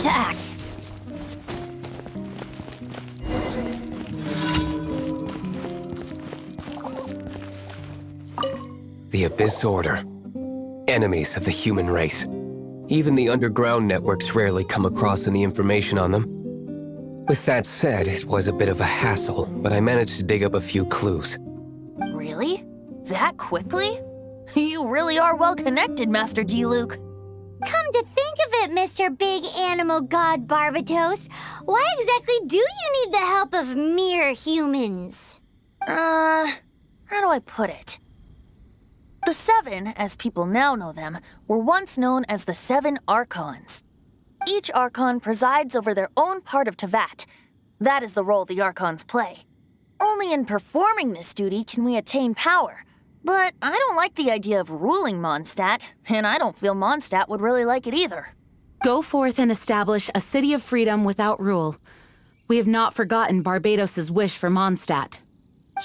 to act. The Abyss Order. Enemies of the human race. Even the underground networks rarely come across any information on them. With that said, it was a bit of a hassle, but I managed to dig up a few clues. Really? That quickly? You really are well connected, Master D-Luke. Come to think of it, Mr. Big Animal God Barbatos, why exactly do you need the help of mere humans? How do I put it? The Seven, as people now know them, were once known as the Seven Archons. Each Archon presides over their own part of Teyvat. That is the role the Archons play. Only in performing this duty can we attain power. But I don't like the idea of ruling Mondstadt, and I don't feel Mondstadt would really like it either. Go forth and establish a city of freedom without rule. We have not forgotten Barbatos' wish for Mondstadt.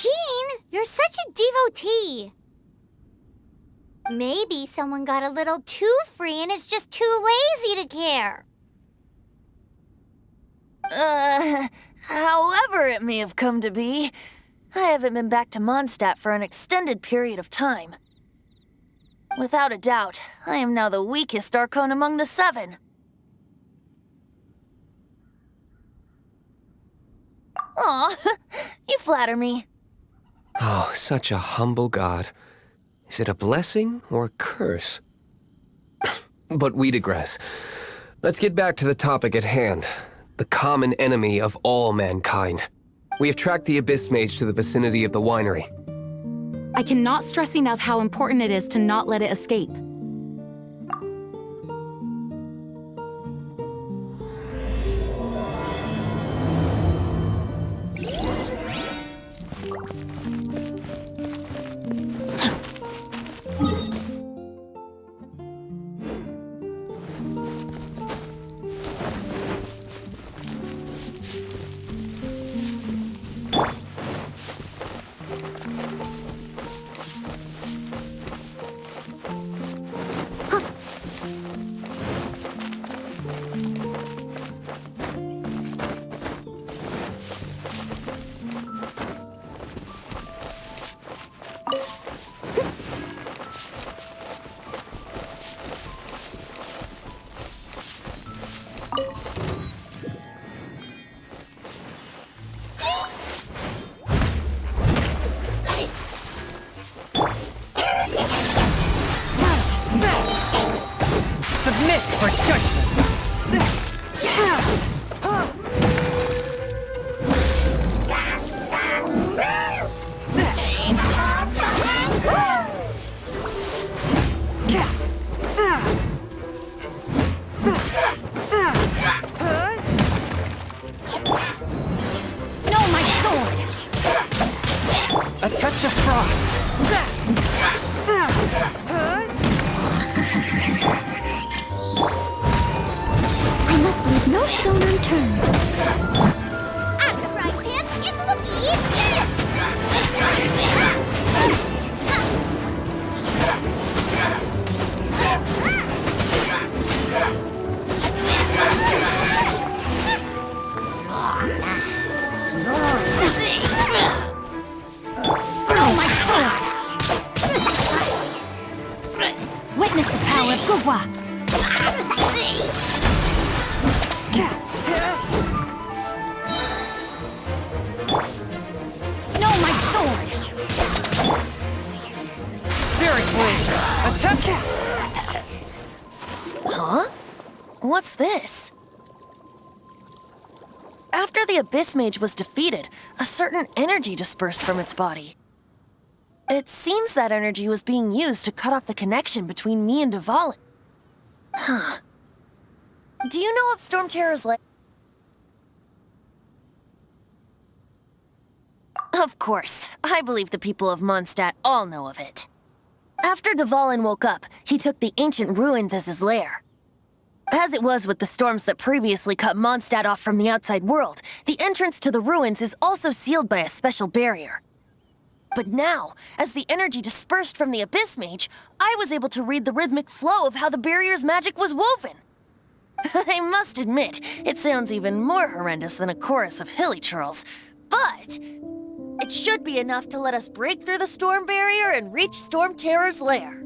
Jean, you're such a devotee. Maybe someone got a little too free and is just too lazy to care. However it may have come to be, I haven't been back to Mondstadt for an extended period of time. Without a doubt, I am now the weakest Archon among the Seven. Aw, you flatter me. Oh, such a humble god. Is it a blessing or a curse? But we digress. Let's get back to the topic at hand. The common enemy of all mankind. We have tracked the Abyss Mage to the vicinity of the winery. I cannot stress enough how important it is to not let it escape. Submit for judgment! No, my sword! A touch of frost! I must leave no stone unturned. Out of the frying pan, into the eat this! Oh, my sword! Witness the power of Gugwa! No, my sword! Spirit Blade! Attempt! Huh? What's this? After the Abyss Mage was defeated, a certain energy dispersed from its body. It seems that energy was being used to cut off the connection between me and Dvalin. Huh. Do you know of Storm Terror's leg? Of course. I believe the people of Mondstadt all know of it. After Dvalin woke up, he took the ancient ruins as his lair. As it was with the storms that previously cut Mondstadt off from the outside world, the entrance to the ruins is also sealed by a special barrier. But now, as the energy dispersed from the Abyss Mage, I was able to read the rhythmic flow of how the barrier's magic was woven. I must admit, it sounds even more horrendous than a chorus of hilly churls. But it should be enough to let us break through the storm barrier and reach Storm Terror's lair.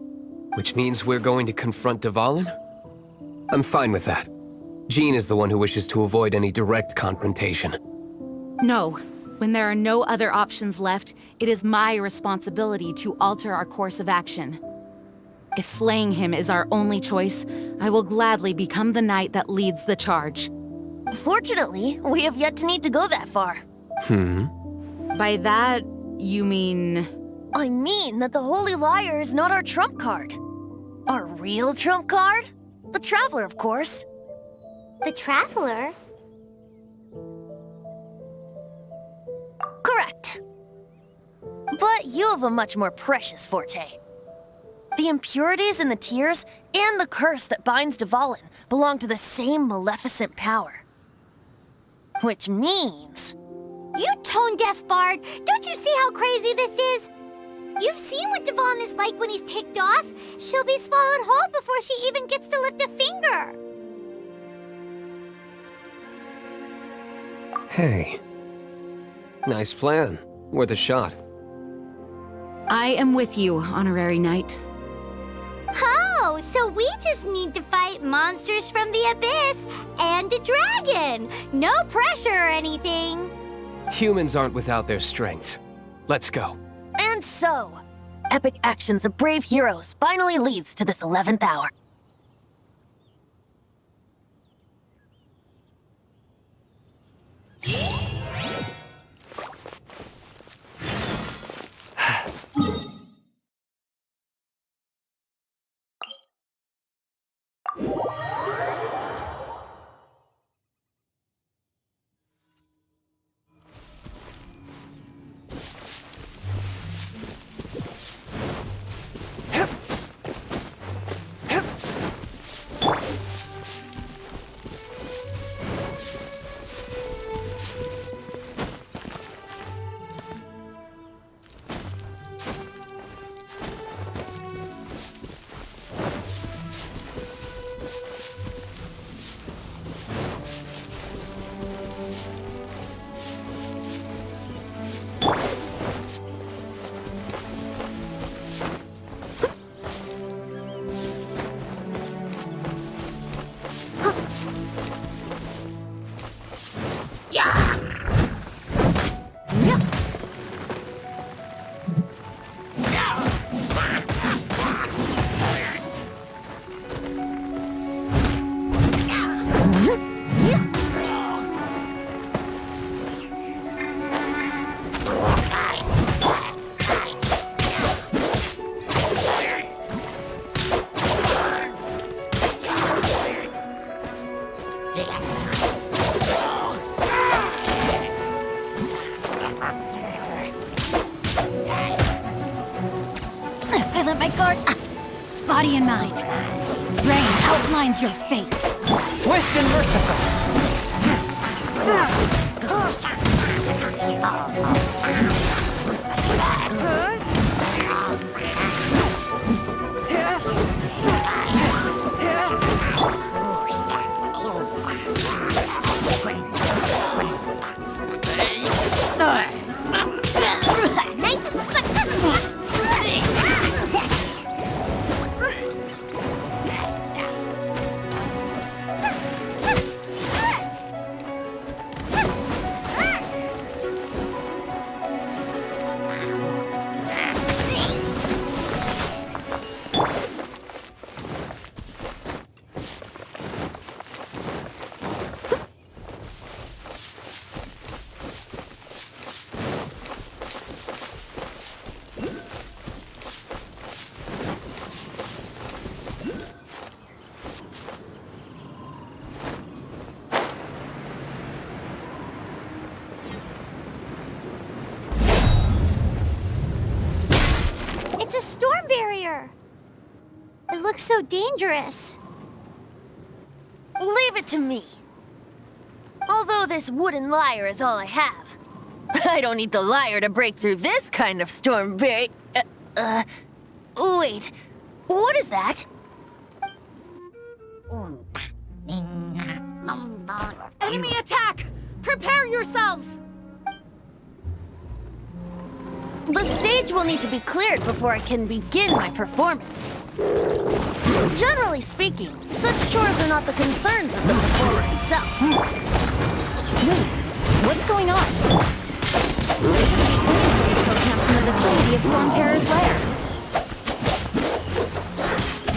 Which means we're going to confront Dvalin? I'm fine with that. Jean is the one who wishes to avoid any direct confrontation. No. When there are no other options left, it is my responsibility to alter our course of action. If slaying him is our only choice, I will gladly become the knight that leads the charge. Fortunately, we have yet to need to go that far. By that, you mean... I mean that the Holy Liar is not our trump card. Our real trump card? The Traveler, of course. The Traveler? Correct. But you have a much more precious forte. The impurities in the tears and the curse that binds Dvalin belong to the same maleficent power. Which means... You tone-deaf bard! Don't you see how crazy this is? You've seen what Dvalin is like when he's ticked off. She'll be swallowed whole before she even gets to lift a finger. Hey. Nice plan. Worth a shot. I am with you, Honorary Knight. Oh, so we just need to fight monsters from the abyss and a dragon. No pressure or anything. Humans aren't without their strengths. Let's go. And so, epic actions of brave heroes finally leads to this 11th hour. I let my guard... Body and mind. Rain outlines your fate. Swift and merciful. Nice and slick. It's a storm barrier. It looks so dangerous. Leave it to me. Although this wooden lyre is all I have, I don't need the lyre to break through this kind of storm barrier. Wait, what is that? Enemy attack! Prepare yourselves! The stage will need to be cleared before I can begin my performance. Generally speaking, such chores are not the concerns of the performer himself. Wait, what's going on? Camp's in the vicinity of Storm Terror's lair.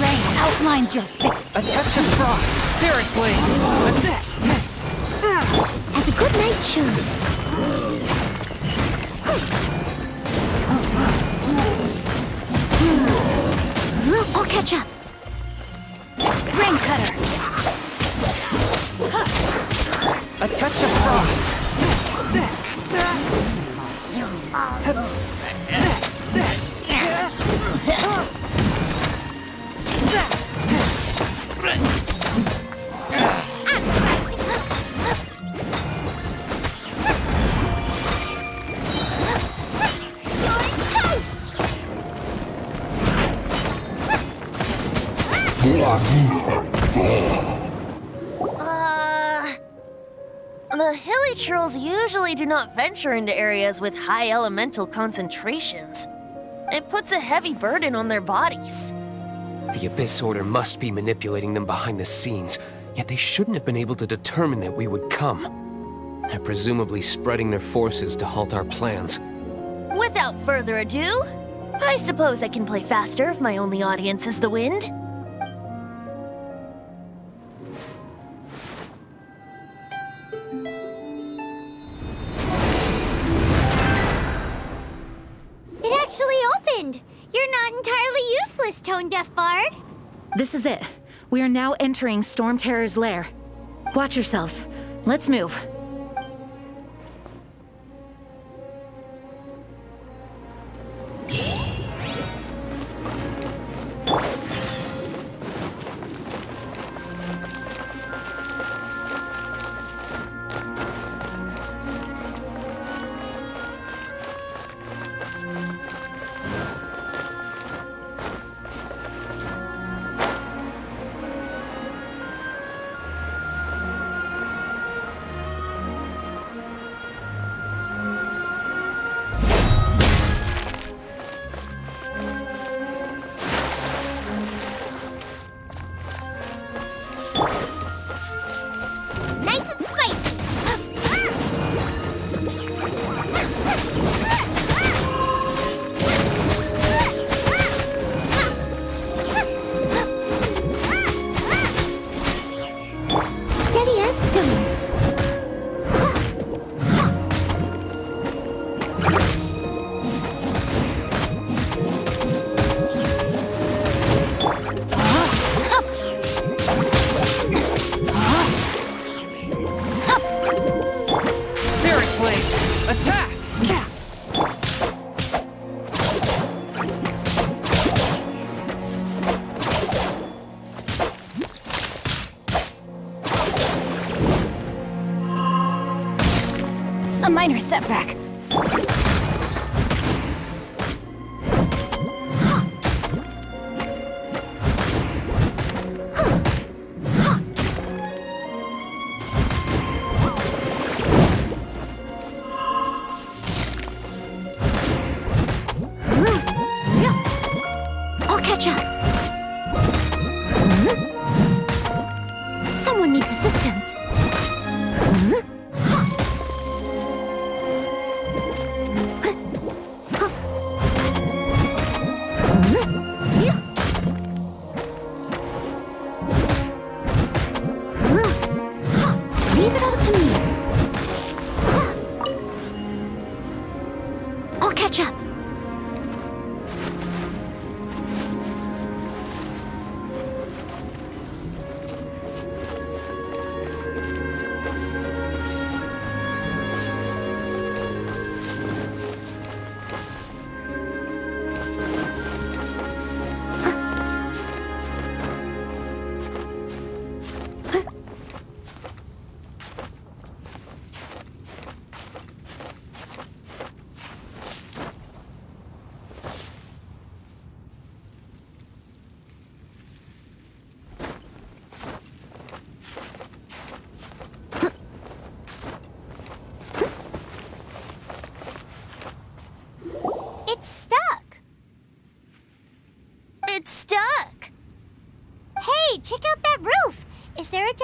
Rain outlines your fate. A touch of frost. Spirit blade. As a good night should. I'll catch up. Rain cutter. A touch of frost. The hilly trolls usually do not venture into areas with high elemental concentrations. It puts a heavy burden on their bodies. The Abyss Order must be manipulating them behind the scenes, yet they shouldn't have been able to determine that we would come. They're presumably spreading their forces to halt our plans. Without further ado, I suppose I can play faster if my only audience is the wind. It actually opened! You're not entirely useless, Tone Deaf Bard. This is it. We are now entering Storm Terror's lair. Watch yourselves. Let's move. Nice and spicy. Steady as stone. Spirit blade. Attack. A minor setback. I'll catch up. Someone needs assistance.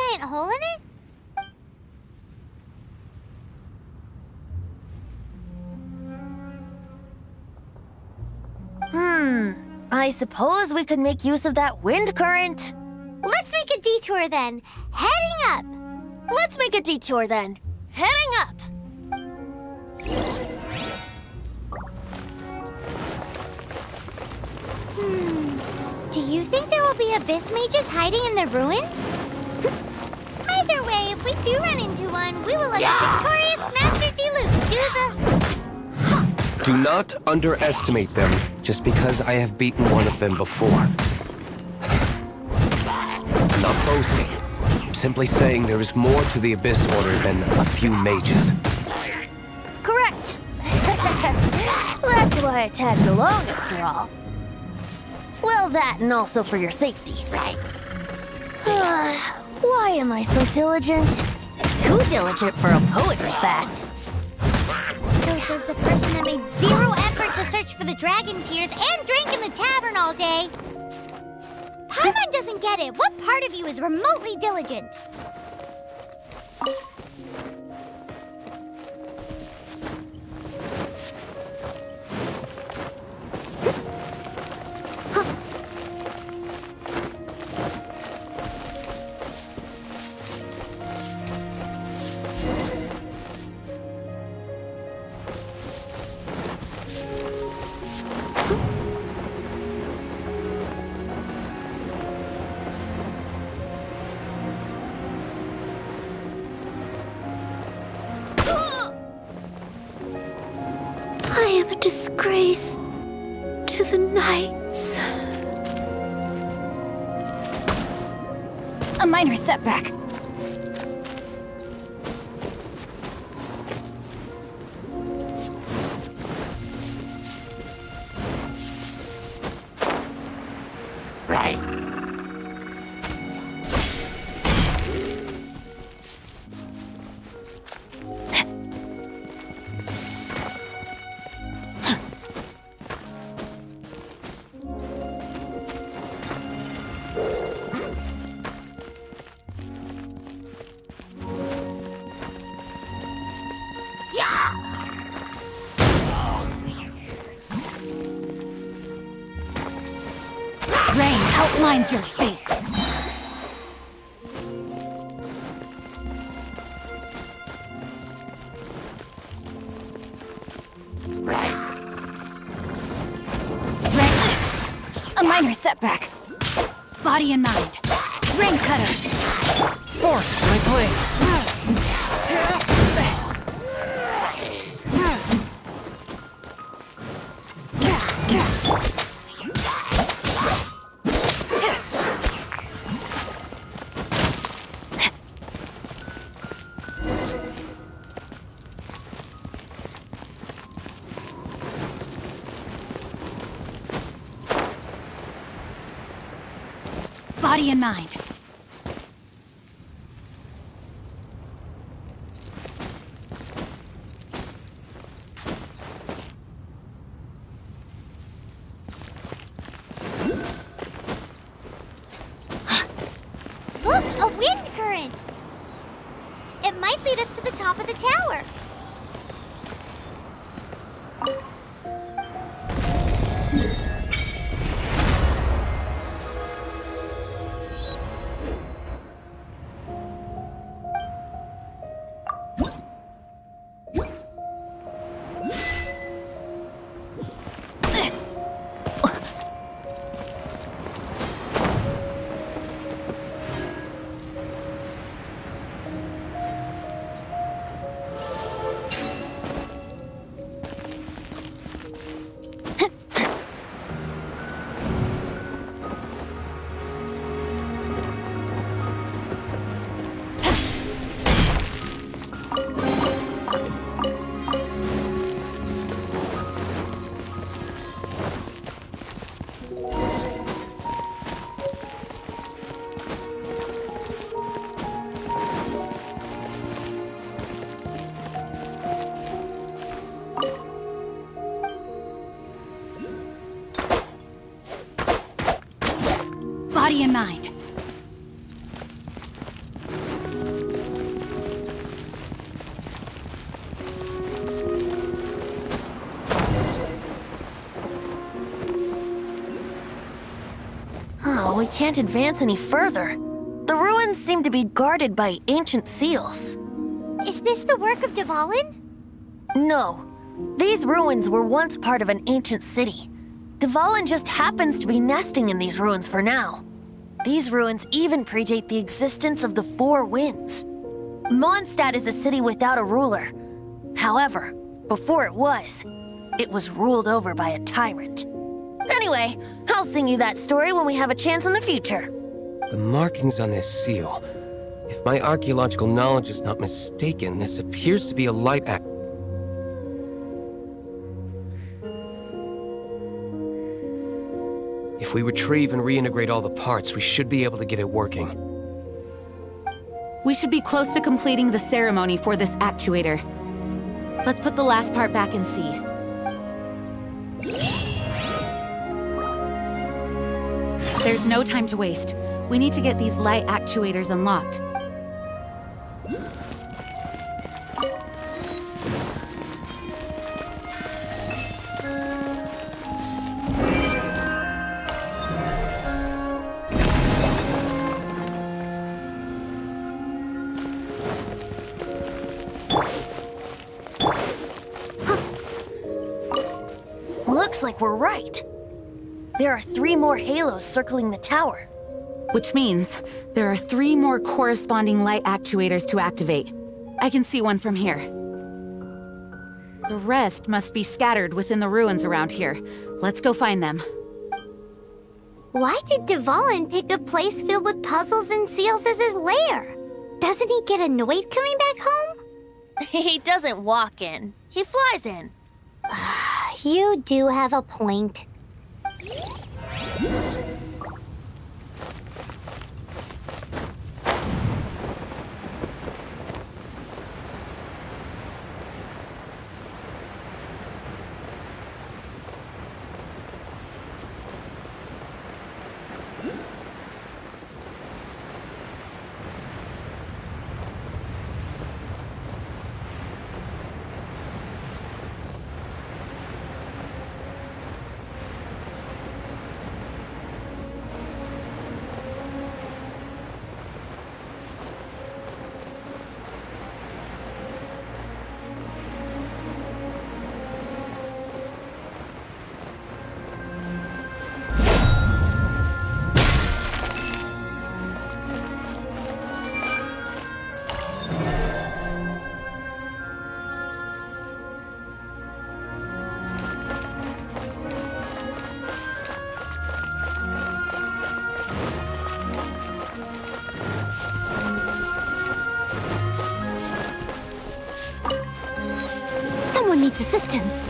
giant hole in it? I suppose we could make use of that wind current. Let's make a detour then. Heading up. Let's make a detour then. Heading up. Do you think there will be abyss mages hiding in the ruins? Either way, if we do run into one, we will let the victorious Master Diluc do the... Do not underestimate them just because I have beaten one of them before. I'm not boasting. I'm simply saying there is more to the Abyss Order than a few mages. Correct. That's why I tagged along after all. Well, that and also for your safety. Why am I so diligent? Too diligent for a poet, in fact. So says the person that made zero effort to search for the dragon tears and drank in the tavern all day. Paimon doesn't get it. What part of you is remotely diligent? I am a disgrace to the knights. A minor setback. Rain outlines your fate. Rain. A minor setback. Body and mind. Rain cutter. Force my blade. Body and mind. Look, a wind current. It might lead us to the top of the tower. can't advance any further. The ruins seem to be guarded by ancient seals. Is this the work of Dvalin? No. These ruins were once part of an ancient city. Dvalin just happens to be nesting in these ruins for now. These ruins even predate the existence of the Four Winds. Mondstadt is a city without a ruler. However, before it was ruled over by a tyrant. Anyway, I'll sing you that story when we have a chance in the future. The markings on this seal. If my archaeological knowledge is not mistaken, this appears to be a light act. If we retrieve and reintegrate all the parts, we should be able to get it working. We should be close to completing the ceremony for this actuator. Let's put the last part back and see. There's no time to waste. We need to get these light actuators unlocked. Looks like we're right. There are 3 more halos circling the tower. Which means there are 3 more corresponding light actuators to activate. I can see one from here. The rest must be scattered within the ruins around here. Let's go find them. Why did Dvalin pick a place filled with puzzles and seals as his lair? Doesn't he get annoyed coming back home? He doesn't walk in. He flies in. You do have a point. Someone needs assistance.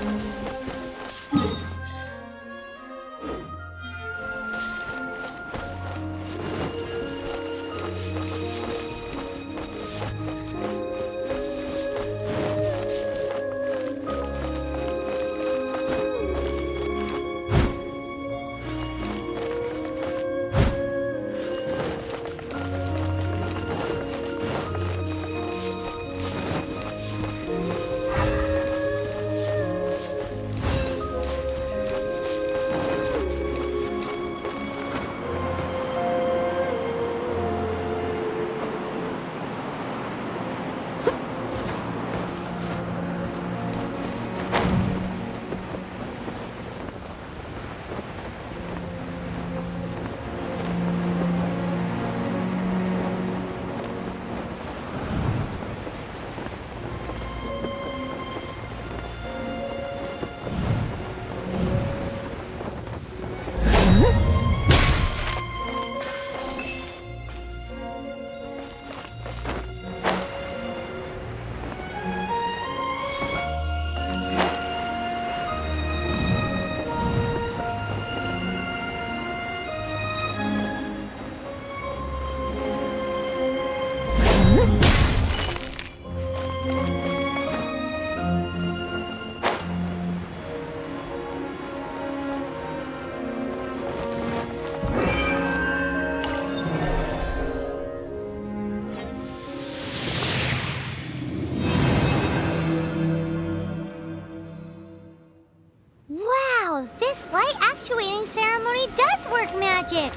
Wow, this light actuating ceremony does work magic!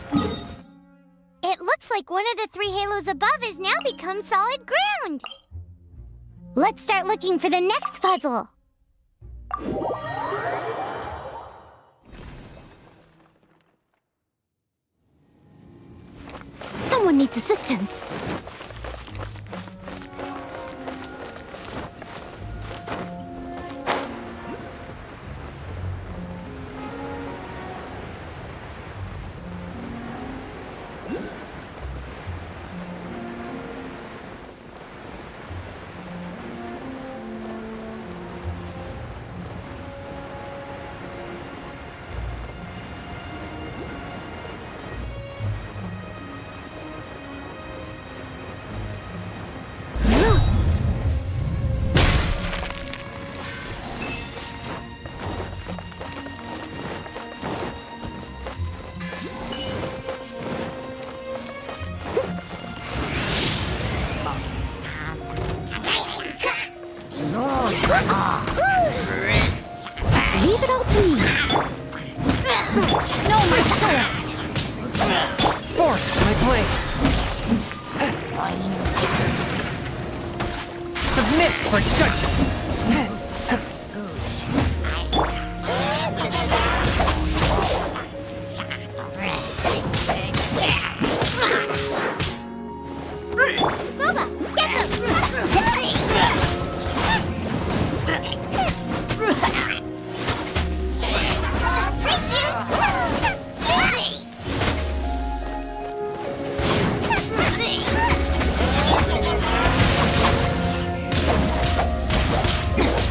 like one of the 3 halos above has now become solid ground. Let's start looking for the next puzzle. Someone needs assistance. Leave it all to me. No, my sword. Forth, my blade. Submit for judgment. Booba, get them!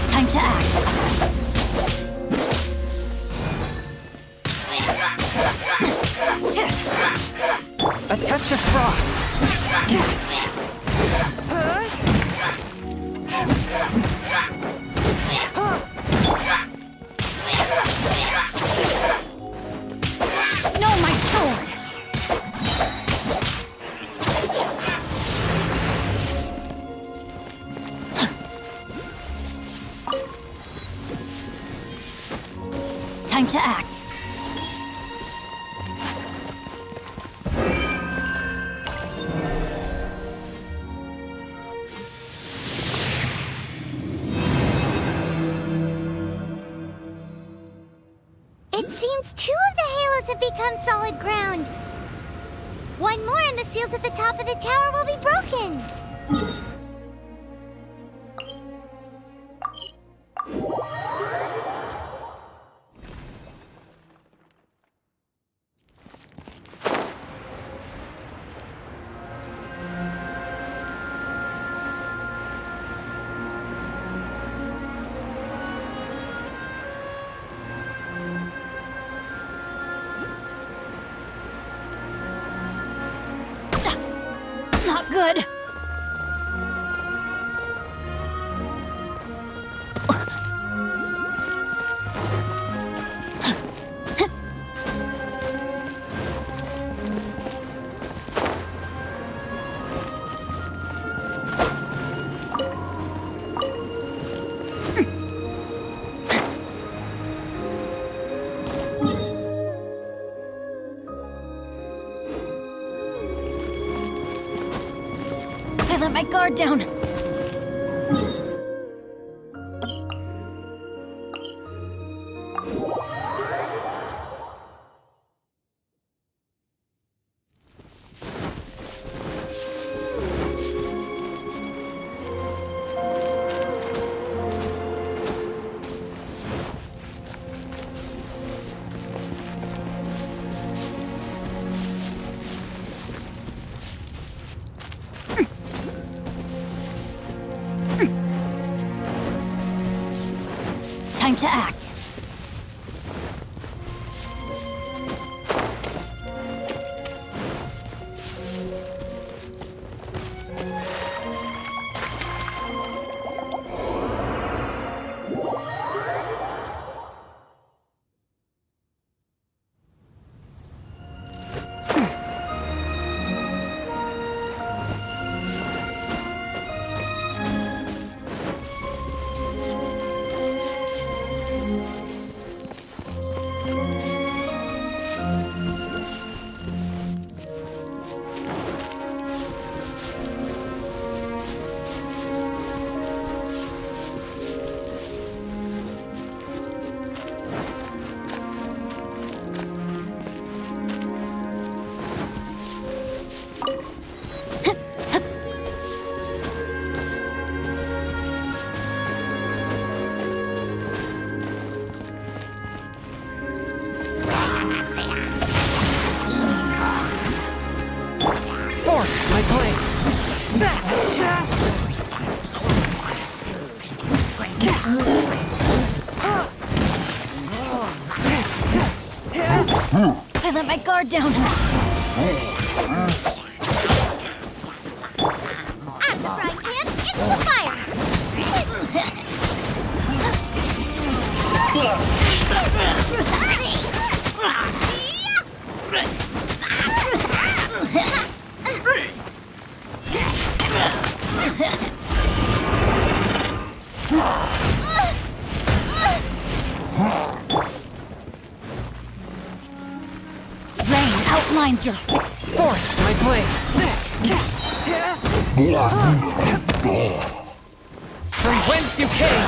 Time to act. A touch of frost. No, my sword. Time to act. It seems 2 of the halos have become solid ground. One more and the seals at the top of the tower will be broken. Not good. I let my guard down. Time to act. let my guard down. Out of the frying pan, into the fire! Rain outlines your... Forth, my blade! From whence you came!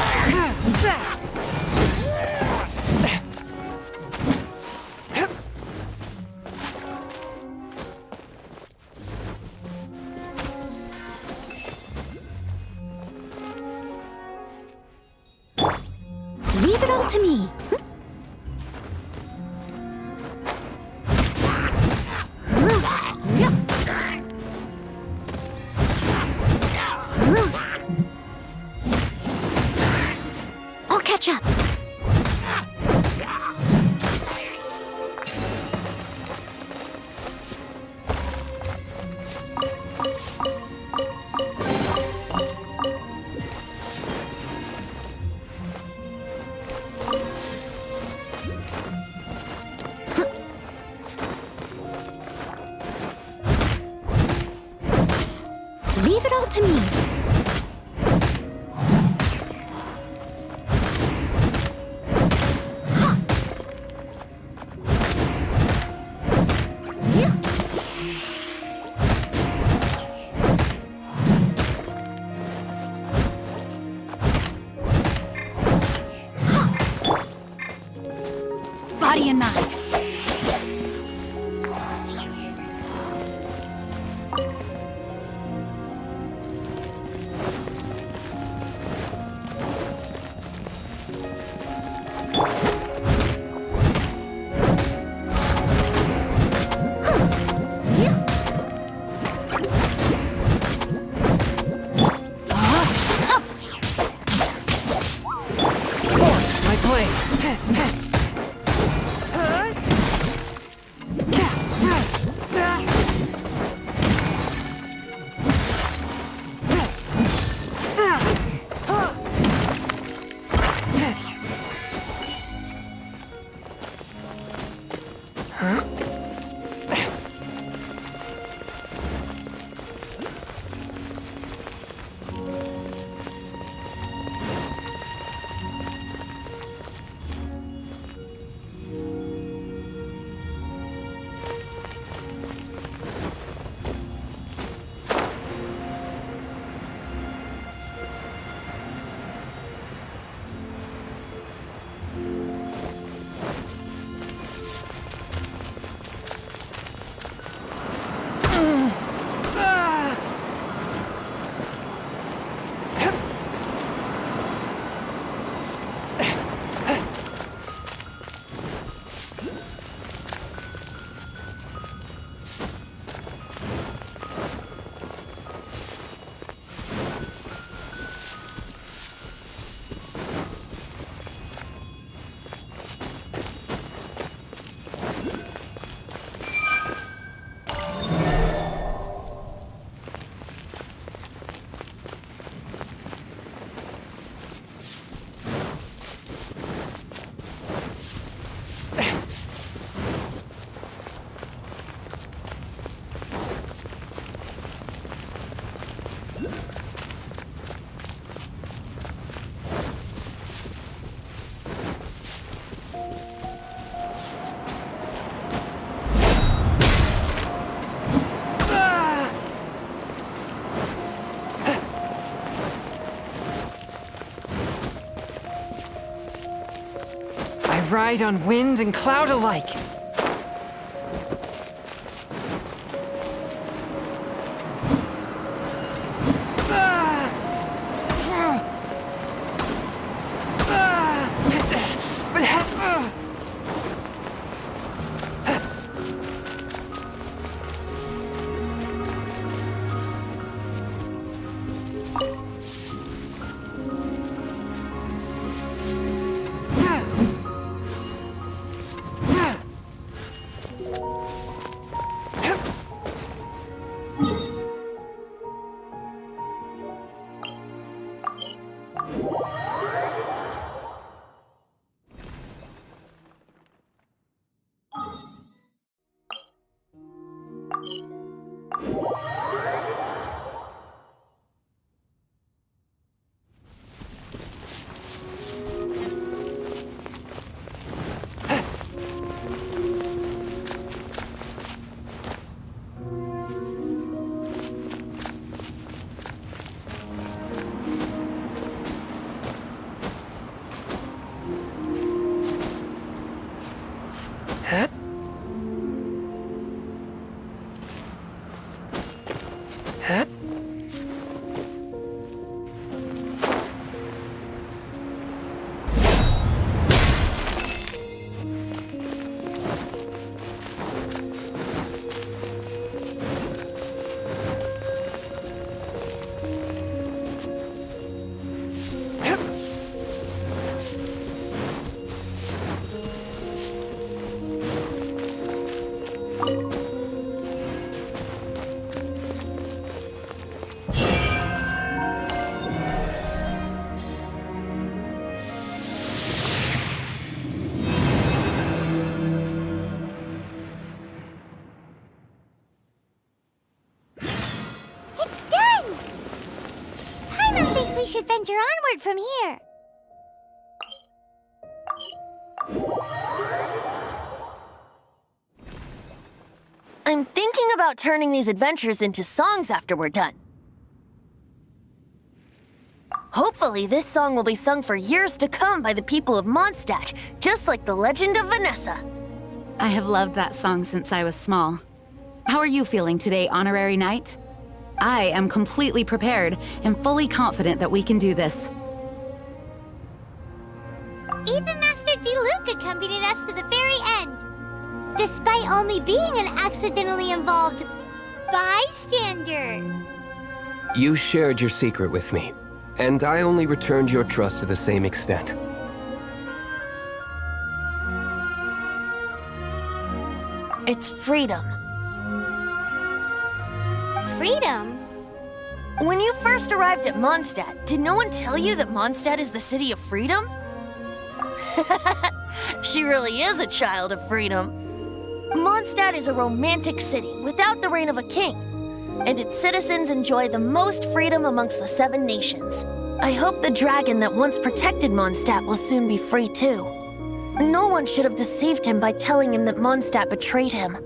Leave it all to me. I'll catch up. Leave it all to me. Body and mind. Forth, my blade! Ride on wind and cloud alike. It's done! Paimon thinks we should venture onward from here. I'm thinking about turning these adventures into songs after we're done. Hopefully, this song will be sung for years to come by the people of Mondstadt, just like the legend of Vanessa. I have loved that song since I was small. How are you feeling today, Honorary Knight? I am completely prepared and fully confident that we can do this. Even Master D-Luke accompanied us to the very end, despite only being an accidentally involved bystander. You shared your secret with me, and I only returned your trust to the same extent. It's freedom. Freedom? When you first arrived at Mondstadt, did no one tell you that Mondstadt is the city of freedom? She really is a child of freedom. Mondstadt is a romantic city without the reign of a king, and its citizens enjoy the most freedom amongst the 7 nations. I hope the dragon that once protected Mondstadt will soon be free too. No one should have deceived him by telling him that Mondstadt betrayed him.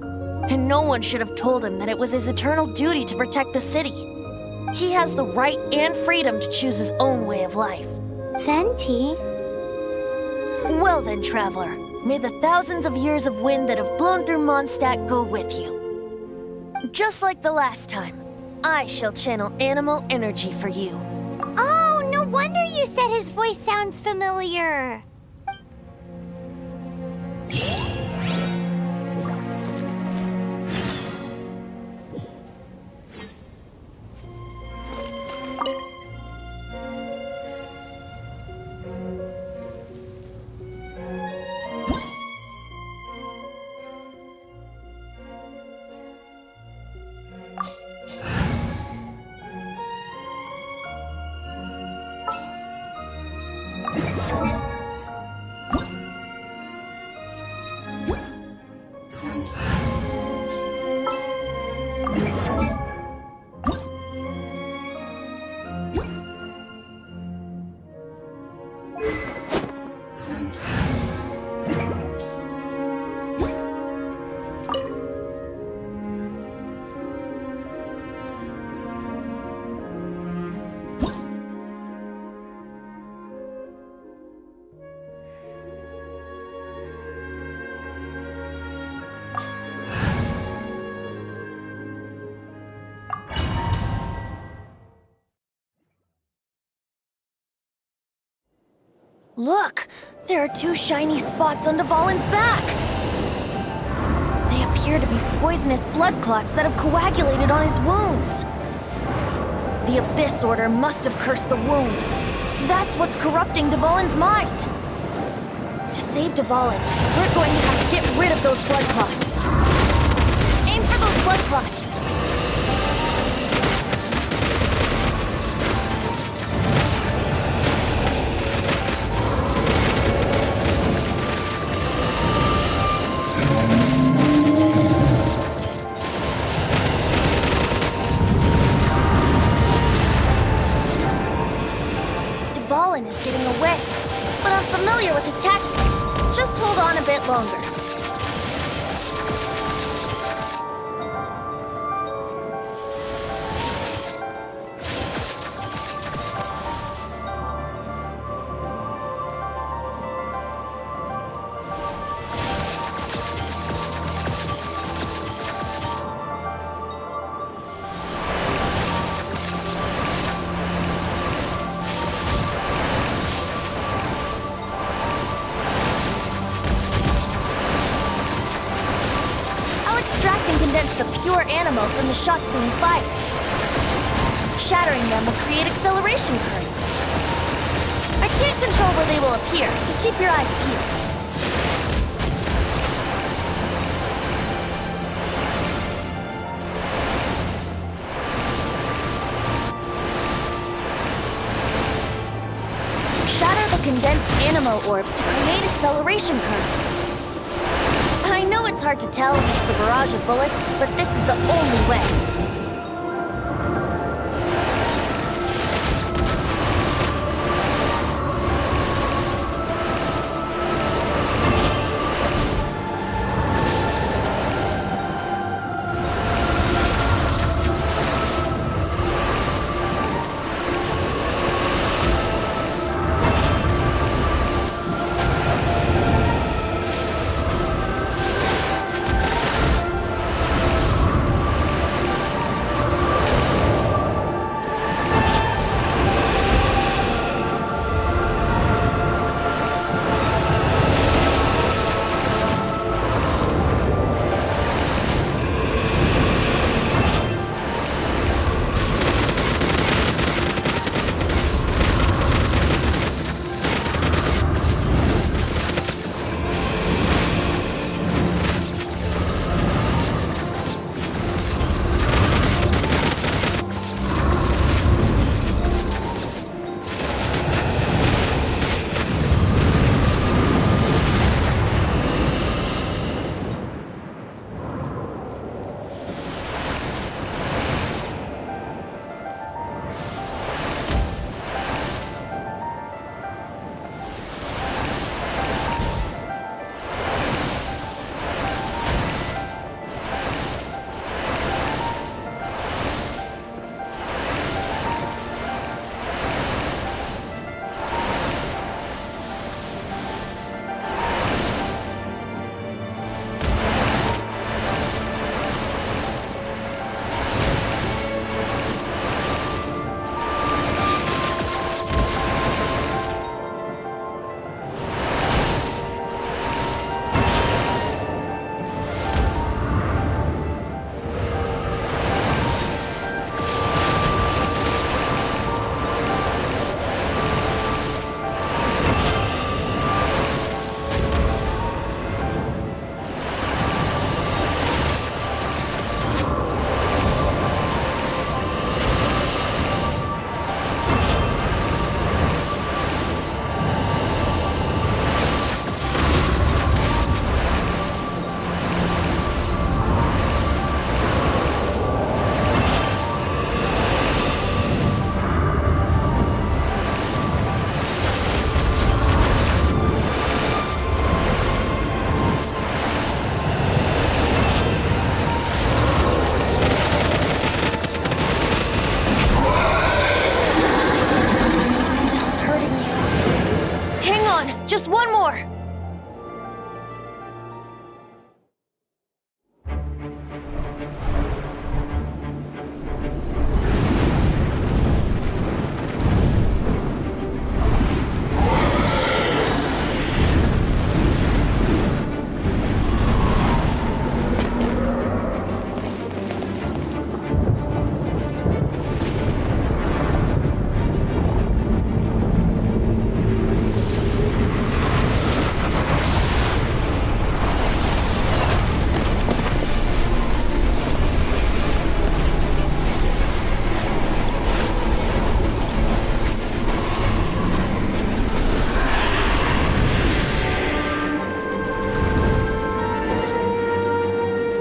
And no one should have told him that it was his eternal duty to protect the city. He has the right and freedom to choose his own way of life. Venti? Well then, traveler, may the thousands of years of wind that have blown through Mondstadt go with you. Just like the last time, I shall channel animal energy for you. Oh, no wonder you said his voice sounds familiar. Look! There are 2 shiny spots on Dvalin's back! They appear to be poisonous blood clots that have coagulated on his wounds. The Abyss Order must have cursed the wounds. That's what's corrupting Dvalin's mind. To save Dvalin, we're going to have to get rid of those blood clots. Aim for those blood clots! Valen is getting away, but I'm familiar with his tactics. Just hold on a bit longer. Condense the pure animal from the shots being fired. Shattering them will create acceleration currents. I can't control where they will appear, so keep your eyes peeled. Shatter the condensed animal orbs to create acceleration currents. I know it's hard to tell against the barrage of bullets, but this is the only way. Just one more!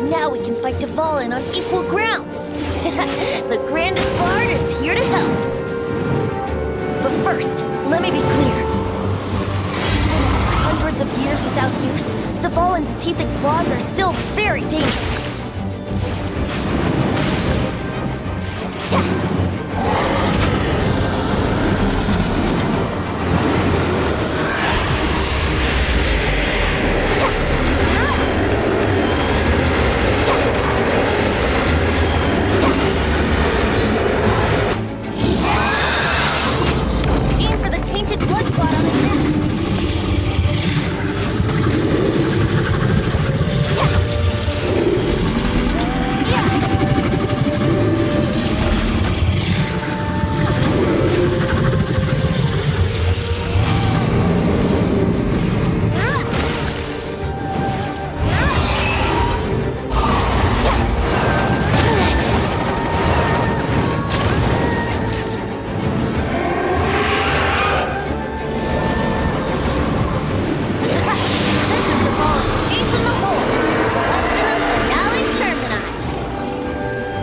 Now we can fight Valen on equal grounds. The grandest bard is here to help. But first, Let me be clear. Even after hundreds of years without use, the Fallen's teeth and claws are still very dangerous. Aim for the tainted blood clot on his neck.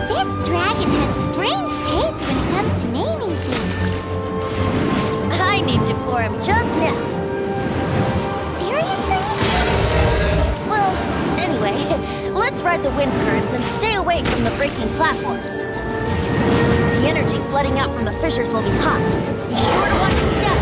This dragon has strange taste when it comes to naming things. I named it for him just now. Seriously? Well, anyway, let's ride the wind currents and stay away from the breaking platforms. The energy flooding out from the fissures will be hot. Be sure to watch your step.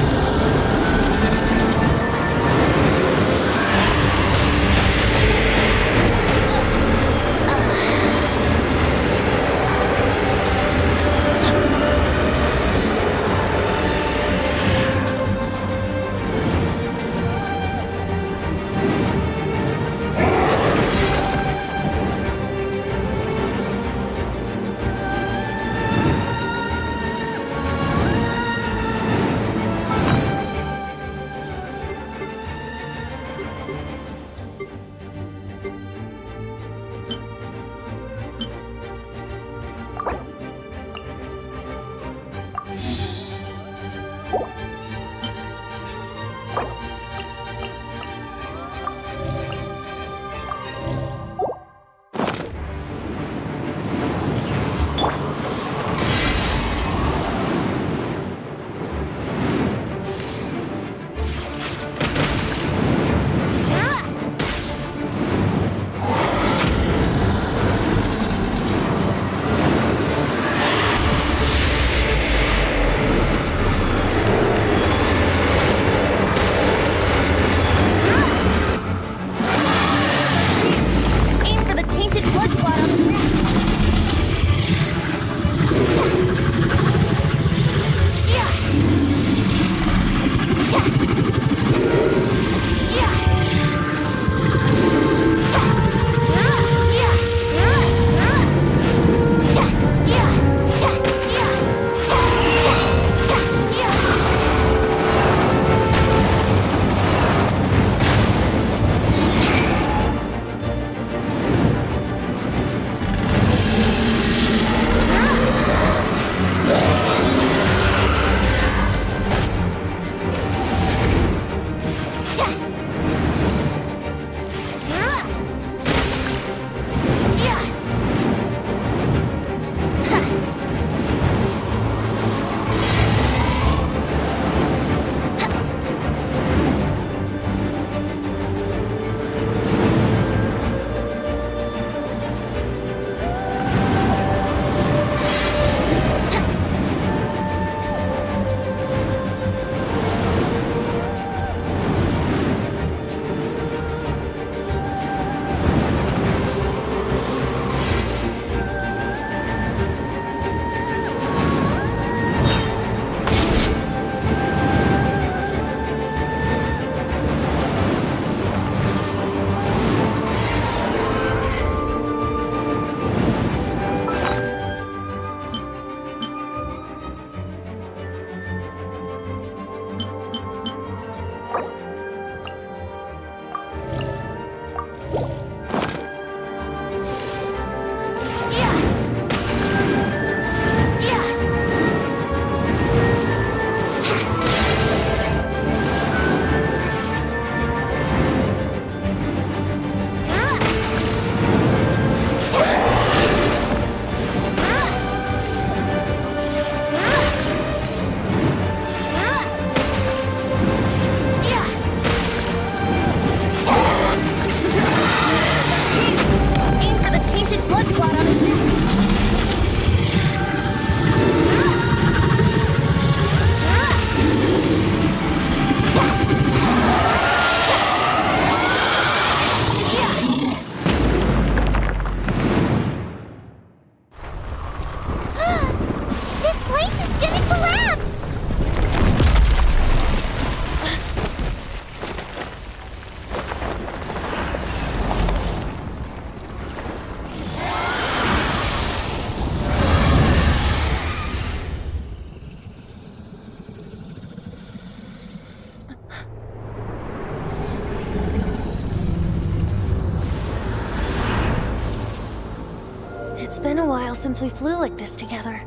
been a while since we flew like this together.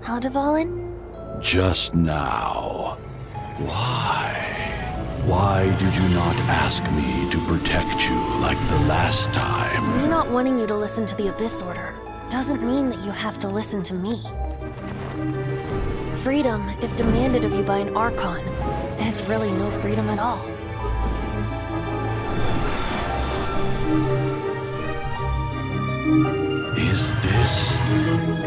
Huh, Dvalin? Just now. Why? Why did you not ask me to protect you like the last time? Me not wanting you to listen to the Abyss Order doesn't mean that you have to listen to me. Freedom, if demanded of you by an Archon, is really no freedom at all. Is this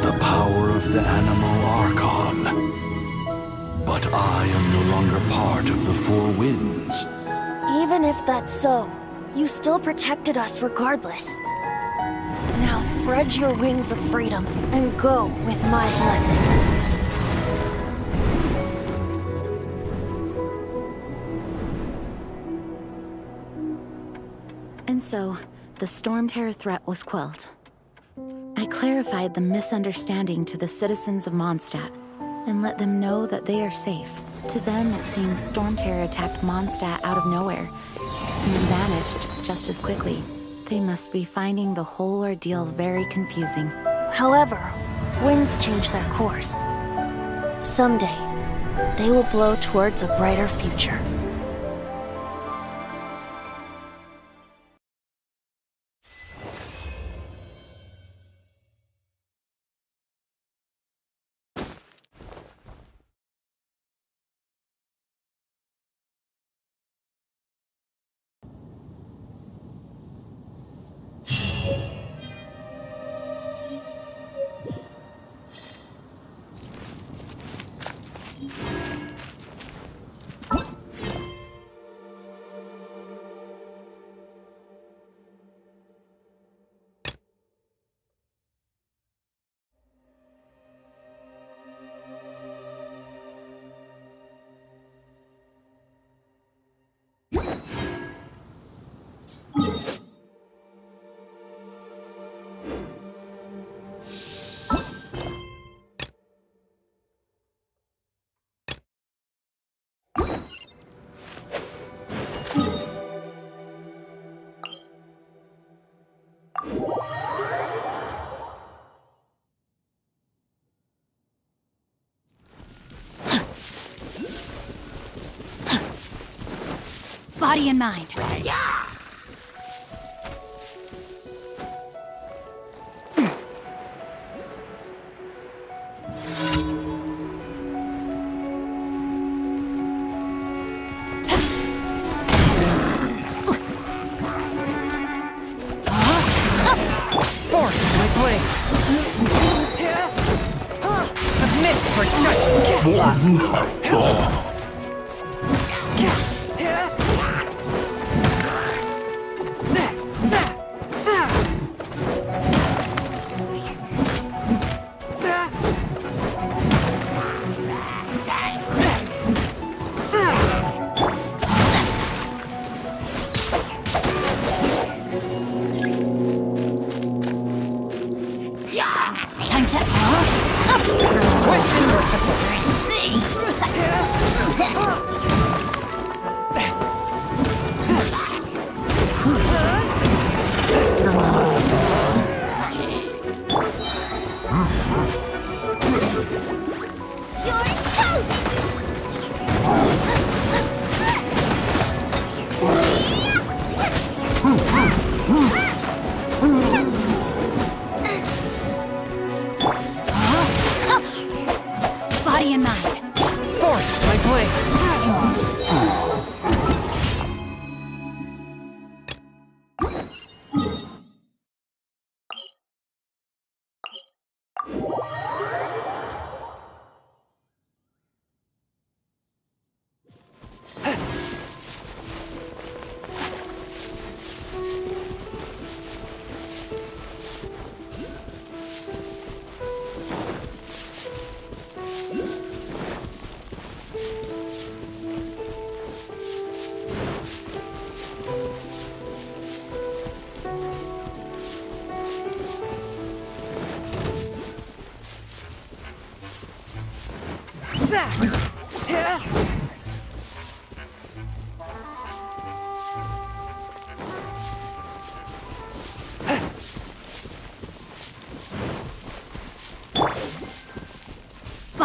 the power of the Animal Archon? But I am no longer part of the Four Winds. Even if that's so, you still protected us regardless. Now spread your wings of freedom and go with my blessing. And so, the Storm Terror threat was quelled. I clarified the misunderstanding to the citizens of Mondstadt, and let them know that they are safe. To them, it seems Storm Terror attacked Mondstadt out of nowhere, and then vanished just as quickly. They must be finding the whole ordeal very confusing. However, winds change their course. Someday, they will blow towards a brighter future. Body and mind. Forth, my blade! Submit for judgment! Time to... Request and merciful! You're toast! Body and mind. Forth, my blade!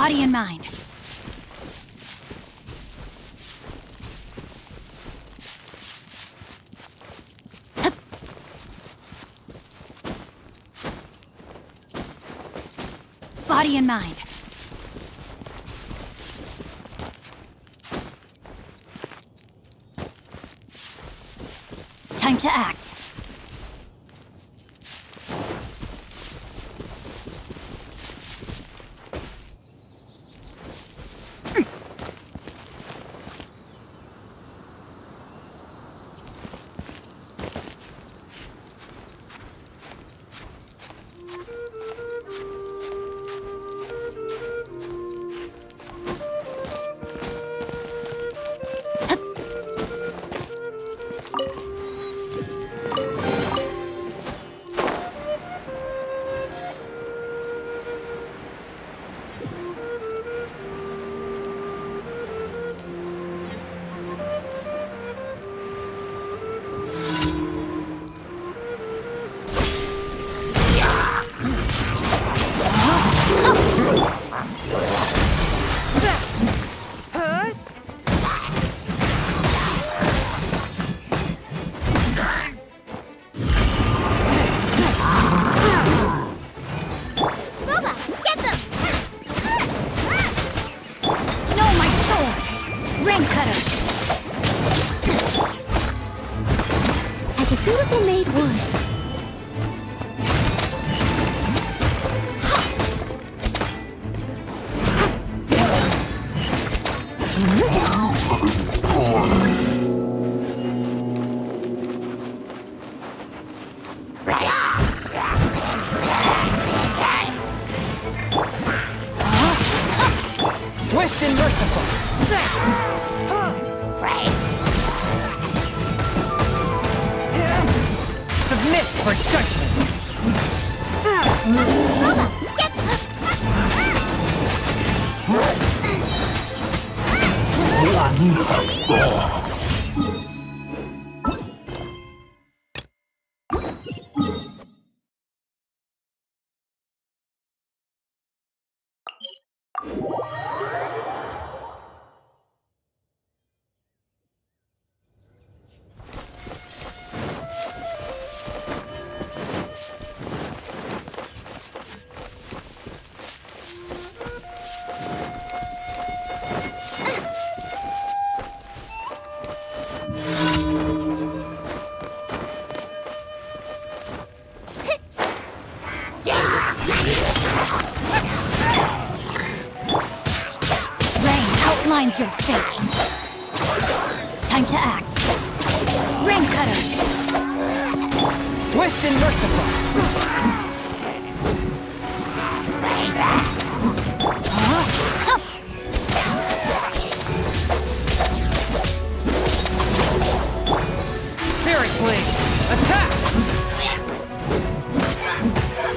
Body and mind. Body and mind. Time to act. Swift and merciful. Submit for judgment. Outlines your fate. Time to act. Rain cutter. Swift and merciful. Spirit blade. Attack.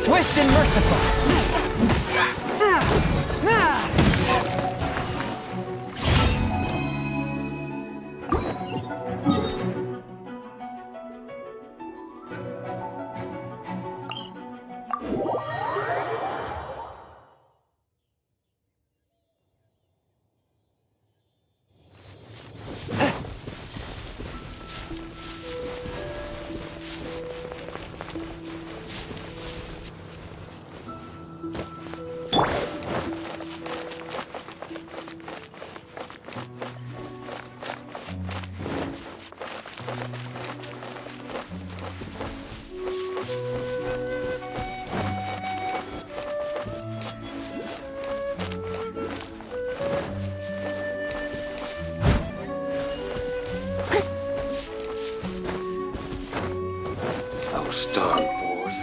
Swift and merciful. Darn boars.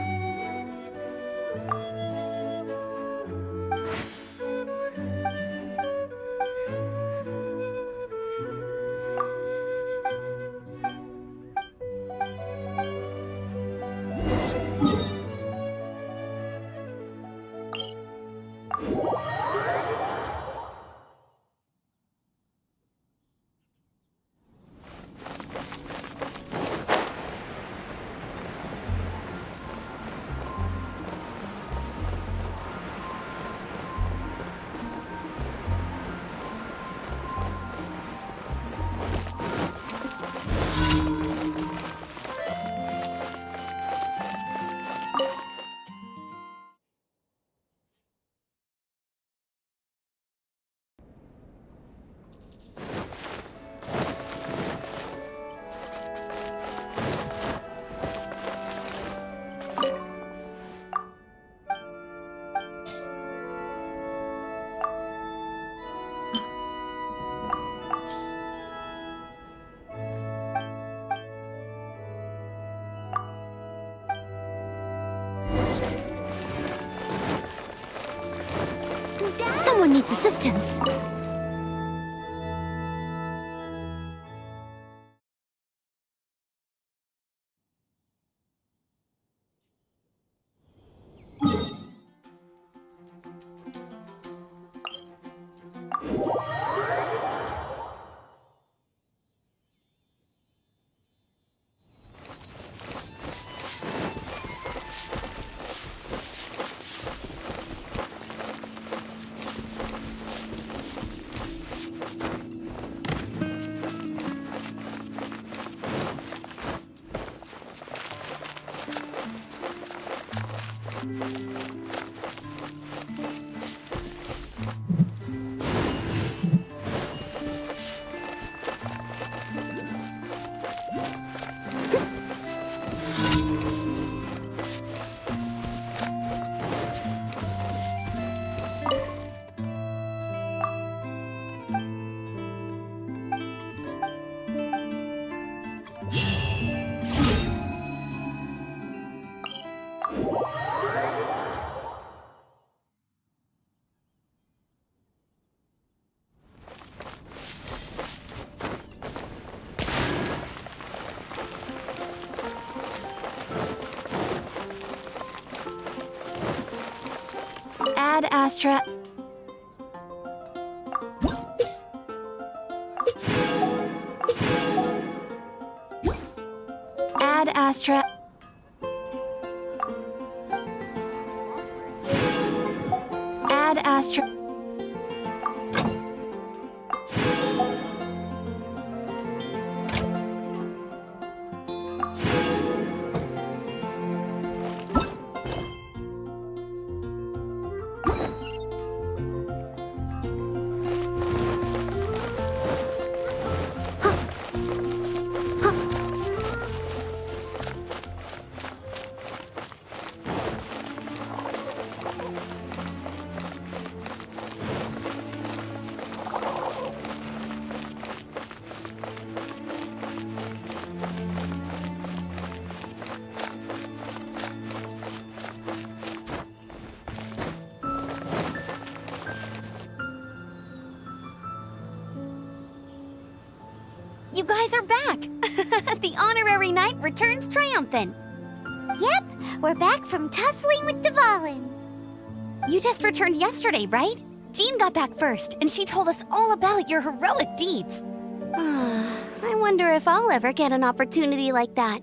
needs assistance. Ad Astra. Ad Astra. Ad Astra. You guys are back! The honorary knight returns triumphant. Yep, we're back from tussling with Dvalin. You just returned yesterday, right? Jean got back first, and she told us all about your heroic deeds. I wonder if I'll ever get an opportunity like that.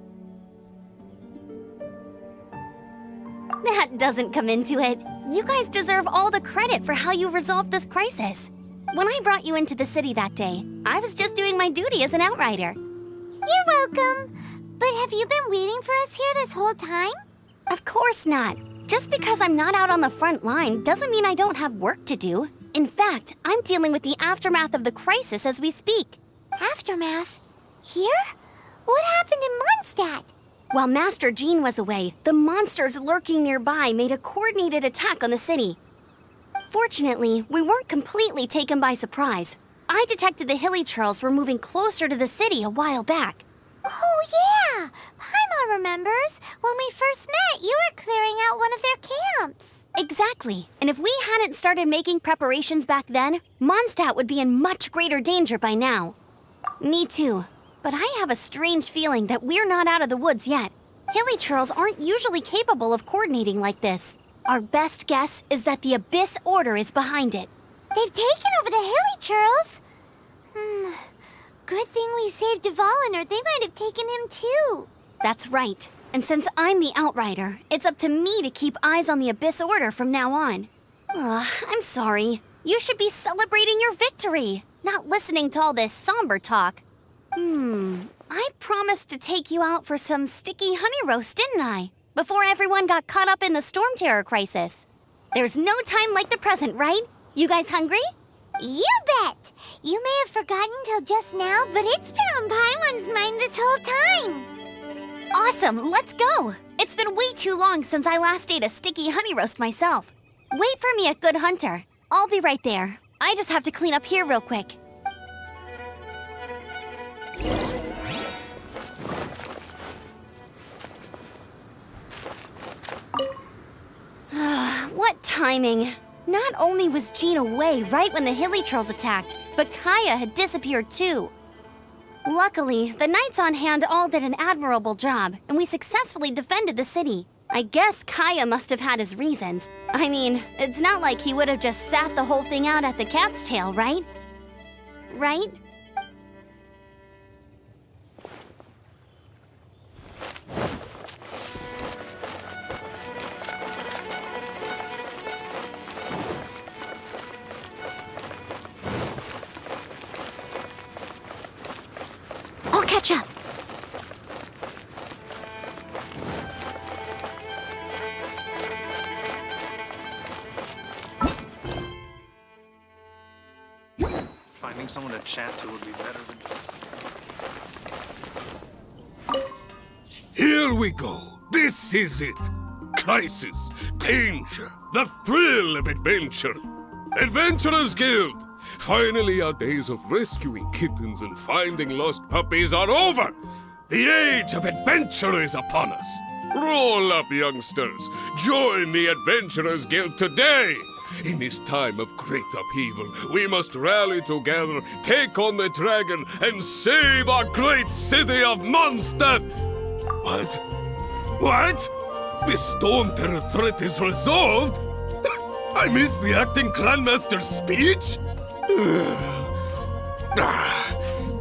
That doesn't come into it. You guys deserve all the credit for how you resolved this crisis. When I brought you into the city that day, I was just doing my duty as an outrider. You're welcome. But have you been waiting for us here this whole time? Of course not. Just because I'm not out on the front line doesn't mean I don't have work to do. In fact, I'm dealing with the aftermath of the crisis as we speak. Aftermath? Here? What happened in Mondstadt? While Master Jean was away, the monsters lurking nearby made a coordinated attack on the city. Fortunately, we weren't completely taken by surprise. I detected the Hilly Churls were moving closer to the city a while back. Oh, yeah! Paimon remembers. When we first met, you were clearing out one of their camps. Exactly. And if we hadn't started making preparations back then, Mondstadt would be in much greater danger by now. Me too. But I have a strange feeling that we're not out of the woods yet. Hilly Churls aren't usually capable of coordinating like this. Our best guess is that the Abyss Order is behind it. They've taken over the Hilly Churls. Good thing we saved Dvalin, or they might have taken him too. That's right. And since I'm the Outrider, it's up to me to keep eyes on the Abyss Order from now on. I'm sorry. You should be celebrating your victory, not listening to all this somber talk. I promised to take you out for some sticky honey roast, didn't I? Before everyone got caught up in the Storm Terror crisis. There's no time like the present, right? You guys hungry? You bet! You may have forgotten till just now, but it's been on Paimon's mind this whole time. Awesome, let's go! It's been way too long since I last ate a sticky honey roast myself. Wait for me at Good Hunter. I'll be right there. I just have to clean up here real quick. What timing? Not only was Jean away right when the Hilly Trolls attacked, but Kaya had disappeared too. Luckily, the knights on hand all did an admirable job, and we successfully defended the city. I guess Kaya must have had his reasons. I mean, it's not like he would have just sat the whole thing out at the cat's tail, right? Right? I'll catch up. Finding someone to chat to would be better than just... Here we go. This is it. Crisis, danger, the thrill of adventure. Adventurers Guild. Finally, our days of rescuing kittens and finding lost puppies are over. The age of adventure is upon us. Roll up, youngsters. Join the Adventurers Guild today. In this time of great upheaval, we must rally together, take on the dragon, and save our great city of Mondstadt! What? What? The Storm Terror threat is resolved? I missed the acting Grandmaster's speech?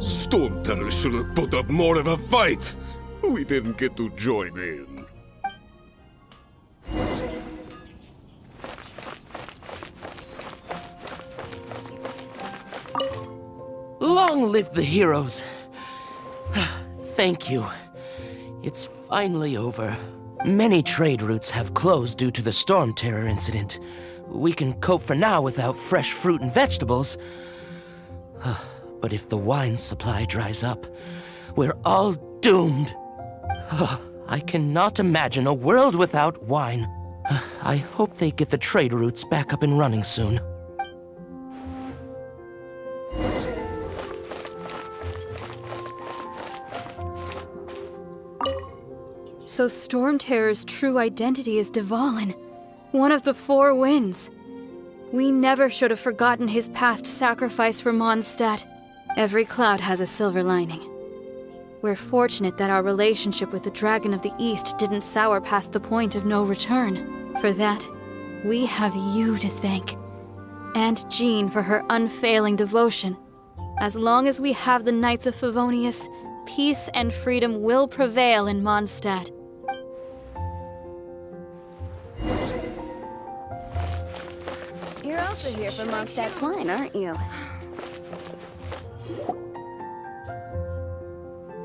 Storm Terror should have put up more of a fight. We didn't get to join in. Long live the heroes. Thank you. It's finally over. Many trade routes have closed due to the Storm Terror incident. We can cope for now without fresh fruit and vegetables. But if the wine supply dries up, we're all doomed. I cannot imagine a world without wine. I hope they get the trade routes back up and running soon. So Storm Terror's true identity is Dvalin, one of the Four Winds. We never should have forgotten his past sacrifice for Mondstadt. Every cloud has a silver lining. We're fortunate that our relationship with the Dragon of the East didn't sour past the point of no return. For that, we have you to thank. And Jean for her unfailing devotion. As long as we have the Knights of Favonius, peace and freedom will prevail in Mondstadt. You're also here for Mondstadt's wine, aren't you?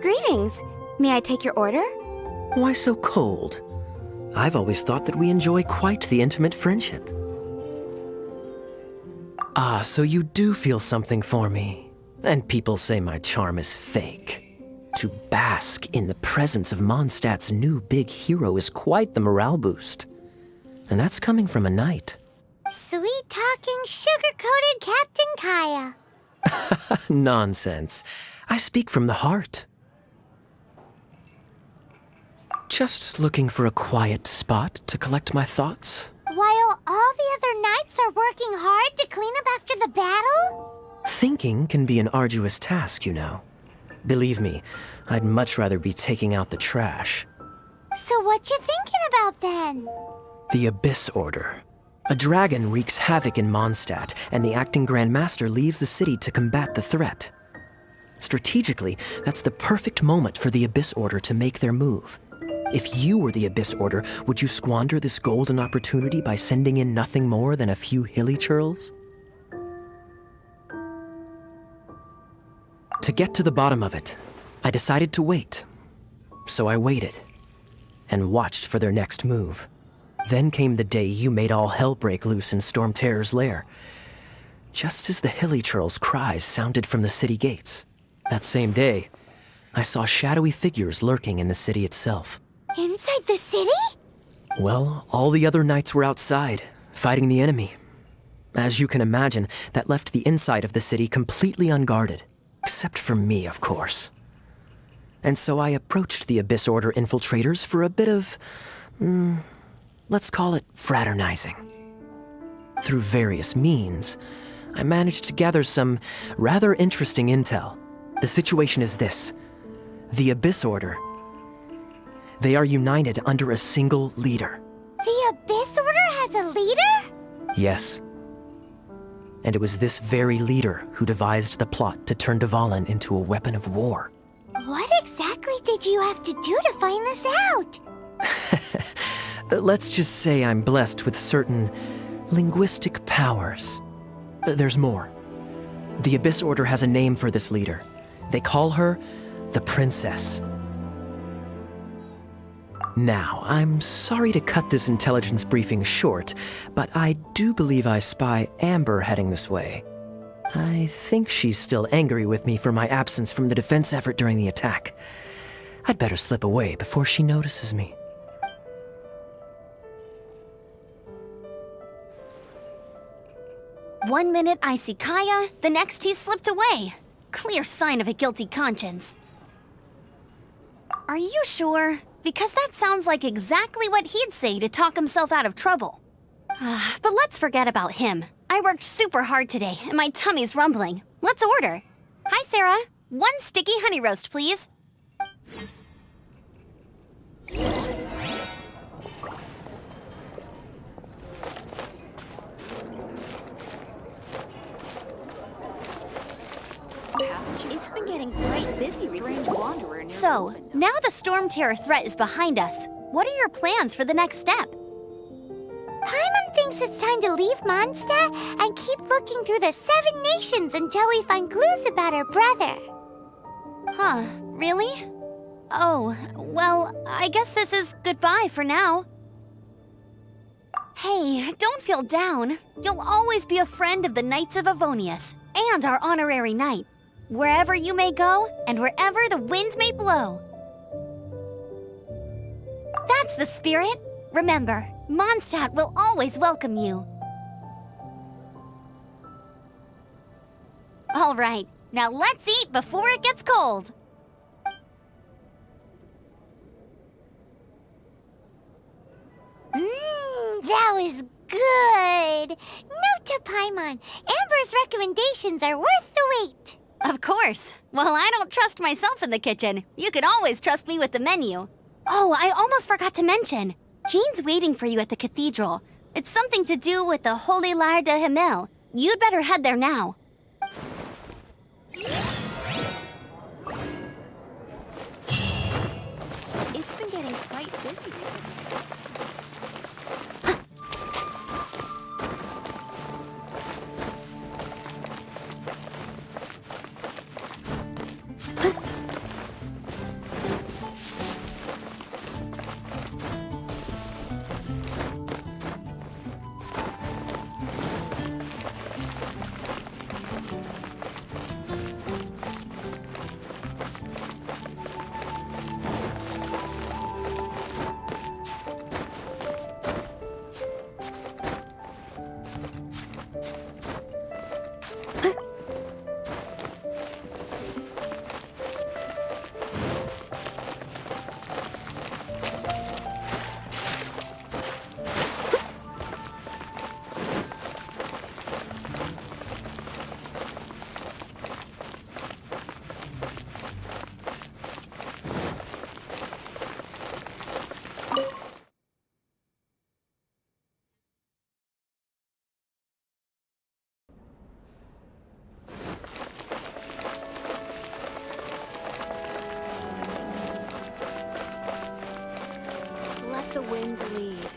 Greetings. May I take your order? Why so cold? I've always thought that we enjoy quite the intimate friendship. Ah, so you do feel something for me. And people say my charm is fake. To bask in the presence of Mondstadt's new big hero is quite the morale boost. And that's coming from a knight. Sweet-talking, sugar-coated Captain Kaya. Nonsense. I speak from the heart. Just looking for a quiet spot to collect my thoughts. While all the other knights are working hard to clean up after the battle? Thinking can be an arduous task, you know. Believe me, I'd much rather be taking out the trash. So what you thinking about then? The Abyss Order. A dragon wreaks havoc in Mondstadt, and the acting Grand Master leaves the city to combat the threat. Strategically, that's the perfect moment for the Abyss Order to make their move. If you were the Abyss Order, would you squander this golden opportunity by sending in nothing more than a few hilly churls? To get to the bottom of it, I decided to wait. So I waited, and watched for their next move. Then came the day you made all hell break loose in Storm Terror's lair. Just as the hilly churls' cries sounded from the city gates. That same day, I saw shadowy figures lurking in the city itself. Inside the city? Well, all the other knights were outside, fighting the enemy. As you can imagine, that left the inside of the city completely unguarded. Except for me, of course. And so I approached the Abyss Order infiltrators for a bit of... let's call it fraternizing. Through various means, I managed to gather some rather interesting intel. The situation is this. The Abyss Order. They are united under a single leader. The Abyss Order has a leader? Yes. And it was this very leader who devised the plot to turn Dvalin into a weapon of war. What exactly did you have to do to find this out? Let's just say I'm blessed with certain linguistic powers. There's more. The Abyss Order has a name for this leader. They call her the Princess. Now, I'm sorry to cut this intelligence briefing short, but I do believe I spy Amber heading this way. I think she's still angry with me for my absence from the defense effort during the attack. I'd better slip away before she notices me. One minute I see Kaya, the next he's slipped away. Clear sign of a guilty conscience. Are you sure? Because that sounds like exactly what he'd say to talk himself out of trouble. But let's forget about him. I worked super hard today, and my tummy's rumbling. Let's order. Hi, Sarah. 1 sticky honey roast, please. It's been getting quite busy recently. So, now the Storm Terror threat is behind us. What are your plans for the next step? Paimon thinks it's time to leave Mondstadt and keep looking through the 7 nations until we find clues about her brother. Huh, really? Oh, well, I guess this is goodbye for now. Hey, don't feel down. You'll always be a friend of the Knights of Avonius and our honorary knight. Wherever you may go, and wherever the wind may blow. That's the spirit. Remember, Mondstadt will always welcome you. All right, now let's eat before it gets cold. That was good. Note to Paimon, Amber's recommendations are worth the wait. Of course. Well, I don't trust myself in the kitchen. You can always trust me with the menu. Oh, I almost forgot to mention. Jean's waiting for you at the cathedral. It's something to do with the Holy Lyre de Himmel. You'd better head there now. It's been getting quite busy recently. The wind lead.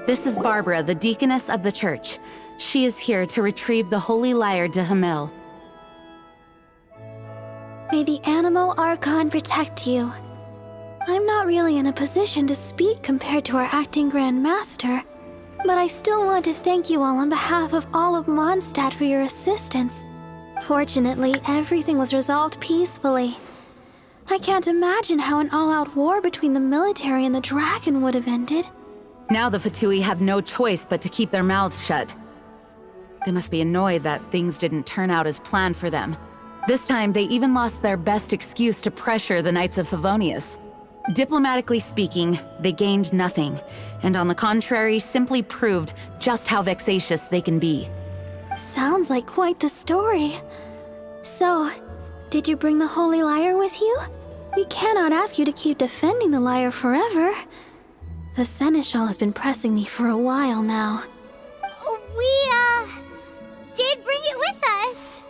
This is Barbara, the deaconess of the church. She is here to retrieve the Holy Lyre de Himmel. May the Animo Archon protect you. I'm not really in a position to speak compared to our acting Grand Master, but I still want to thank you all on behalf of all of Mondstadt for your assistance. Fortunately, everything was resolved peacefully. I can't imagine how an all-out war between the military and the dragon would have ended. Now the Fatui have no choice but to keep their mouths shut. They must be annoyed that things didn't turn out as planned for them. This time, they even lost their best excuse to pressure the Knights of Favonius. Diplomatically speaking, they gained nothing, and on the contrary, simply proved just how vexatious they can be. Sounds like quite the story. So, did you bring the Holy Lyre with you? We cannot ask you to keep defending the lyre forever. The Seneschal has been pressing me for a while now. We, did bring it with us.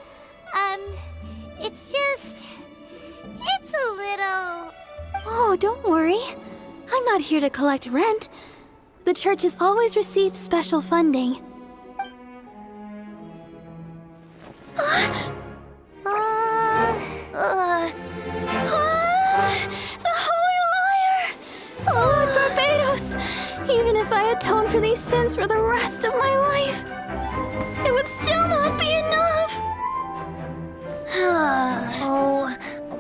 It's a little... Oh, don't worry. I'm not here to collect rent. The church has always received special funding. The Holy Lyre! Lord Barbados! Even if I atone for these sins for the rest of my life, it would still not be enough! Oh,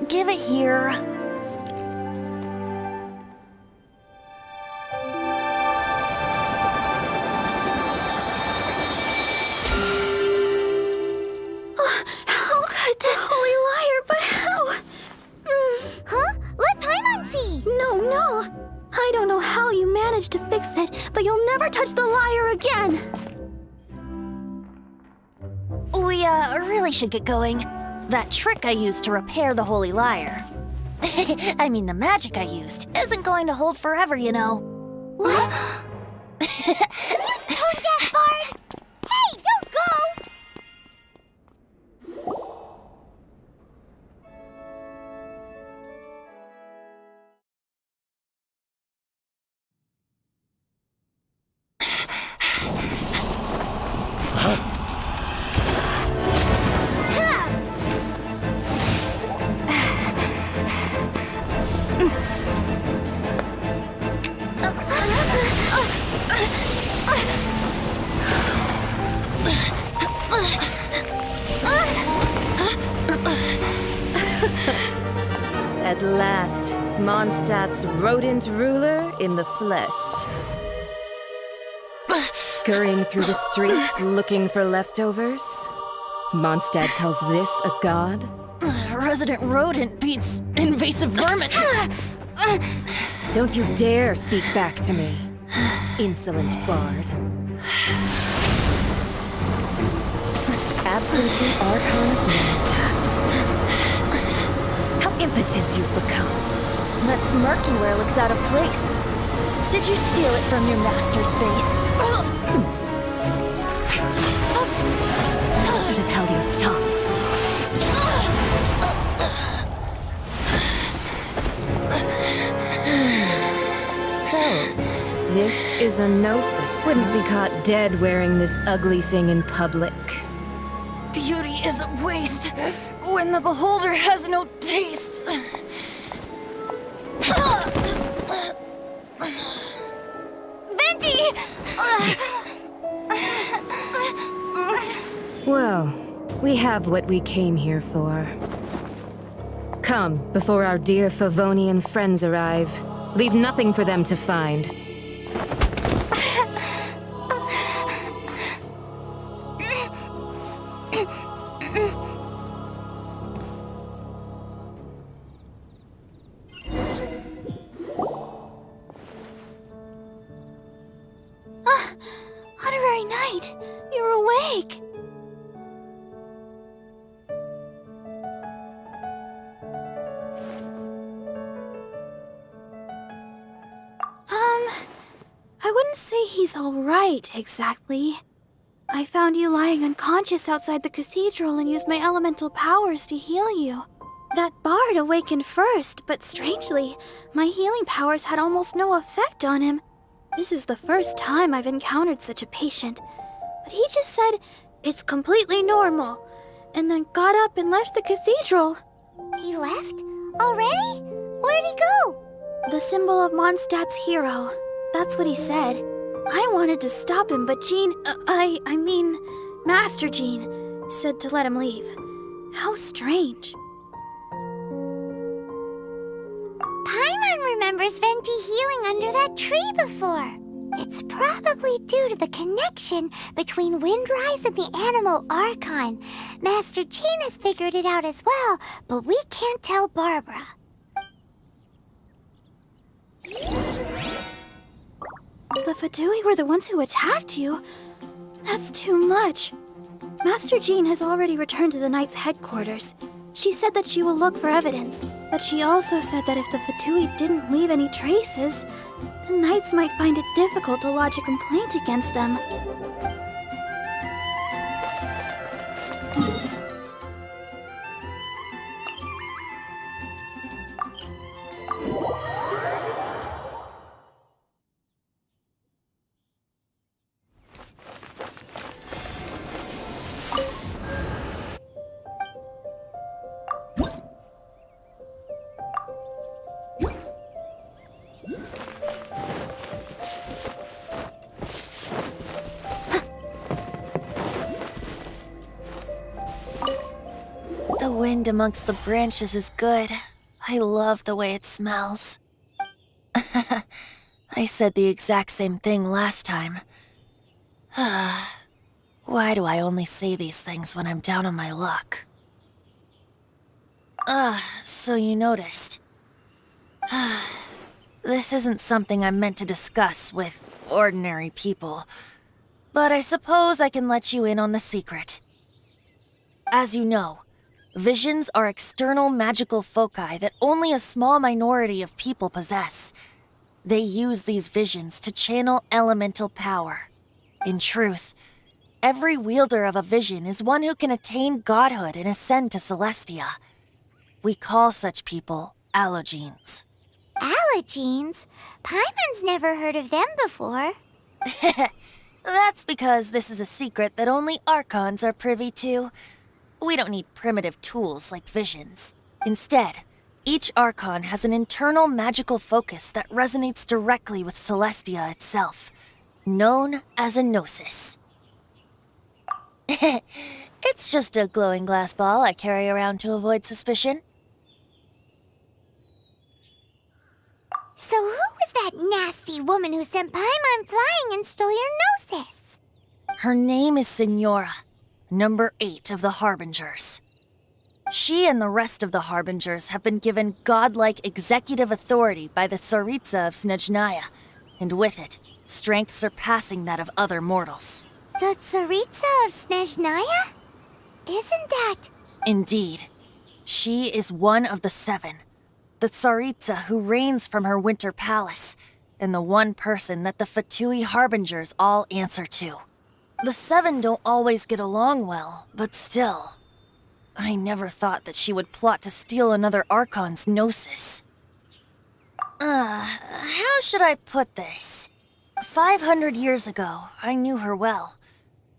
give it here. How could this Holy Lyre, but how? Huh? Let Paimon see! No. I don't know how you managed to fix it, but you'll never touch the lyre again! We, really should get going. That trick I used to repair the Holy Lyre. I mean, the magic I used isn't going to hold forever, you know. What? Tone deaf, Bard! Hey, don't go! At last, Mondstadt's rodent ruler in the flesh. Scurrying through the streets looking for leftovers? Mondstadt calls this a god? Resident rodent beats invasive vermin. Don't you dare speak back to me, insolent bard. Absentee Archon of Mondstadt. How impotent you've become. That smirky wear looks out of place. Did you steal it from your master's face? Should have held your tongue. So, this is a gnosis. Wouldn't be caught dead wearing this ugly thing in public. Beauty is a waste when the beholder has no taste. Venti! Well, we have what we came here for. Come, before our dear Favonian friends arrive. Leave nothing for them to find. Honorary Knight, you're awake! I wouldn't say he's all right, exactly. I found you lying unconscious outside the cathedral and used my elemental powers to heal you. That bard awakened first, but strangely, my healing powers had almost no effect on him. This is the first time I've encountered such a patient. But he just said, it's completely normal, and then got up and left the cathedral. He left? Already? Where'd he go? The symbol of Mondstadt's hero. That's what he said. I wanted to stop him, but Jean, I mean, Master Jean, said to let him leave. How strange. Paimon remembers Venti healing under that tree before. It's probably due to the connection between Windrise and the Animal Archon. Master Jean has figured it out as well, but we can't tell Barbara. The Fatui were the ones who attacked you? That's too much. Master Jean has already returned to the Knight's headquarters. She said that she will look for evidence, but she also said that if the Fatui didn't leave any traces, the Knights might find it difficult to lodge a complaint against them. The wind amongst the branches is good. I love the way it smells. I said the exact same thing last time. Why do I only say these things when I'm down on my luck? So you noticed. This isn't something I'm meant to discuss with ordinary people, but I suppose I can let you in on the secret. As you know, visions are external magical foci that only a small minority of people possess. They use these visions to channel elemental power. In truth, every wielder of a vision is one who can attain godhood and ascend to Celestia. We call such people allogenes. Allogenes? Paimon's never heard of them before. That's because this is a secret that only Archons are privy to. We don't need primitive tools like visions. Instead, each Archon has an internal magical focus that resonates directly with Celestia itself, known as a gnosis. It's just a glowing glass ball I carry around to avoid suspicion. So who was that nasty woman who sent Paimon flying and stole your gnosis? Her name is Signora, number 8 of the Harbingers. She and the rest of the Harbingers have been given godlike executive authority by the Tsaritsa of Snezhnaya, and with it, strength surpassing that of other mortals. The Tsaritsa of Snezhnaya? Isn't that... Indeed. She is one of the 7, the Tsaritsa who reigns from her winter palace, and the one person that the Fatui Harbingers all answer to. The 7 don't always get along well, but still. I never thought that she would plot to steal another Archon's gnosis. How should I put this? 500 years ago, I knew her well.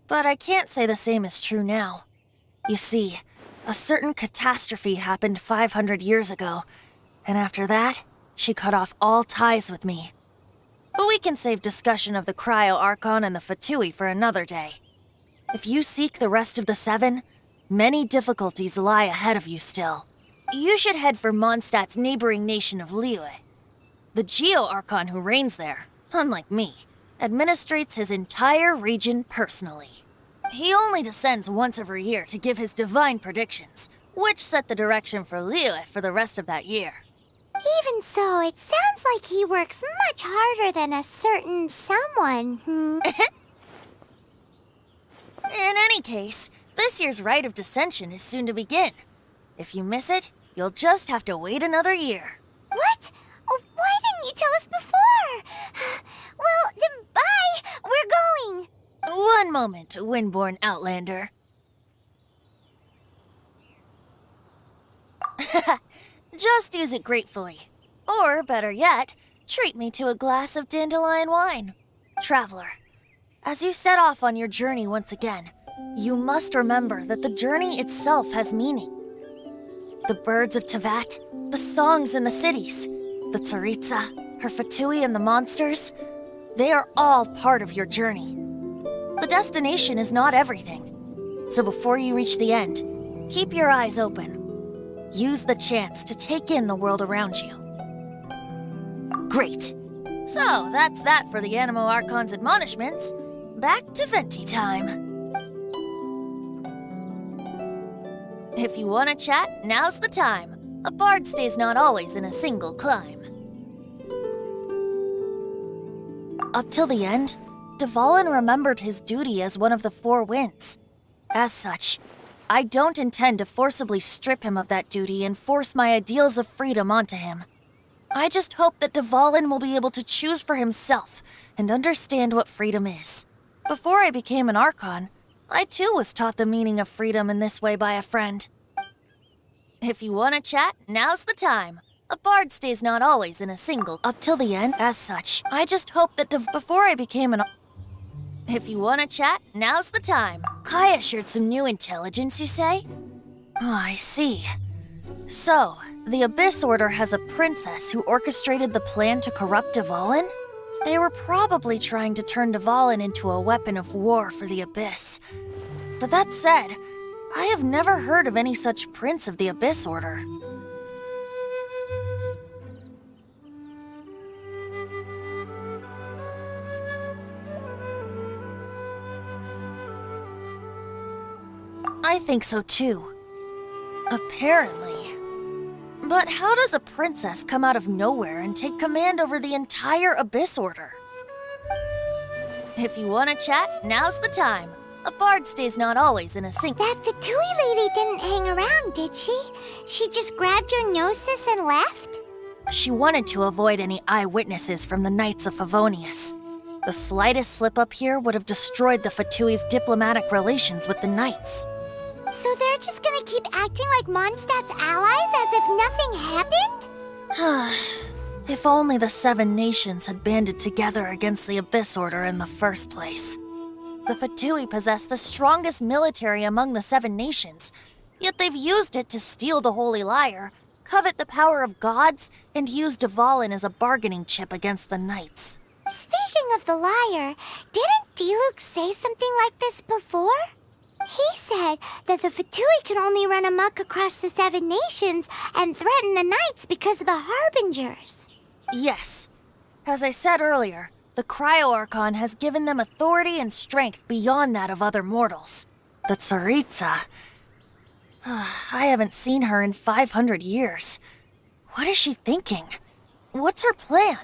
But I can't say the same is true now. You see, a certain catastrophe happened 500 years ago, and after that, she cut off all ties with me. But we can save discussion of the Cryo-Archon and the Fatui for another day. If you seek the rest of the 7, many difficulties lie ahead of you still. You should head for Mondstadt's neighboring nation of Liyue. The Geo-Archon who reigns there, unlike me, administrates his entire region personally. He only descends once every year to give his divine predictions, which set the direction for Liyue for the rest of that year. Even so, it sounds like he works much harder than a certain someone, In any case, this year's Rite of Descension is soon to begin. If you miss it, you'll just have to wait another year. What? Oh, why didn't you tell us before? Well, then bye! We're going! One moment, Windborn Outlander. Just use it gratefully. Or, better yet, treat me to a glass of dandelion wine. Traveler, as you set off on your journey once again, you must remember that the journey itself has meaning. The birds of Tevat, the songs in the cities, the Tsaritsa, her Fatui and the monsters, they are all part of your journey. The destination is not everything. So before you reach the end, keep your eyes open. Use the chance to take in the world around you. Great. So, that's that for the Animo Archon's admonishments. Back to Venti time. If you want to chat, now's the time. A bard stays not always in a single clime. Up till the end, Dvalin remembered his duty as one of the Four Winds. As such, I don't intend to forcibly strip him of that duty and force my ideals of freedom onto him. I just hope that Dvalin will be able to choose for himself and understand what freedom is. Before I became an Archon, I too was taught the meaning of freedom in this way by a friend. If you want to chat, now's the time. A bard stays not always in a single up till the end. As such, I just hope that before I became an... If you want to chat, now's the time. Kaya shared some new intelligence, you say? Oh, I see. So, the Abyss Order has a princess who orchestrated the plan to corrupt Dvalin? They were probably trying to turn Dvalin into a weapon of war for the Abyss. But that said, I have never heard of any such prince of the Abyss Order. I think so too. Apparently. But how does a princess come out of nowhere and take command over the entire Abyss Order? If you want to chat, now's the time. A bard stays not always in a sink. That Fatui lady didn't hang around, did she? She just grabbed your gnosis and left? She wanted to avoid any eyewitnesses from the Knights of Favonius. The slightest slip-up here would have destroyed the Fatui's diplomatic relations with the Knights. So they're just gonna keep acting like Mondstadt's allies as if nothing happened? If only the Seven Nations had banded together against the Abyss Order in the first place. The Fatui possess the strongest military among the Seven Nations, yet they've used it to steal the Holy Lyre, covet the power of gods, and use Dvalin as a bargaining chip against the Knights. Speaking of the lyre, didn't Diluc say something like this before? He said that the Fatui can only run amok across the Seven Nations and threaten the Knights because of the Harbingers. Yes. As I said earlier, the Cryo-Archon has given them authority and strength beyond that of other mortals. The Tsaritsa... I haven't seen her in 500 years. What is she thinking? What's her plan?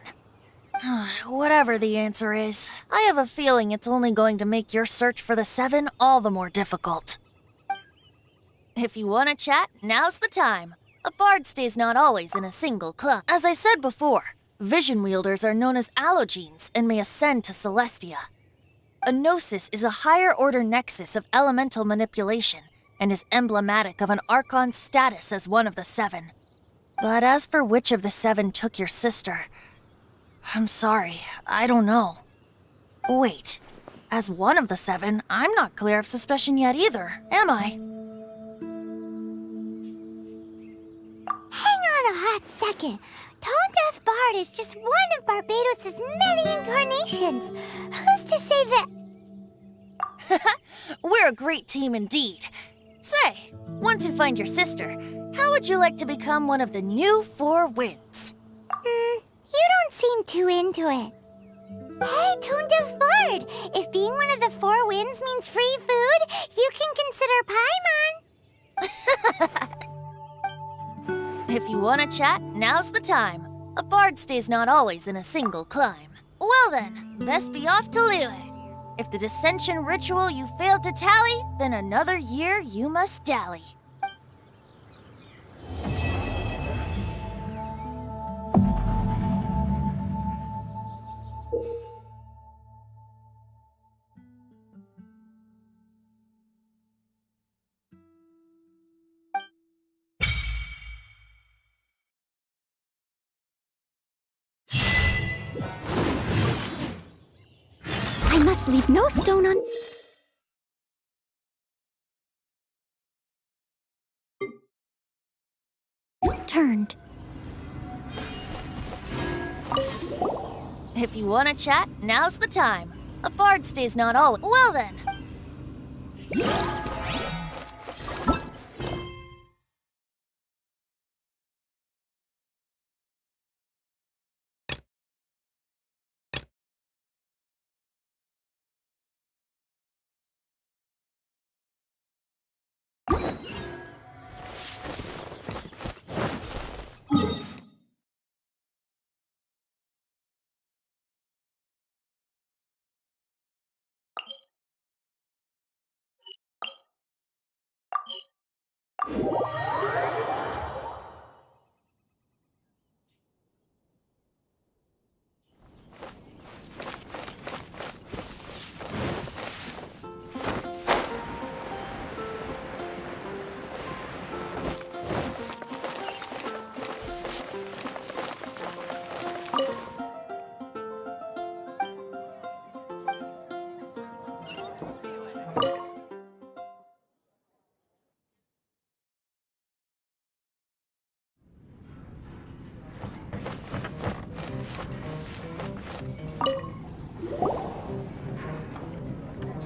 Whatever the answer is, I have a feeling it's only going to make your search for the Seven all the more difficult. If you want to chat, now's the time. A bard stays not always in a single club. As I said before, vision wielders are known as allogenes and may ascend to Celestia. A gnosis is a higher-order nexus of elemental manipulation and is emblematic of an Archon's status as one of the Seven. But as for which of the Seven took your sister... I'm sorry, I don't know. Wait, as one of the Seven, I'm not clear of suspicion yet either, am I? Hang on a hot second. Tone Deaf Bard is just one of Barbados' many incarnations. Who's to say that... We're a great team indeed. Say, once you find your sister, how would you like to become one of the new Four Winds? You don't seem too into it. Hey, Tone Deaf Bard! If being one of the Four Winds means free food, you can consider Paimon. If you want to chat, now's the time. A bard stays not always in a single climb. Well then, best be off to Liyue. If the dissension ritual you failed to tally, then another year you must dally. I must leave no stone un... turned. If you want to chat, now's the time. A bard stays not always... Well then.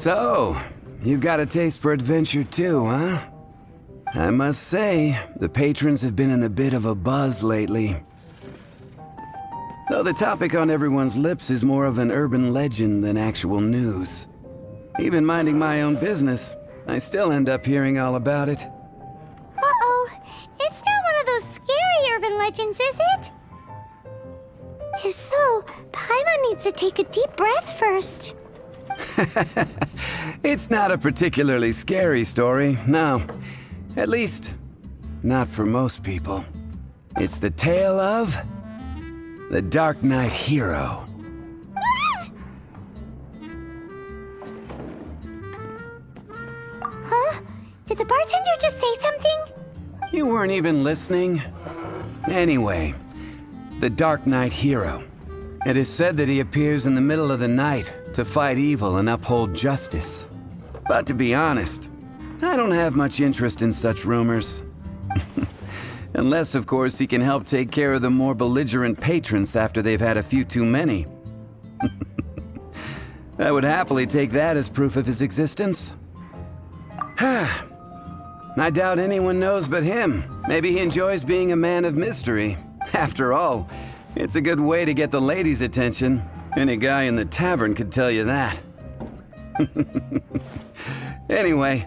So, you've got a taste for adventure too, huh? I must say, the patrons have been in a bit of a buzz lately. Though the topic on everyone's lips is more of an urban legend than actual news. Even minding my own business, I still end up hearing all about it. Uh-oh. It's not one of those scary urban legends, is it? If so, Paimon needs to take a deep breath first. It's not a particularly scary story, no. At least, not for most people. It's the tale of the Blacknight hero. Huh? Did the bartender just say something? You weren't even listening? Anyway, the Blacknight hero. It is said that he appears in the middle of the night to fight evil and uphold justice. But to be honest, I don't have much interest in such rumors. Unless, of course, he can help take care of the more belligerent patrons after they've had a few too many. I would happily take that as proof of his existence. I doubt anyone knows but him. Maybe he enjoys being a man of mystery. After all, it's a good way to get the ladies' attention. Any guy in the tavern could tell you that. Anyway,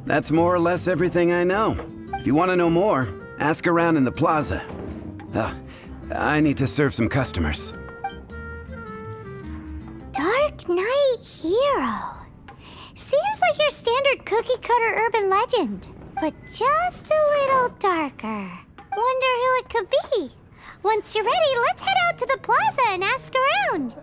that's more or less everything I know. If you want to know more, ask around in the plaza. I need to serve some customers. Blacknight hero. Seems like your standard cookie-cutter urban legend, but just a little darker. Wonder who it could be. Once you're ready, let's head out to the plaza and ask around.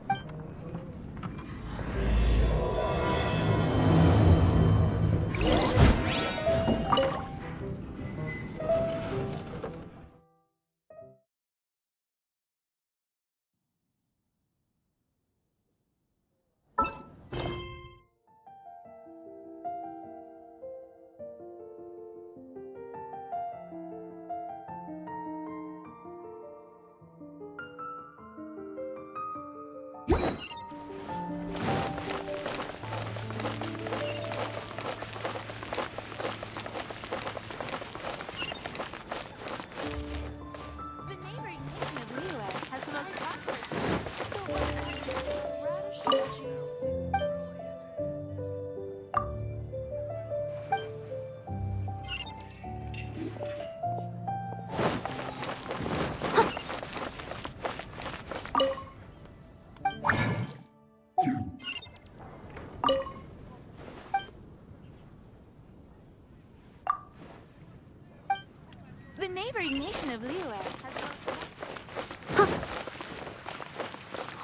The neighboring nation of Liyue has...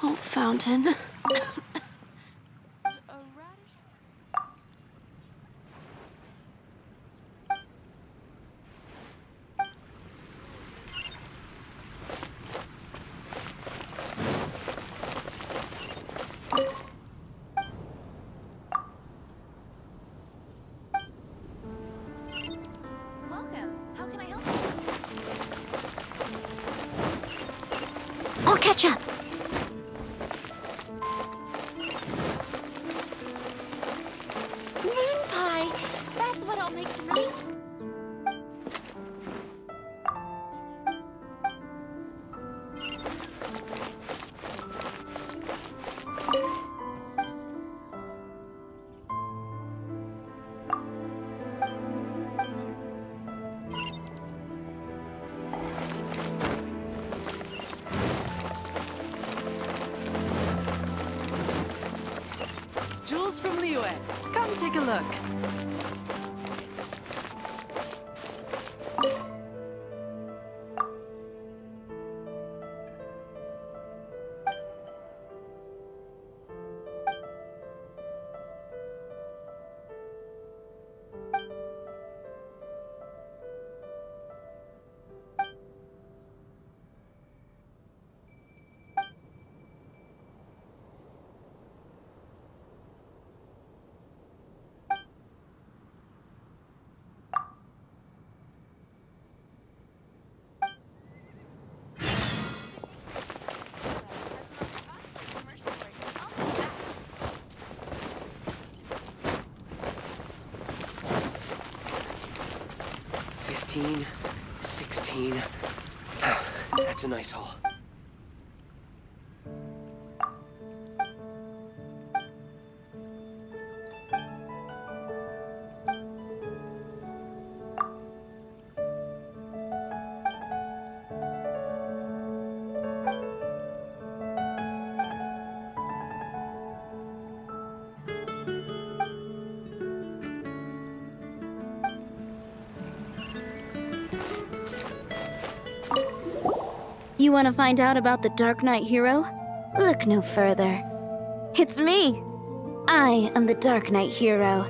Oh, Fountain. I'll catch up. Moon pie! That's what I'll make tonight. Jewels from Liyue. Come take a look. 15, 16. That's a nice haul. You want to find out about the Dark Knight hero? Look no further. It's me! I am the Dark Knight hero.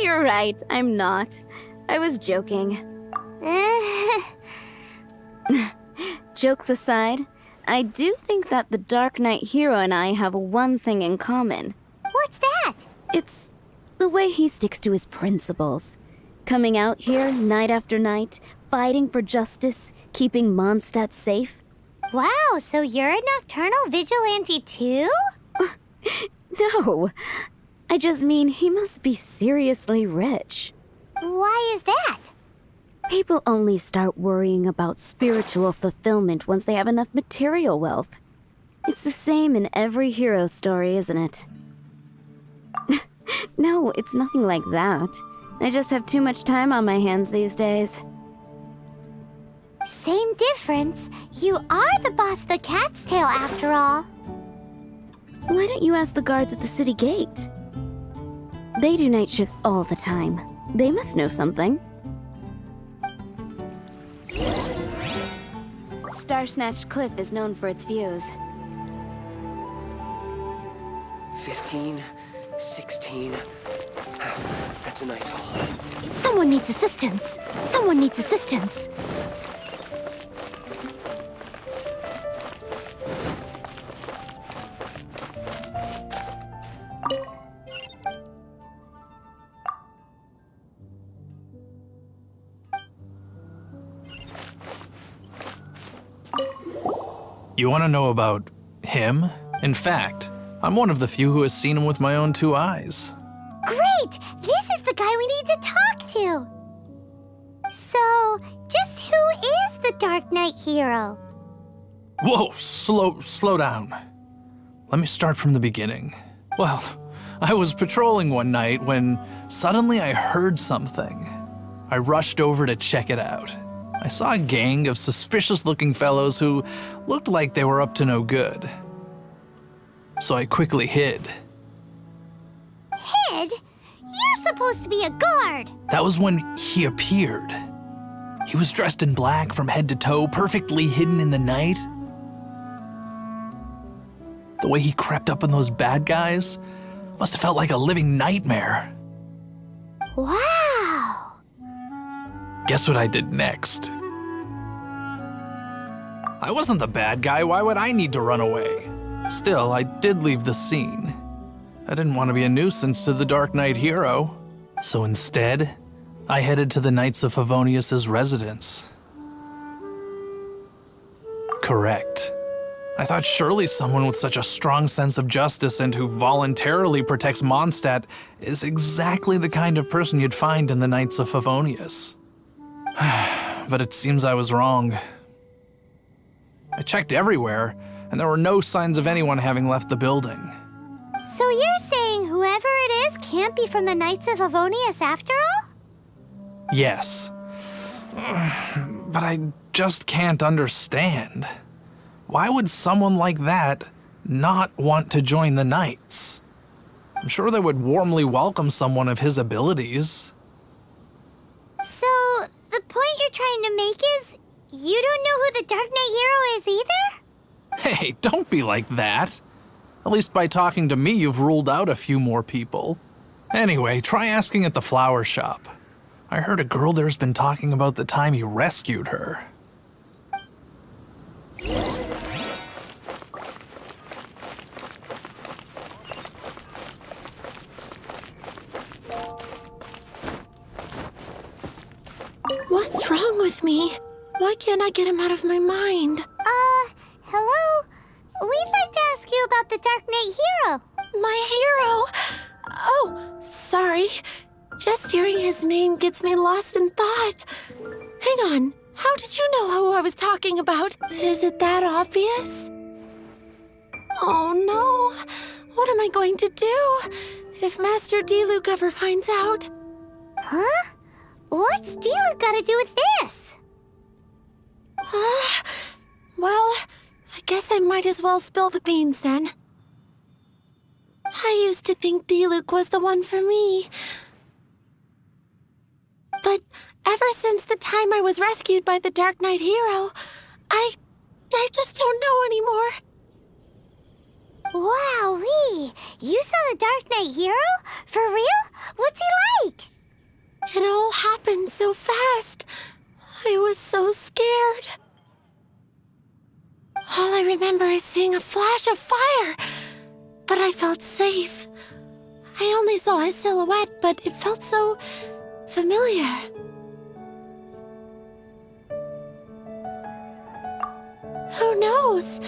You're right, I'm not. I was joking. Jokes aside, I do think that the Dark Knight hero and I have one thing in common. What's that? It's the way he sticks to his principles. Coming out here night after night, fighting for justice, keeping Mondstadt safe. Wow, so you're a nocturnal vigilante too? No, I just mean he must be seriously rich. Why is that? People only start worrying about spiritual fulfillment once they have enough material wealth. It's the same in every hero story, isn't it? No, it's nothing like that. I just have too much time on my hands these days. Same difference. You are the boss of the Cat's Tail after all. Why don't you ask the guards at the city gate? They do night shifts all the time. They must know something. Starsnatch Cliff is known for its views. 15, 16. That's a nice haul. Someone needs assistance. Someone needs assistance. You want to know about him? In fact, I'm one of the few who has seen him with my own 2 eyes. Great! This is the guy we need to talk to! So, just who is the Dark Knight hero? Whoa, slow down. Let me start from the beginning. Well, I was patrolling one night when suddenly I heard something. I rushed over to check it out. I saw a gang of suspicious-looking fellows who looked like they were up to no good. So I quickly hid. Hid? You're supposed to be a guard! That was when he appeared. He was dressed in black from head to toe, perfectly hidden in the night. The way he crept up on those bad guys must have felt like a living nightmare. Wow! Guess what I did next? I wasn't the bad guy, why would I need to run away? Still, I did leave the scene. I didn't want to be a nuisance to the Dark Knight hero. So instead, I headed to the Knights of Favonius' residence. Correct. I thought surely someone with such a strong sense of justice and who voluntarily protects Mondstadt is exactly the kind of person you'd find in the Knights of Favonius. But it seems I was wrong. I checked everywhere, and there were no signs of anyone having left the building. So you're saying whoever it is can't be from the Knights of Favonius after all? Yes. But I just can't understand. Why would someone like that not want to join the Knights? I'm sure they would warmly welcome someone of his abilities. So, the point you're trying to make is you don't know who the Dark Knight hero is either? Hey, don't be like that. At least by talking to me, you've ruled out a few more people. Anyway, try asking at the flower shop. I heard a girl there's been talking about the time you rescued her. What's wrong with me? Why can't I get him out of my mind? Hello? We'd like to ask you about the Dark Knight hero. My hero? Oh, sorry. Just hearing his name gets me lost in thought. Hang on, how did you know who I was talking about? Is it that obvious? Oh no, what am I going to do if Master Diluc ever finds out? Huh? What's Diluc got to do with this? Well, I guess I might as well spill the beans then. I used to think Diluc was the one for me. But ever since the time I was rescued by the Dark Knight hero, I just don't know anymore. Wowee! You saw the Dark Knight hero? For real? What's he like? It all happened so fast. I was so scared. All I remember is seeing a flash of fire, but I felt safe. I only saw his silhouette, but it felt so familiar. Who knows?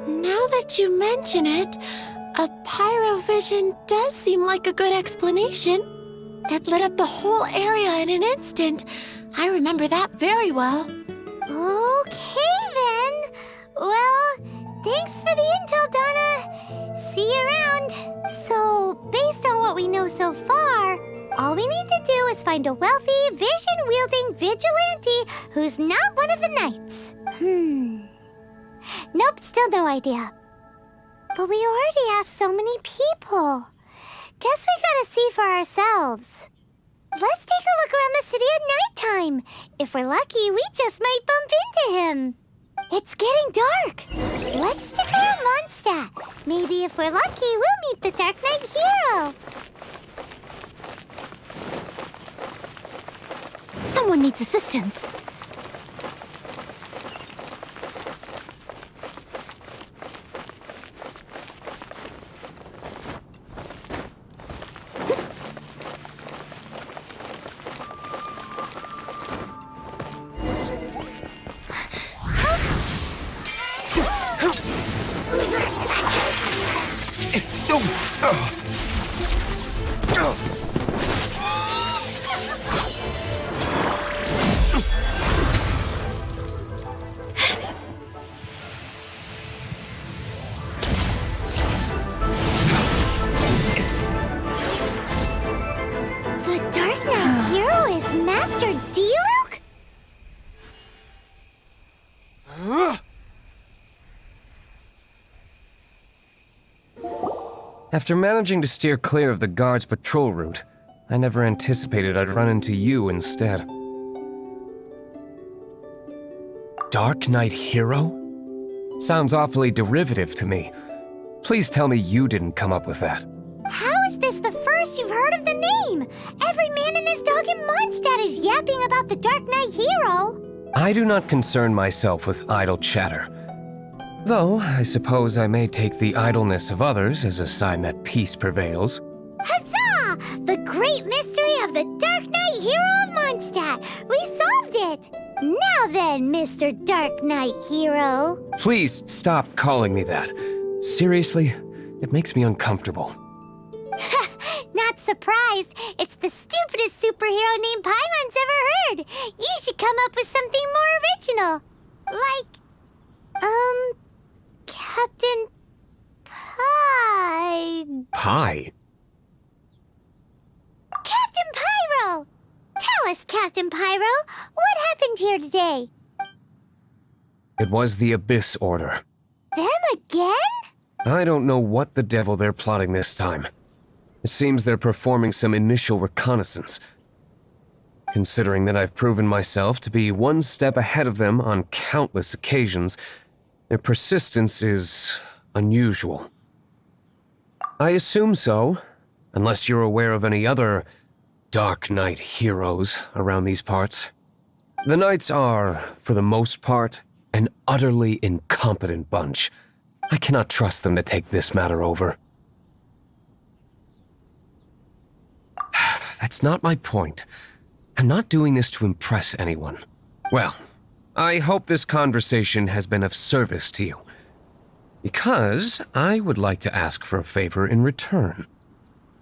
Now that you mention it, a pyrovision does seem like a good explanation. It lit up the whole area in an instant. I remember that very well. Okay then. Well, thanks for the intel, Donna. See you around. So, based on what we know so far, all we need to do is find a wealthy, vision-wielding vigilante who's not one of the knights. Nope, still no idea. But we already asked so many people. Guess we gotta see for ourselves. Let's take a look around the city at nighttime. If we're lucky, we just might bump into him. It's getting dark. Let's stick around Mondstadt. Maybe if we're lucky, we'll meet the Dark Knight hero. Someone needs assistance. After managing to steer clear of the guard's patrol route, I never anticipated I'd run into you instead. Dark Knight hero? Sounds awfully derivative to me. Please tell me you didn't come up with that. How is this the first you've heard of the name? Every man and his dog in Mondstadt is yapping about the Dark Knight hero. I do not concern myself with idle chatter. Though, I suppose I may take the idleness of others as a sign that peace prevails. Huzzah! The great mystery of the Dark Knight hero of Mondstadt! We solved it! Now then, Mr. Dark Knight hero. Please stop calling me that. Seriously, it makes me uncomfortable. Not surprised. It's the stupidest superhero name Paimon's ever heard. You should come up with something more original. Like, Captain Pie? Captain Pyro! Tell us, Captain Pyro, what happened here today? It was the Abyss Order. Them again? I don't know what the devil they're plotting this time. It seems they're performing some initial reconnaissance. Considering that I've proven myself to be one step ahead of them on countless occasions, their persistence is unusual. I assume so, unless you're aware of any other Dark Knight heroes around these parts. The Knights are, for the most part, an utterly incompetent bunch. I cannot trust them to take this matter over. That's not my point. I'm not doing this to impress anyone. Well, I hope this conversation has been of service to you. Because I would like to ask for a favor in return.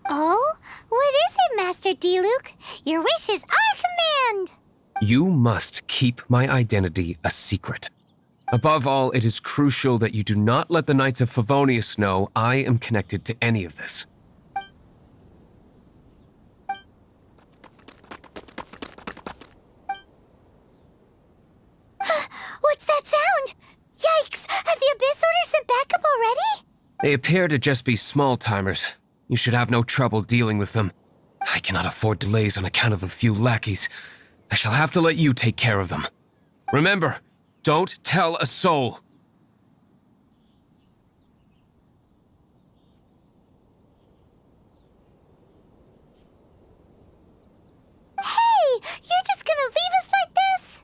Oh? What is it, Master Diluc. Your wish is our command. You must keep my identity a secret. Above all, it is crucial that you do not let the Knights of Favonius know I am connected to any of this. What's that sound? Yikes! Have the Abyss Order sent backup already? They appear to just be small-timers. You should have no trouble dealing with them. I cannot afford delays on account of a few lackeys. I shall have to let you take care of them. Remember, don't tell a soul. Hey! You're just gonna leave us like this?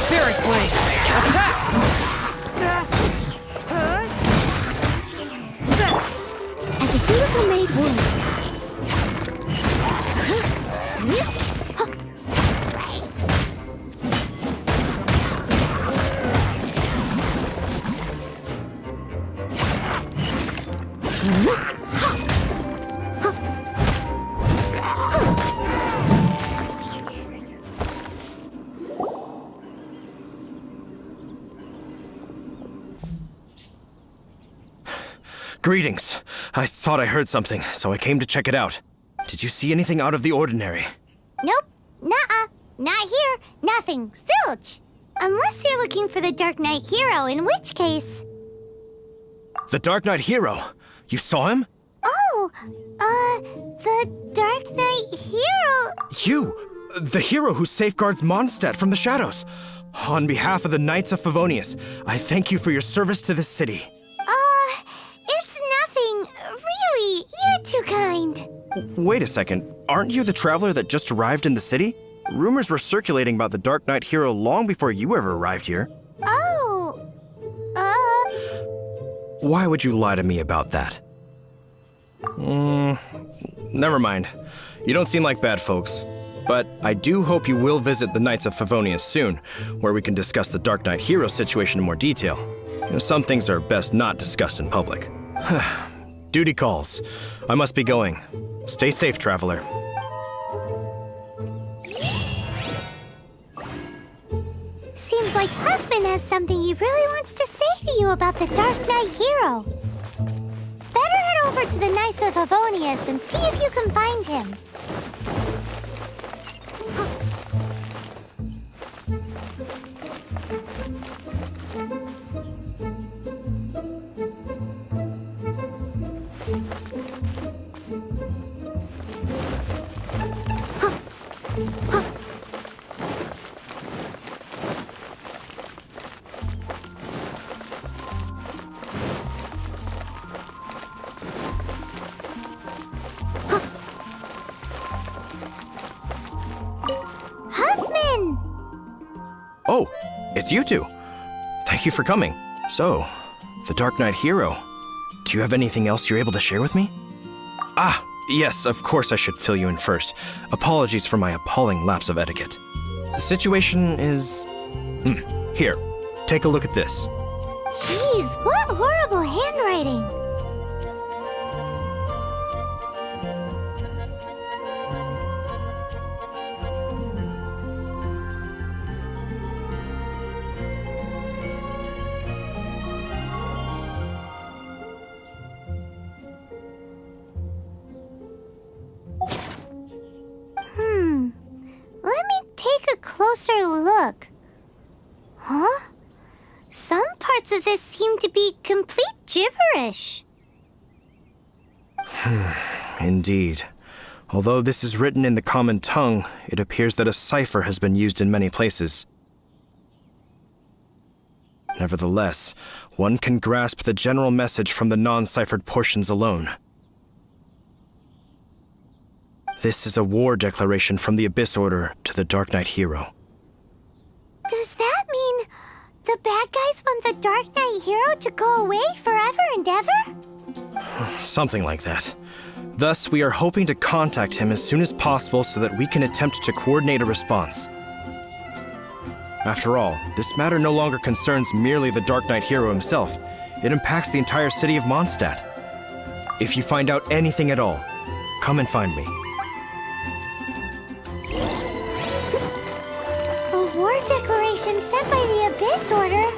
Spirit Blade! Attack! As a dutiful maid would. Greetings. I thought I heard something, so I came to check it out. Did you see anything out of the ordinary? Nope. Nuh-uh. Not here. Nothing. Zilch. Unless you're looking for the Dark Knight hero, in which case... The Dark Knight hero? You saw him? Oh, the Dark Knight hero... You! The hero who safeguards Mondstadt from the shadows. On behalf of the Knights of Favonius, I thank you for your service to this city. It's nothing. Really, you're too kind. Wait a second. Aren't you the traveler that just arrived in the city? Rumors were circulating about the Dark Knight hero long before you ever arrived here. Oh, Why would you lie to me about that? Never mind. You don't seem like bad folks. But I do hope you will visit the Knights of Favonius soon, where we can discuss the Dark Knight hero situation in more detail. Some things are best not discussed in public. Duty calls. I must be going. Stay safe, traveler. seems like Huffman has something he really wants to say to you about the Dark Knight hero. Better head over to the Knights of Favonius and see if you can find him. Huffman! Oh, it's you two. Thank you for coming. So, the Dark Knight hero. Do you have anything else you're able to share with me? Ah, yes, of course I should fill you in first. Apologies for my appalling lapse of etiquette. The situation is... Here, take a look at this. Jeez, what horrible handwriting! Let me take a closer look. Huh? Some parts of this seem to be complete gibberish. Indeed. Although this is written in the common tongue, it appears that a cipher has been used in many places. Nevertheless, one can grasp the general message from the non-ciphered portions alone. This is a war declaration from the Abyss Order to the Dark Knight hero. Does that mean the bad guys want the Dark Knight hero to go away forever and ever? Something like that. Thus, we are hoping to contact him as soon as possible so that we can attempt to coordinate a response. After all, this matter no longer concerns merely the Dark Knight hero himself. It impacts the entire city of Mondstadt. If you find out anything at all, come and find me. A war declaration sent by the Abyss Order?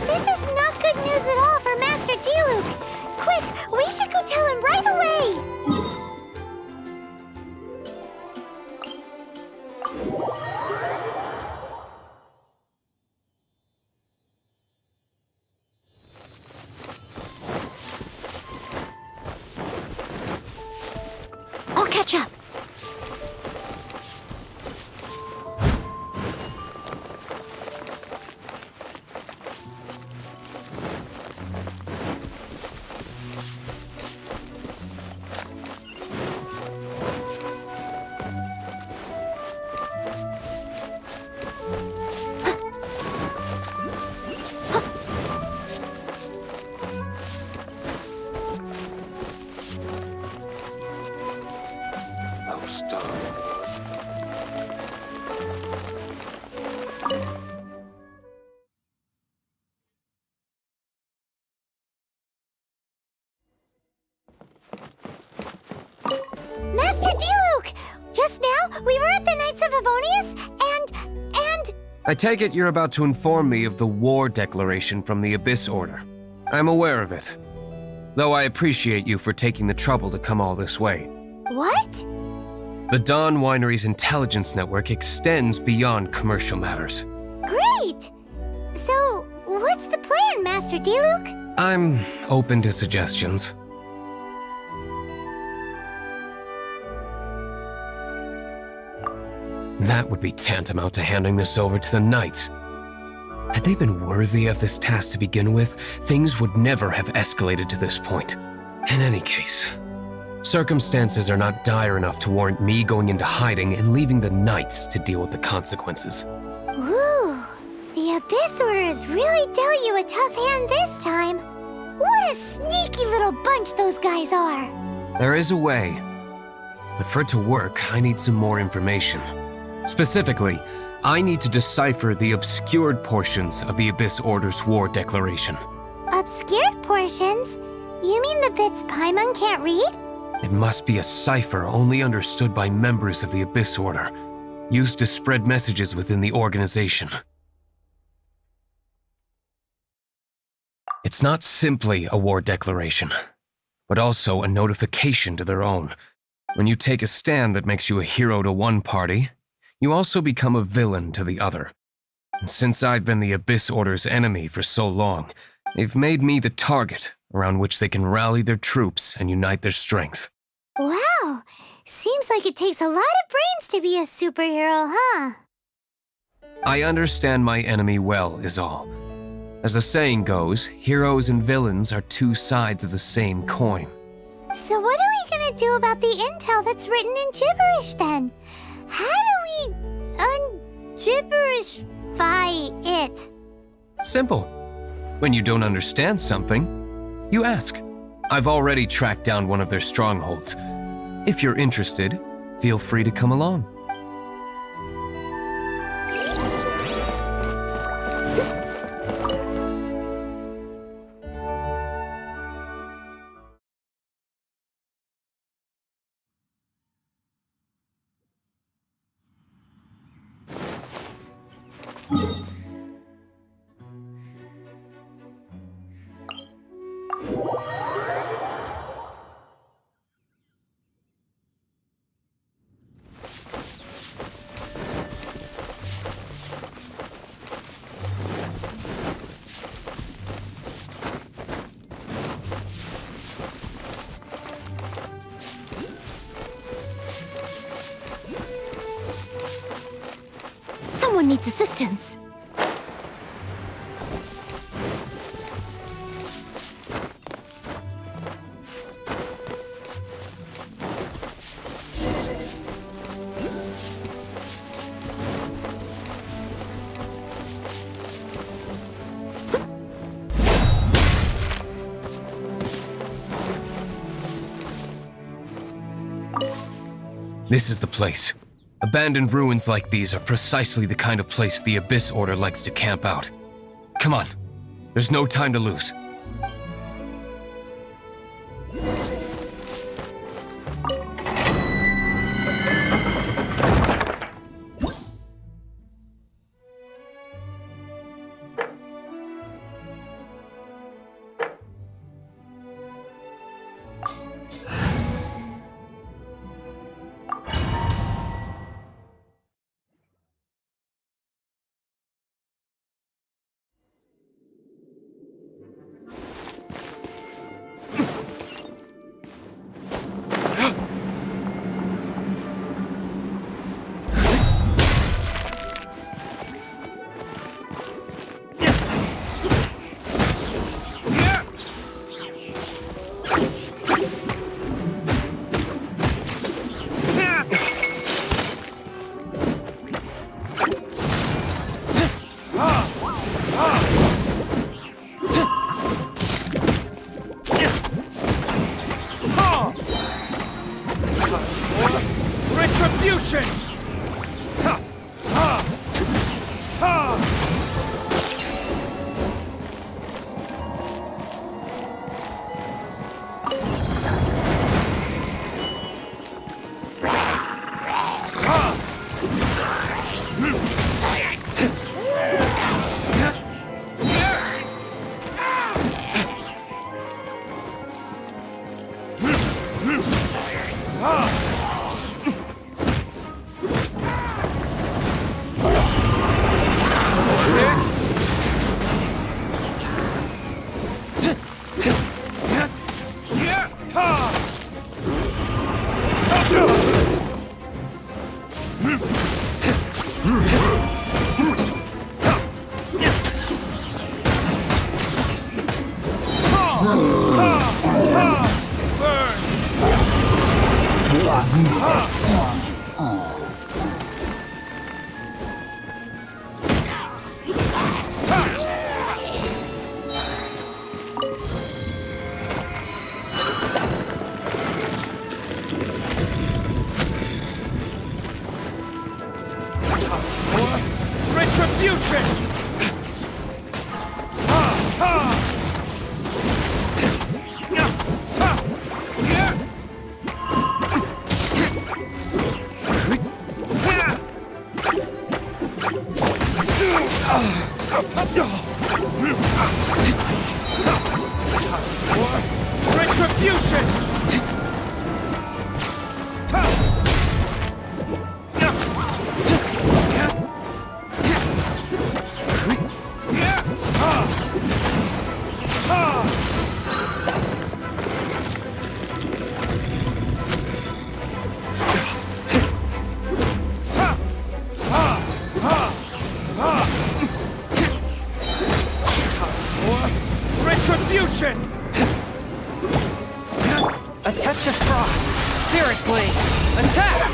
This is not good news at all for Master Diluc. Quick, we should go tell him right away! I'll catch up. Master Diluc! Just now, we were at the Knights of Avonius, and... I take it you're about to inform me of the war declaration from the Abyss Order. I'm aware of it. Though I appreciate you for taking the trouble to come all this way. What? The Dawn Winery's intelligence network extends beyond commercial matters. Great! So, what's the plan, Master Diluc? I'm open to suggestions. That would be tantamount to handing this over to the Knights. Had they been worthy of this task to begin with, things would never have escalated to this point. In any case, circumstances are not dire enough to warrant me going into hiding and leaving the Knights to deal with the consequences. Ooh, the Abyss Order has really dealt you a tough hand this time. What a sneaky little bunch those guys are. There is a way, but for it to work, I need some more information. Specifically, I need to decipher the obscured portions of the Abyss Order's war declaration. Obscured portions? You mean the bits Paimon can't read? It must be a cipher only understood by members of the Abyss Order, used to spread messages within the organization. It's not simply a war declaration, but also a notification to their own. When you take a stand that makes you a hero to one party, you also become a villain to the other. And since I've been the Abyss Order's enemy for so long, they've made me the target around which they can rally their troops and unite their strength. Wow, seems like it takes a lot of brains to be a superhero, huh? I understand my enemy well, is all. As the saying goes, heroes and villains are two sides of the same coin. So what are we gonna do about the intel that's written in gibberish then? How do we un-gibberishify it? Simple. When you don't understand something, you ask. I've already tracked down one of their strongholds. If you're interested, feel free to come along. Someone needs assistance. This is the place. Abandoned ruins like these are precisely the kind of place the Abyss Order likes to camp out. Come on. There's no time to lose. Retribution! Ha! Ha! Ha! Retribution! Retribution! Retribution! A touch of frost! Spirit Blade! Attack!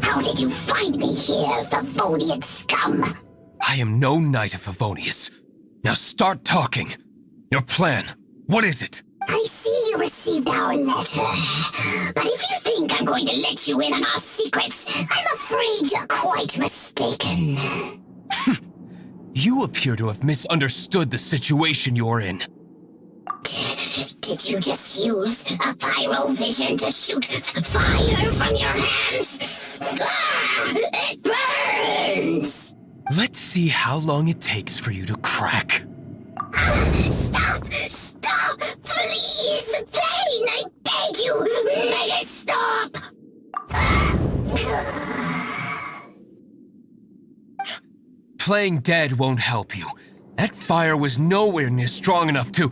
How did you find me here, Favonian scum? I am no Knight of Favonius. Now start talking. Your plan, what is it? I see you received our letter. But if you think I'm going to let you in on our secrets, I'm afraid you're quite mistaken. You appear to have misunderstood the situation you're in. Did you just use a pyro vision to shoot fire from your hands? Ah, it burns! Let's see how long it takes for you to crack. Stop! Stop! Please! Pain! I beg you! Make it stop! Playing dead won't help you. That fire was nowhere near strong enough to...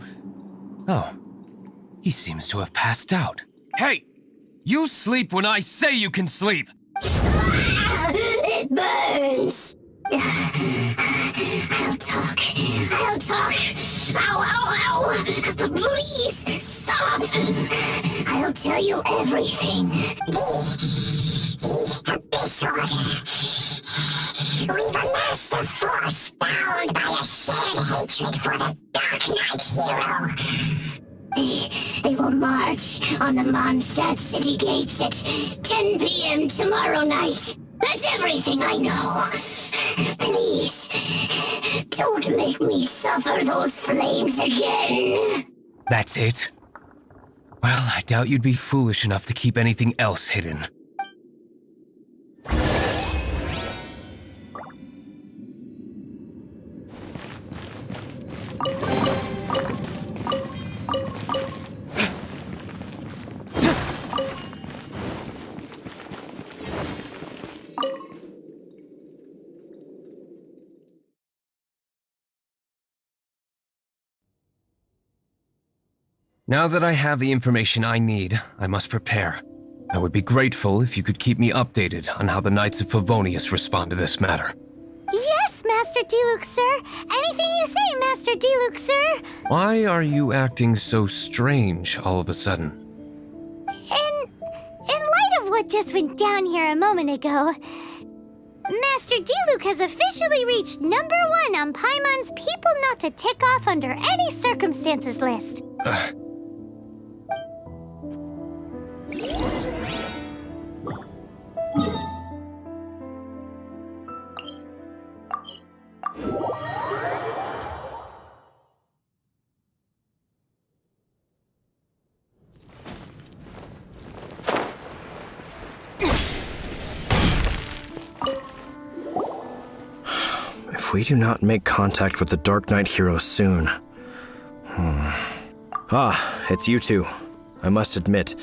Oh. He seems to have passed out. Hey! You sleep when I say you can sleep! It burns! I'll talk. Ow! Please, stop! I'll tell you everything. The Abyss Order. We've amassed a force bound by a shared hatred for the Dark Knight hero. They will march on the Mondstadt city gates at 10 p.m. tomorrow night. That's everything I know. Please, don't make me suffer those flames again. That's it? Well, I doubt you'd be foolish enough to keep anything else hidden. Now that I have the information I need, I must prepare. I would be grateful if you could keep me updated on how the Knights of Favonius respond to this matter. Yes, Master Diluc, sir. Anything you say, Master Diluc, sir. Why are you acting so strange all of a sudden? In light of what just went down here a moment ago, Master Diluc has officially reached #1 on Paimon's people not to tick off under any circumstances list. If we do not make contact with the Dark Knight hero soon... Ah, it's you two. I must admit,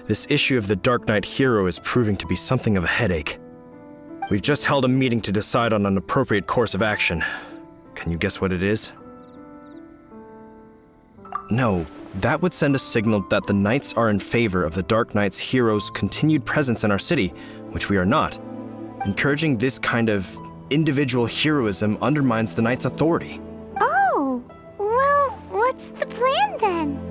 this issue of the Dark Knight hero is proving to be something of a headache. We've just held a meeting to decide on an appropriate course of action. Can you guess what it is? No, that would send a signal that the Knights are in favor of the Dark Knight's hero's continued presence in our city, which we are not. Encouraging this kind of individual heroism undermines the Knight's authority. Oh, well, what's the plan then?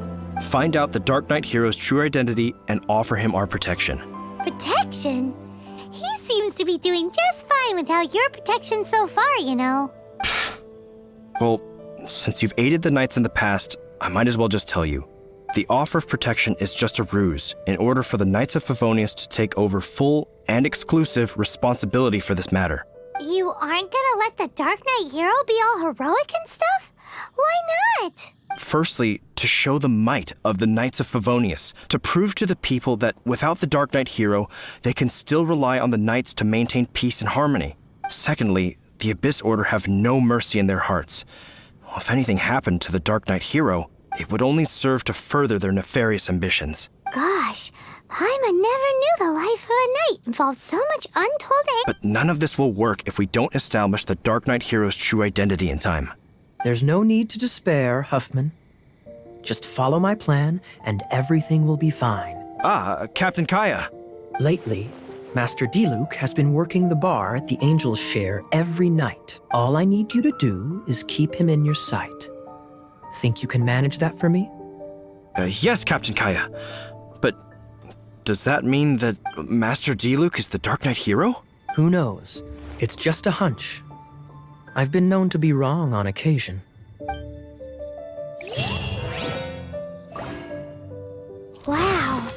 Find out the Dark Knight hero's true identity and offer him our protection. Protection? He seems to be doing just fine without your protection so far, you know. Well, since you've aided the Knights in the past, I might as well just tell you. The offer of protection is just a ruse in order for the Knights of Favonius to take over full and exclusive responsibility for this matter. You aren't gonna let the Dark Knight hero be all heroic and stuff? Why not? Firstly, to show the might of the Knights of Favonius, to prove to the people that without the Dark Knight hero, they can still rely on the Knights to maintain peace and harmony. Secondly, the Abyss Order have no mercy in their hearts. If anything happened to the Dark Knight hero, it would only serve to further their nefarious ambitions. Gosh, Paimon never knew the life of a knight involved so much untold But none of this will work if we don't establish the Dark Knight hero's true identity in time. There's no need to despair, Huffman. Just follow my plan, and everything will be fine. Ah, Captain Kaya. Lately, Master Diluc has been working the bar at the Angel's Share every night. All I need you to do is keep him in your sight. Think you can manage that for me? Yes, Captain Kaya. But does that mean that Master Diluc is the Dark Knight hero? Who knows? It's just a hunch. I've been known to be wrong on occasion. Wow.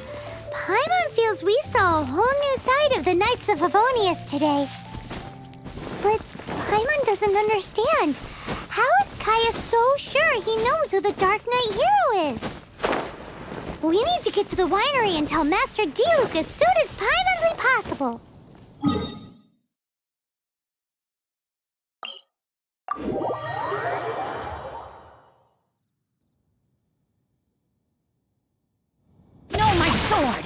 Paimon feels we saw a whole new side of the Knights of Favonius today. But Paimon doesn't understand. How is Kaya so sure he knows who the Dark Knight hero is? We need to get to the winery and tell Master Diluc as soon as Paimonly possible. No, my sword!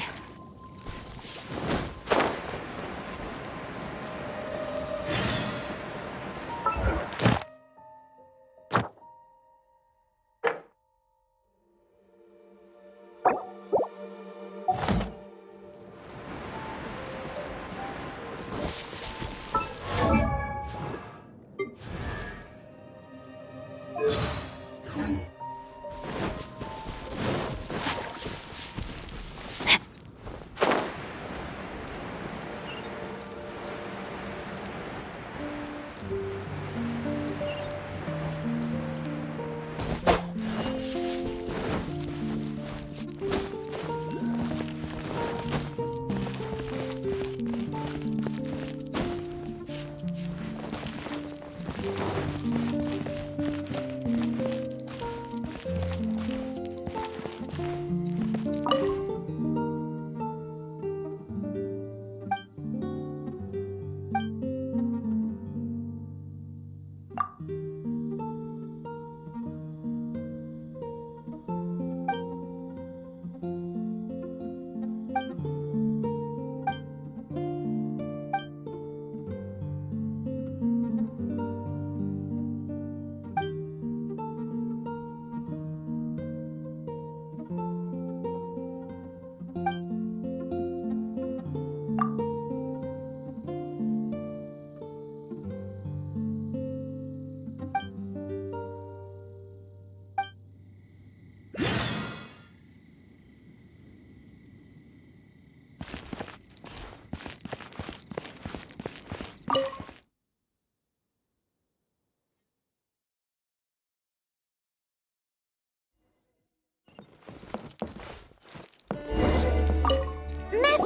Master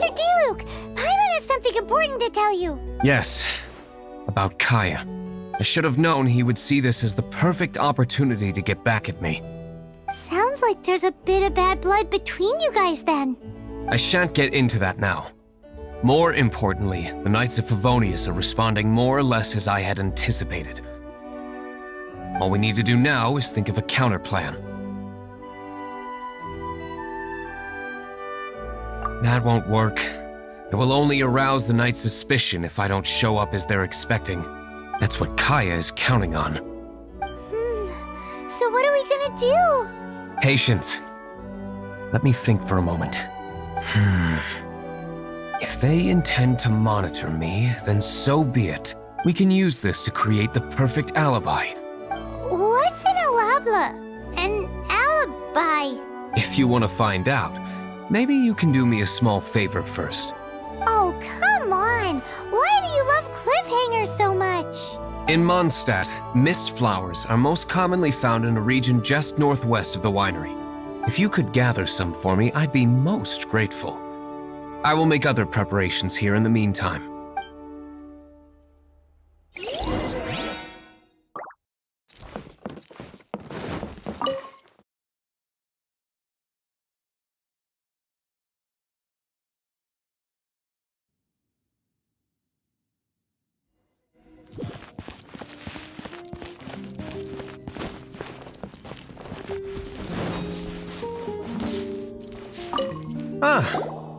Diluc, Paimon has something important to tell you. Yes, about Kaya. I should have known he would see this as the perfect opportunity to get back at me. Sounds like there's a bit of bad blood between you guys then. I shan't get into that now. More importantly, the Knights of Favonius are responding more or less as I had anticipated. All we need to do now is think of a counterplan. That won't work. It will only arouse the Knights' suspicion if I don't show up as they're expecting. That's what Kaya is counting on. So what are we gonna do? Patience. Let me think for a moment. If they intend to monitor me, then so be it. We can use this to create the perfect alibi. What's an alabla? An alibi? If you want to find out, maybe you can do me a small favor first. Oh, come on! Why do you love cliffhangers so much? In Mondstadt, mist flowers are most commonly found in a region just northwest of the winery. If you could gather some for me, I'd be most grateful. I will make other preparations here in the meantime.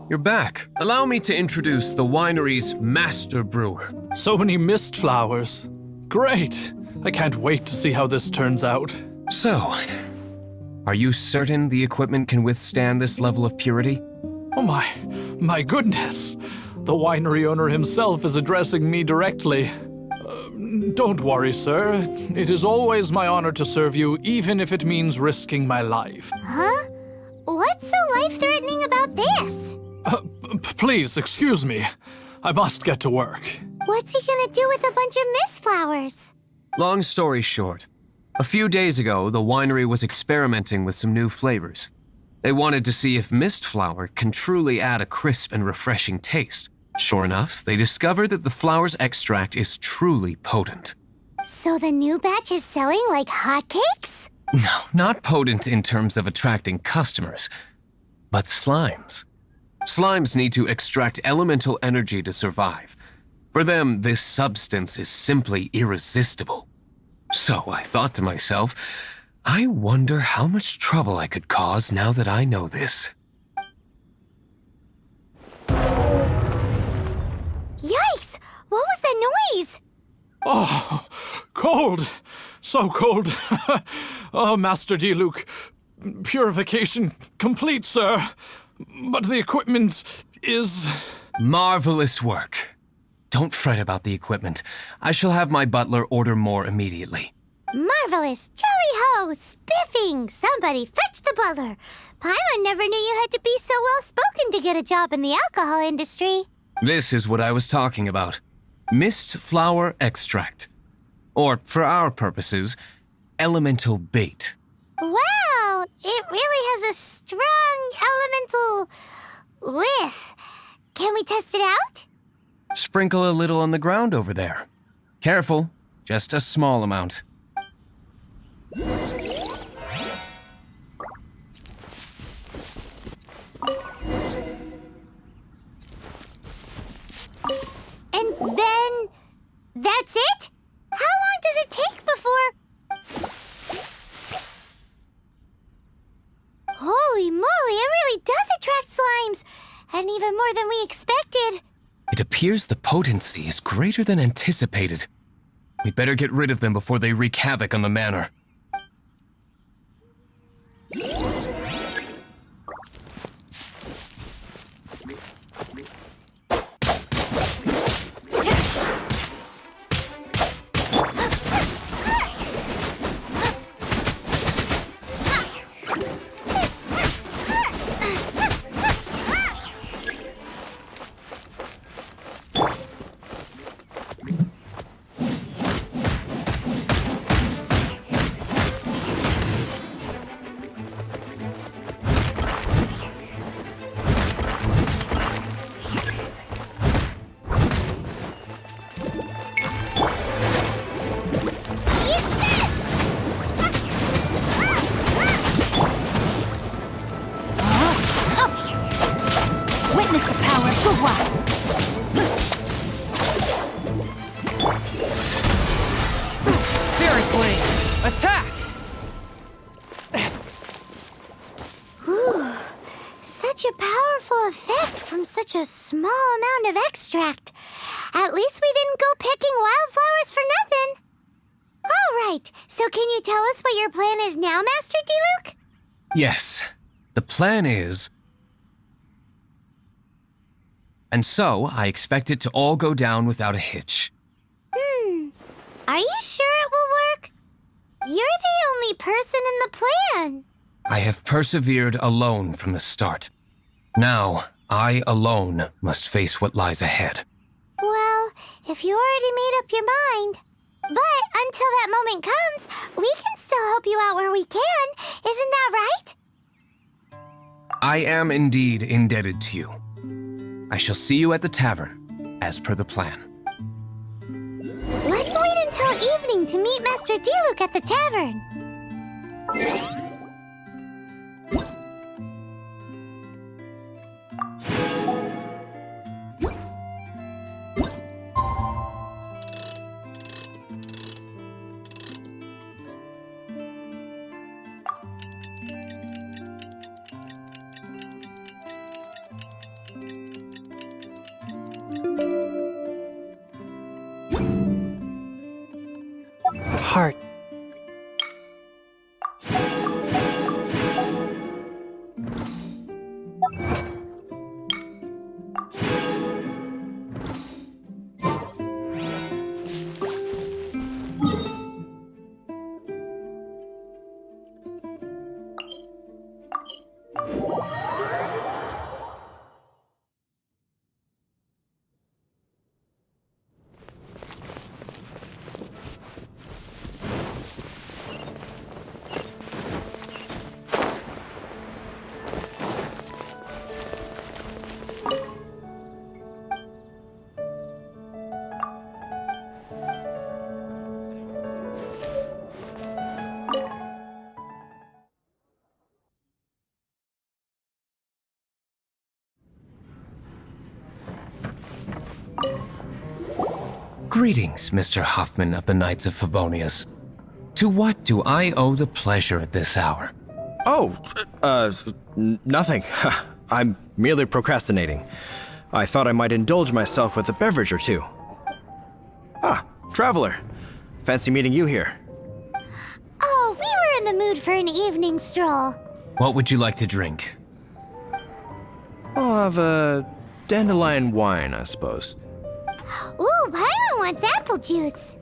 You're back. Allow me to introduce the winery's master brewer. So many mist flowers. Great! I can't wait to see how this turns out. So, are you certain the equipment can withstand this level of purity? Oh my goodness! The winery owner himself is addressing me directly. Don't worry, sir. It is always my honor to serve you, even if it means risking my life. Huh? What's so life-threatening about this? Please, excuse me. I must get to work. What's he gonna do with a bunch of mist flowers? Long story short, a few days ago, the winery was experimenting with some new flavors. They wanted to see if mist flower can truly add a crisp and refreshing taste. Sure enough, they discovered that the flower's extract is truly potent. So the new batch is selling like hotcakes? No, not potent in terms of attracting customers, but slimes. Slimes need to extract elemental energy to survive. For them, this substance is simply irresistible. So I thought to myself, I wonder how much trouble I could cause now that I know this. Yikes! What was that noise? Oh, cold! So cold! Oh, Master Diluc, purification complete, sir. But the equipment is... Marvelous work. Don't fret about the equipment. I shall have my butler order more immediately. Marvelous! Jolly-ho! Spiffing! Somebody fetch the butler! Paimon never knew you had to be so well-spoken to get a job in the alcohol industry. This is what I was talking about. Mist flower extract. Or, for our purposes, elemental bait. Wow! It really has a strong elemental whiff. Can we test it out? Sprinkle a little on the ground over there. Careful, just a small amount. And then... that's it? How long does it take before... Holy moly, it really does attract slimes! And even more than we expected. It appears the potency is greater than anticipated. We'd better get rid of them before they wreak havoc on the manor. Witness the power of Gugwa! Spirit Blade! Attack! Whew. Such a powerful effect from such a small amount of extract. At least we didn't go picking wildflowers for nothing. All right, so can you tell us what your plan is now, Master Diluc? Yes. The plan is... And so, I expect it to all go down without a hitch. Are you sure it will work? You're the only person in the plan. I have persevered alone from the start. Now, I alone must face what lies ahead. Well, if you already made up your mind. But until that moment comes, we can still help you out where we can. Isn't that right? I am indeed indebted to you. I shall see you at the tavern, as per the plan. Let's wait until evening to meet Master Diluc at the tavern. Heart. Greetings, Mr. Huffman of the Knights of Favonius. To what do I owe the pleasure at this hour? Oh, nothing. I'm merely procrastinating. I thought I might indulge myself with a beverage or two. Ah, Traveler. Fancy meeting you here. Oh, we were in the mood for an evening stroll. What would you like to drink? I'll have a dandelion wine, I suppose. Ooh, Paimon wants apple juice.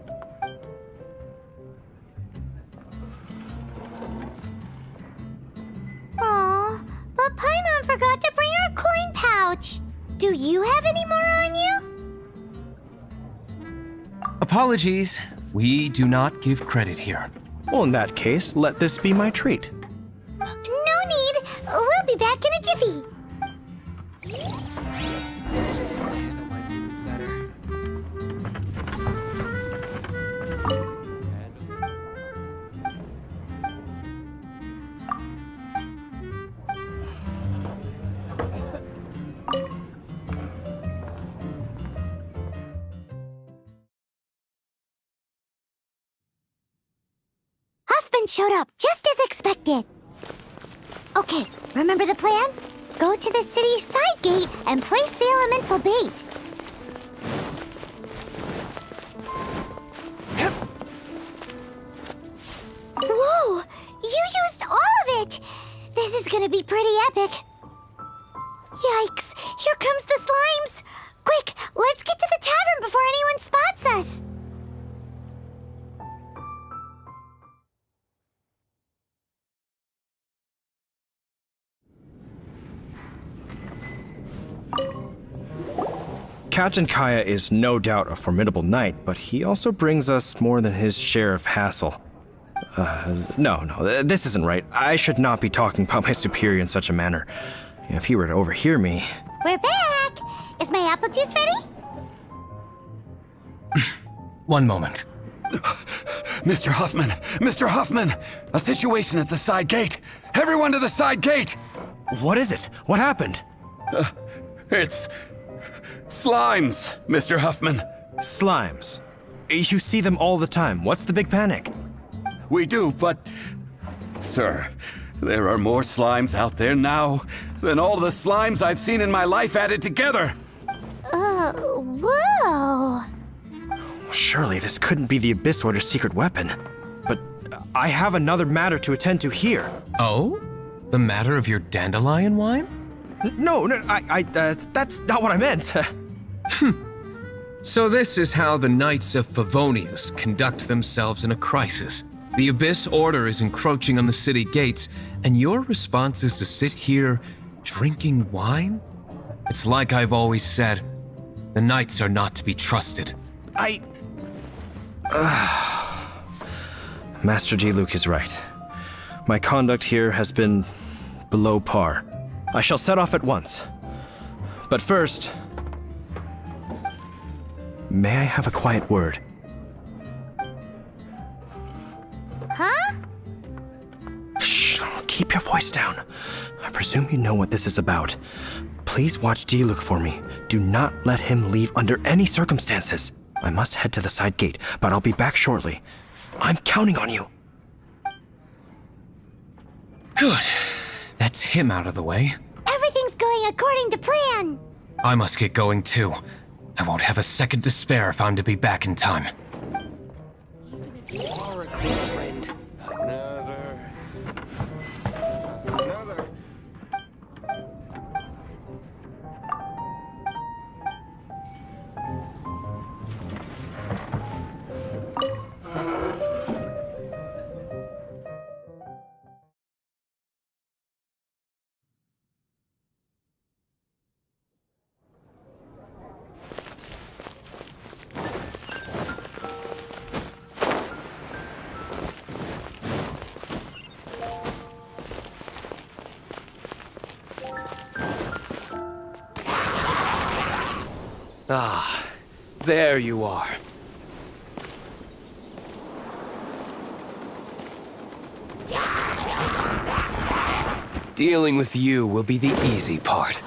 Aw, but Paimon forgot to bring her coin pouch. Do you have any more on you? Apologies. We do not give credit here. Well, in that case, let this be my treat. No need. We'll be back in a jiffy. Showed up just as expected. Okay, remember the plan? Go to the city's side gate and place the elemental bait. Whoa! You used all of it! This is gonna be pretty epic. Yikes! Here comes the slimes! Quick, let's get to the tavern before anyone spots us! Captain Kaya is no doubt a formidable knight, but he also brings us more than his share of hassle. No, this isn't right. I should not be talking about my superior in such a manner. If he were to overhear me... We're back! Is my apple juice ready? One moment. Mr. Huffman! Mr. Huffman! A situation at the side gate! Everyone to the side gate! What is it? What happened? It's slimes, Mr. Huffman. Slimes. You see them all the time. What's the big panic? We do, but... Sir, there are more slimes out there now than all the slimes I've seen in my life added together. Whoa. Surely this couldn't be the Abyss Order's secret weapon. But I have another matter to attend to here. Oh? The matter of your dandelion wine? No, that's not what I meant. So this is how the Knights of Favonius conduct themselves in a crisis. The Abyss Order is encroaching on the city gates, and your response is to sit here drinking wine? It's like I've always said, the Knights are not to be trusted. Master Diluc is right. My conduct here has been below par. I shall set off at once. But first, may I have a quiet word? Huh? Shh, keep your voice down. I presume you know what this is about. Please watch Diluc for me. Do not let him leave under any circumstances. I must head to the side gate, but I'll be back shortly. I'm counting on you. Good. That's him out of the way. Everything's going according to plan. I must get going too. I won't have a second to spare if I'm to be back in time. Even if you are a close friend, another. Ah, there you are. Dealing with you will be the easy part.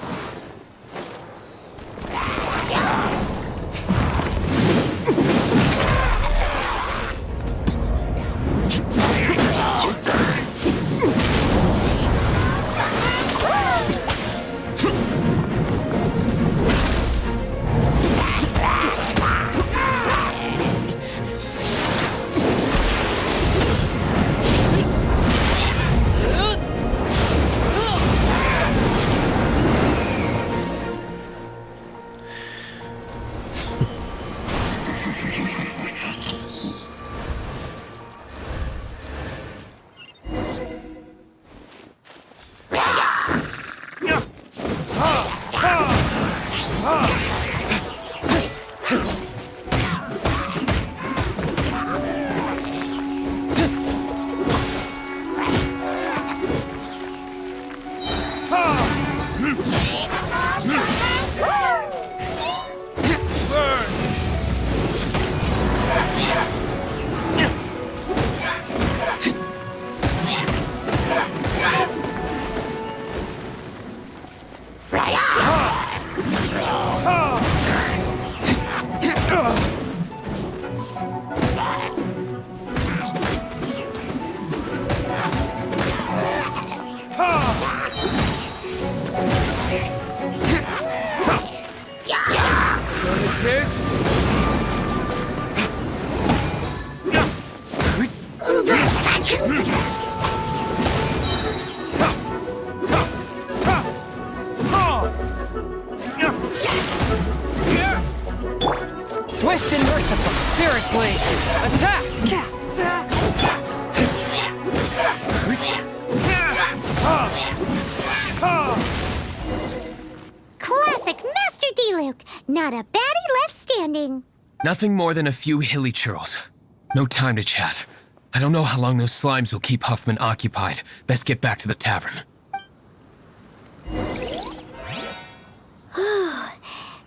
Swift and merciful, Spirit Blade! Attack! Classic Master Diluc. Not a baddie left standing. Nothing more than a few hilly churls. No time to chat. I don't know how long those slimes will keep Huffman occupied. Best get back to the tavern.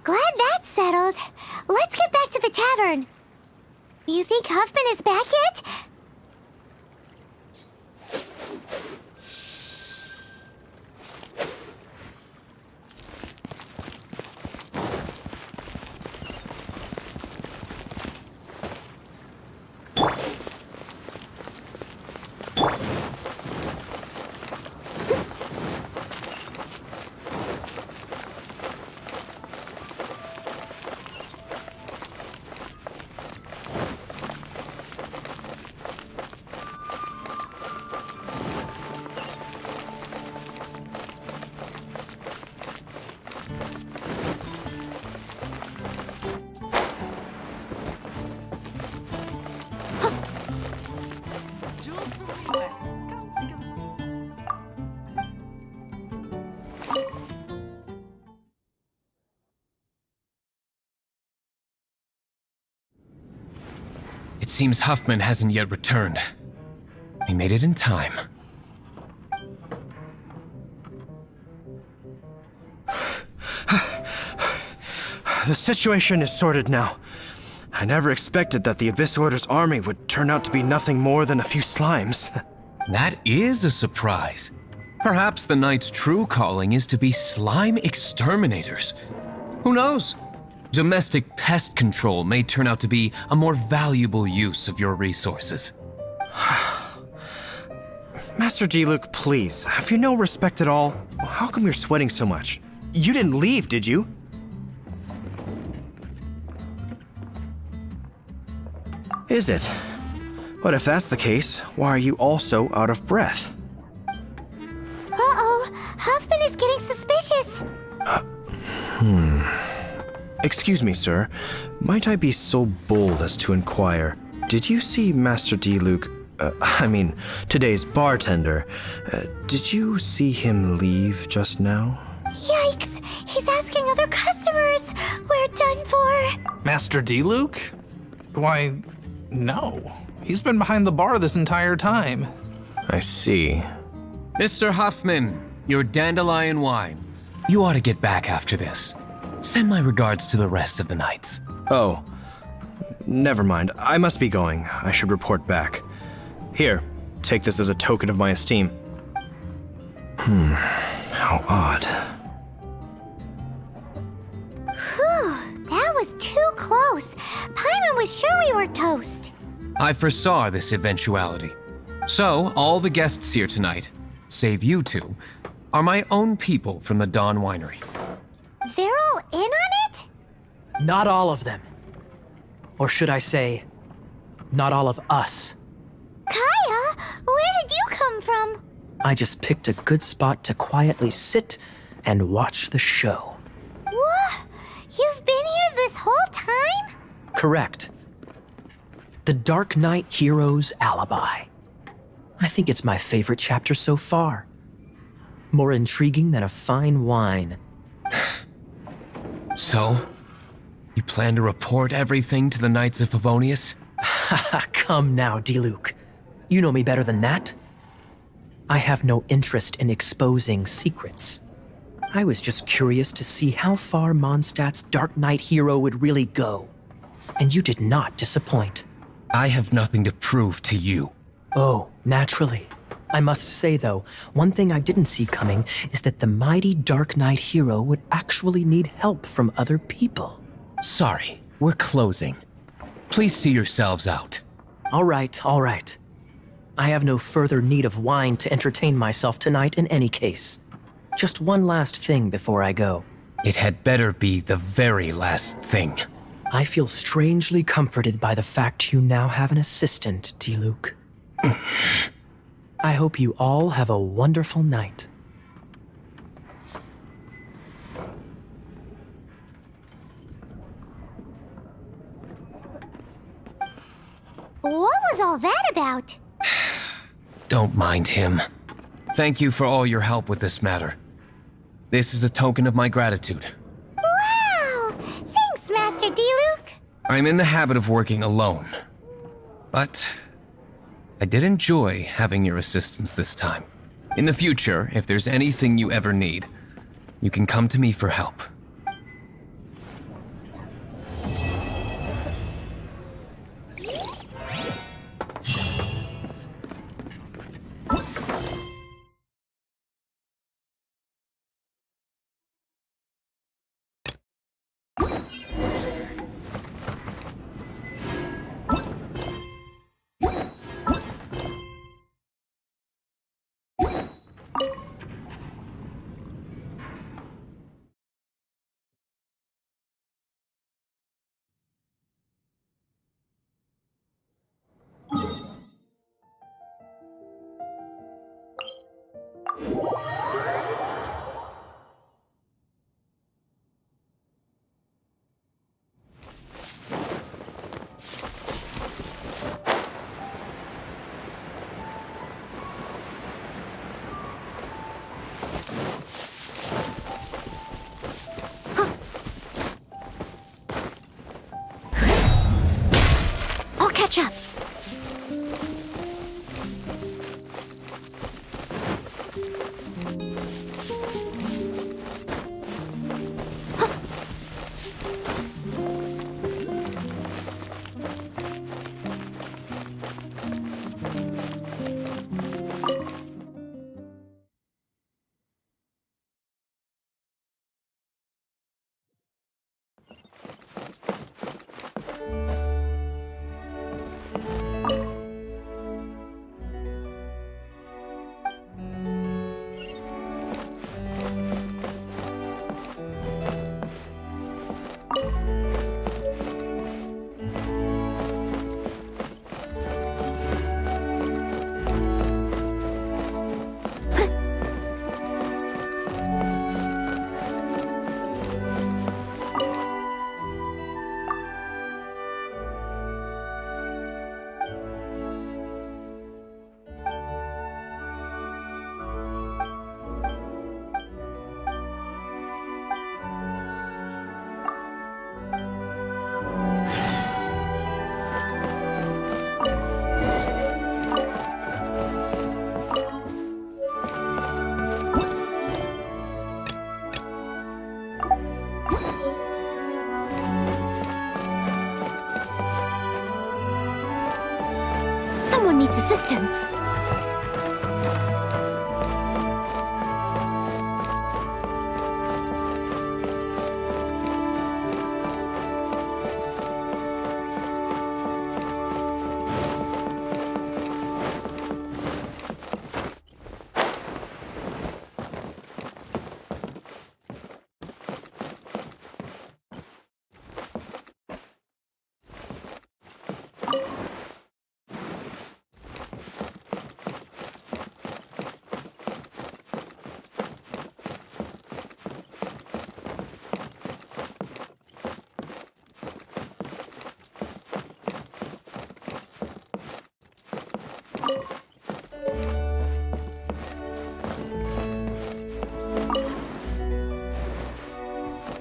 Glad that's settled. Let's get back to the tavern. You think Huffman is back yet? It seems Huffman hasn't yet returned. We made it in time. The situation is sorted now. I never expected that the Abyss Order's army would turn out to be nothing more than a few slimes. That is a surprise. Perhaps the Knight's true calling is to be slime exterminators. Who knows? Domestic pest control may turn out to be a more valuable use of your resources. Master Diluc, please, have you no respect at all? How come you're sweating so much? You didn't leave, did you? Is it? But if that's the case, why are you also out of breath? Uh-oh, Huffman is getting suspicious. Excuse me, sir. Might I be so bold as to inquire, did you see Master Diluc, today's bartender, did you see him leave just now? Yikes, he's asking other customers. We're done for. Master Diluc? Why, no. He's been behind the bar this entire time. I see. Mr. Huffman, your dandelion wine. You ought to get back after this. Send my regards to the rest of the knights. Oh, never mind. I must be going. I should report back. Here, take this as a token of my esteem. How odd. Whew, that was too close. Paimon was sure we were toast. I foresaw this eventuality. So, all the guests here tonight, save you two, are my own people from the Dawn Winery. They're all in on it? Not all of them. Or should I say, not all of us. Kaya, where did you come from? I just picked a good spot to quietly sit and watch the show. What? You've been here this whole time? Correct. The Dark Knight Hero's Alibi. I think it's my favorite chapter so far. More intriguing than a fine wine. So, you plan to report everything to the Knights of Favonius? Come now, Diluc. You know me better than that. I have no interest in exposing secrets. I was just curious to see how far Mondstadt's Dark Knight hero would really go. And you did not disappoint. I have nothing to prove to you. Oh, naturally. I must say, though, one thing I didn't see coming is that the mighty Dark Knight hero would actually need help from other people. Sorry, we're closing. Please see yourselves out. All right, all right. I have no further need of wine to entertain myself tonight in any case. Just one last thing before I go. It had better be the very last thing. I feel strangely comforted by the fact you now have an assistant, Diluc. I hope you all have a wonderful night. What was all that about? Don't mind him. Thank you for all your help with this matter. This is a token of my gratitude. Wow! Thanks, Master Diluc. I'm in the habit of working alone. But I did enjoy having your assistance this time. In the future, if there's anything you ever need, you can come to me for help. Catch up! Someone needs assistance.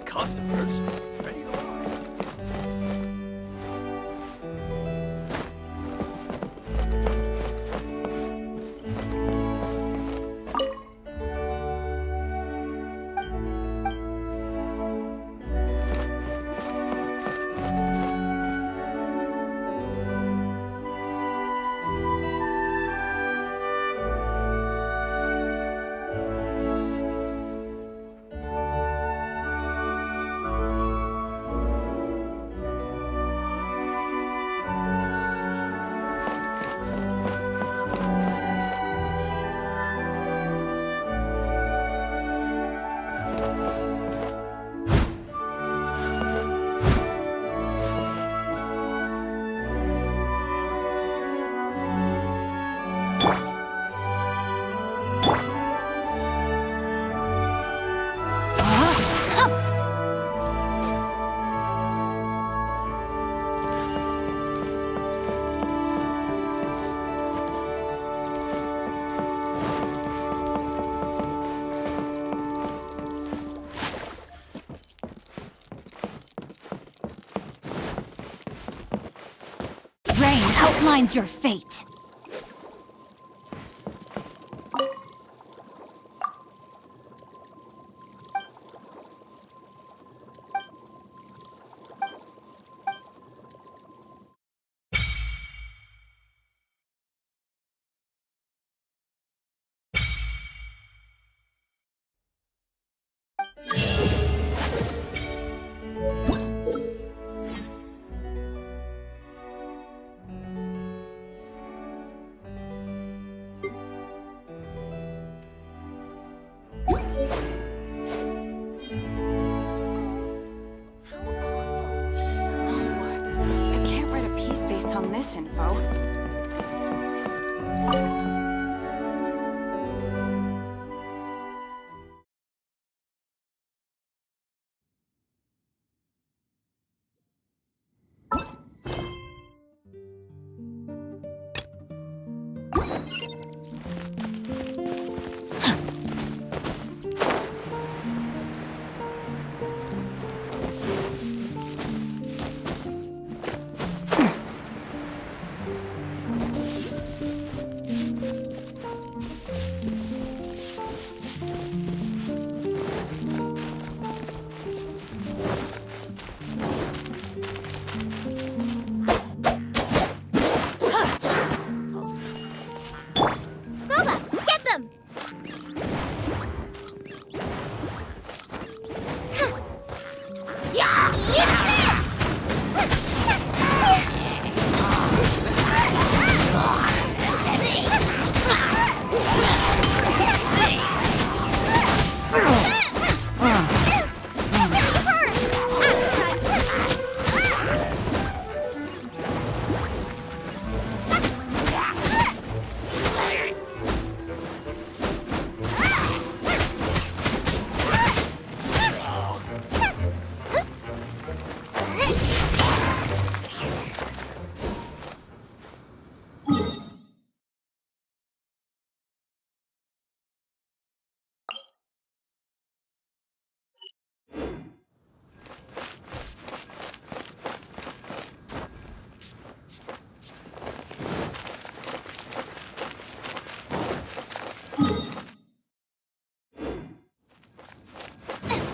Customers? Ready to buy. Rain outlines your fate. This info.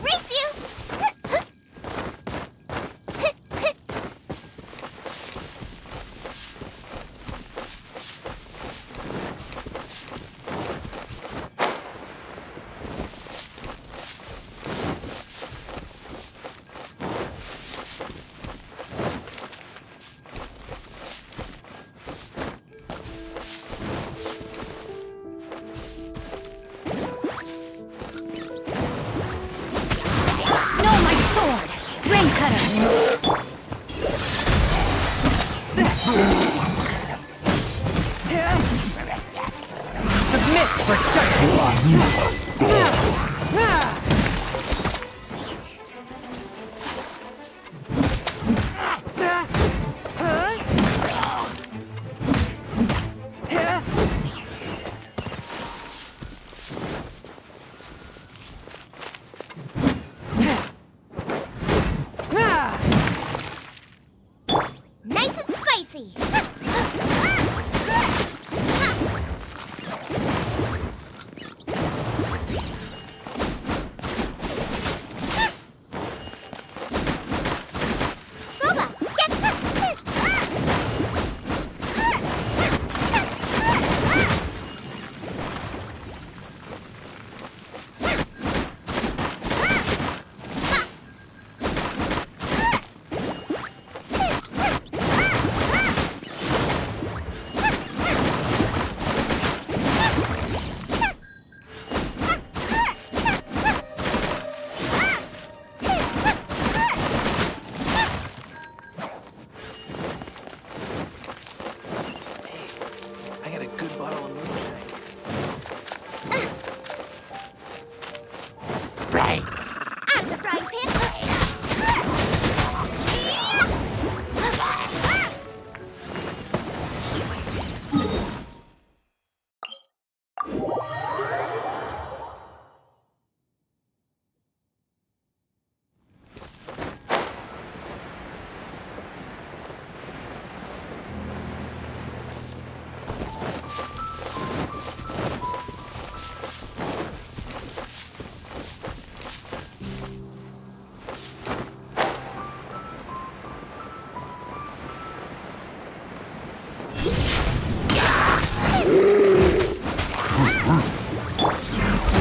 Race you! Submit for Nice and spicy! I got a good bottle of moonshine. Right. Out of the frying pan!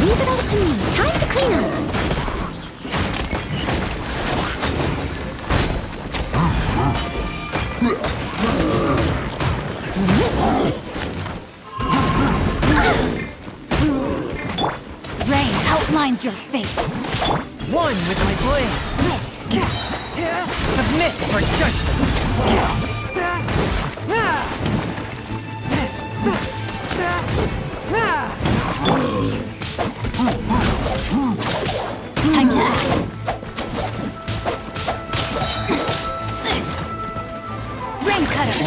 Leave it all to me. Time to clean up. Rain outlines your fate. One with my blade. Submit for judgment. Time to act. Rain cutter.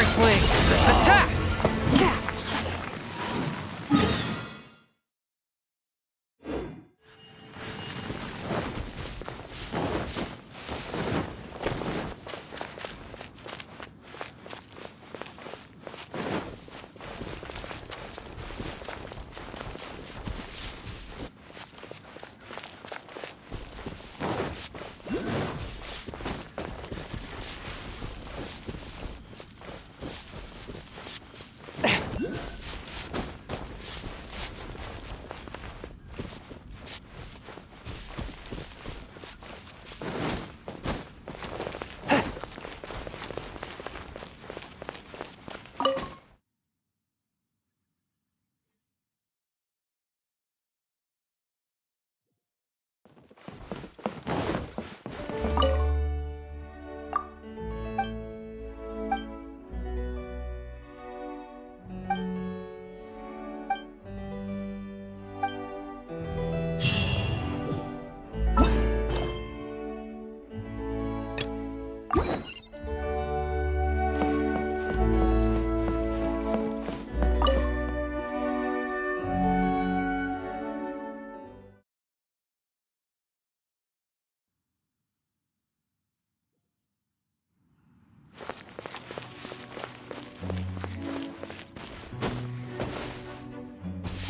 Attack!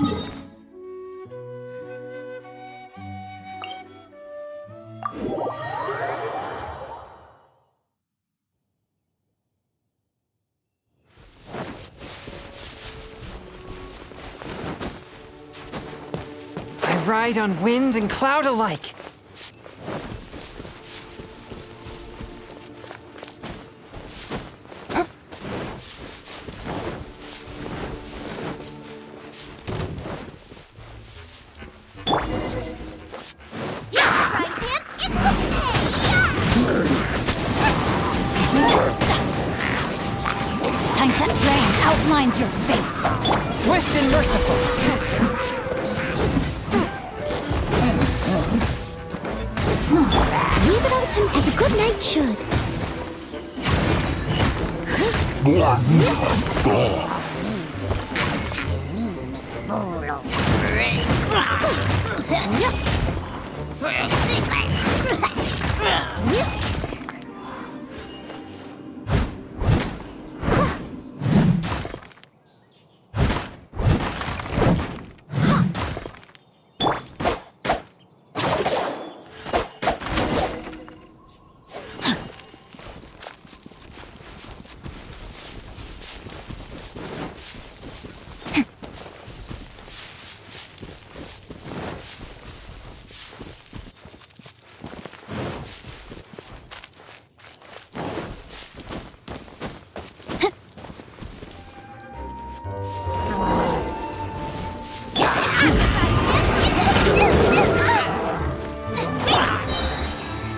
I ride on wind and cloud alike. Timetet Rain outlines your fate. Swift and merciful. Leave it out him as a good knight should.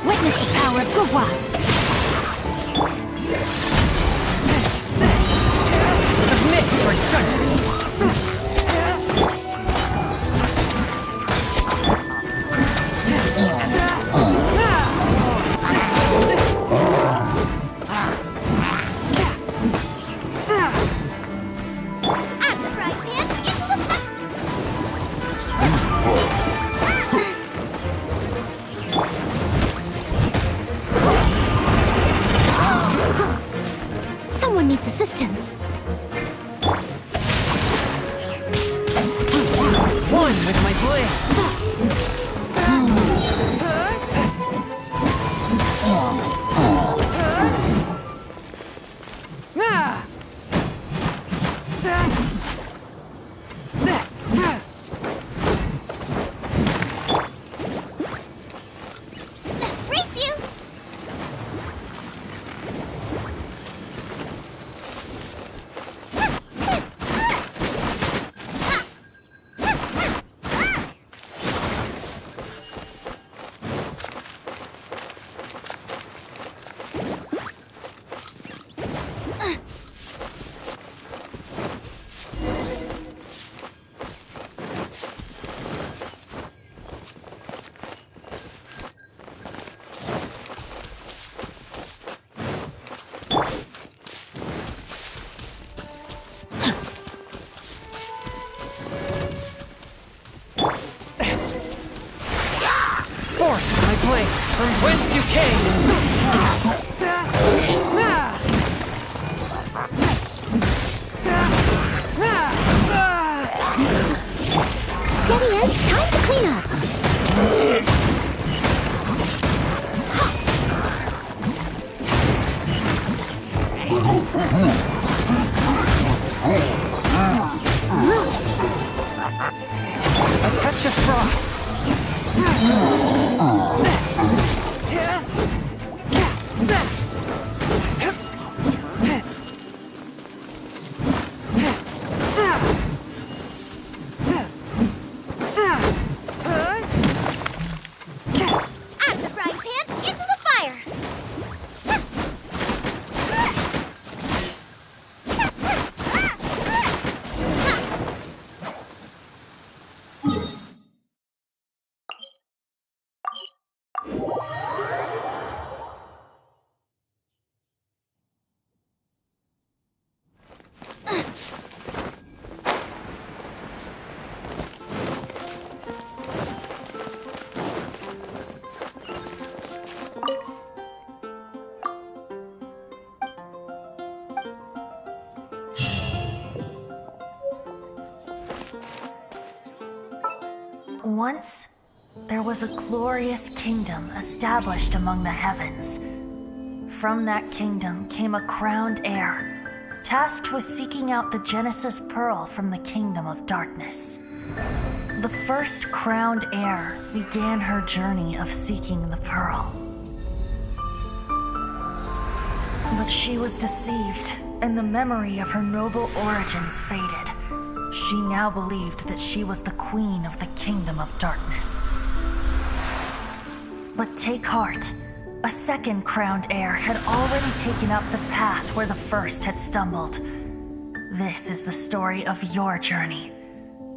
Witness the power of Gugwa. Submit for judgment. Someone needs assistance. One with my blade. Race you! Forth my blade from whence you came. Steady as time to clean up. A touch of frost. Once, there was a glorious kingdom established among the heavens. From that kingdom came a crowned heir, tasked with seeking out the Genesis Pearl from the kingdom of darkness. The first crowned heir began her journey of seeking the pearl. But she was deceived, and the memory of her noble origins faded. She now believed that she was the queen of the kingdom of darkness. But take heart. A second crowned heir had already taken up the path where the first had stumbled. This is the story of your journey,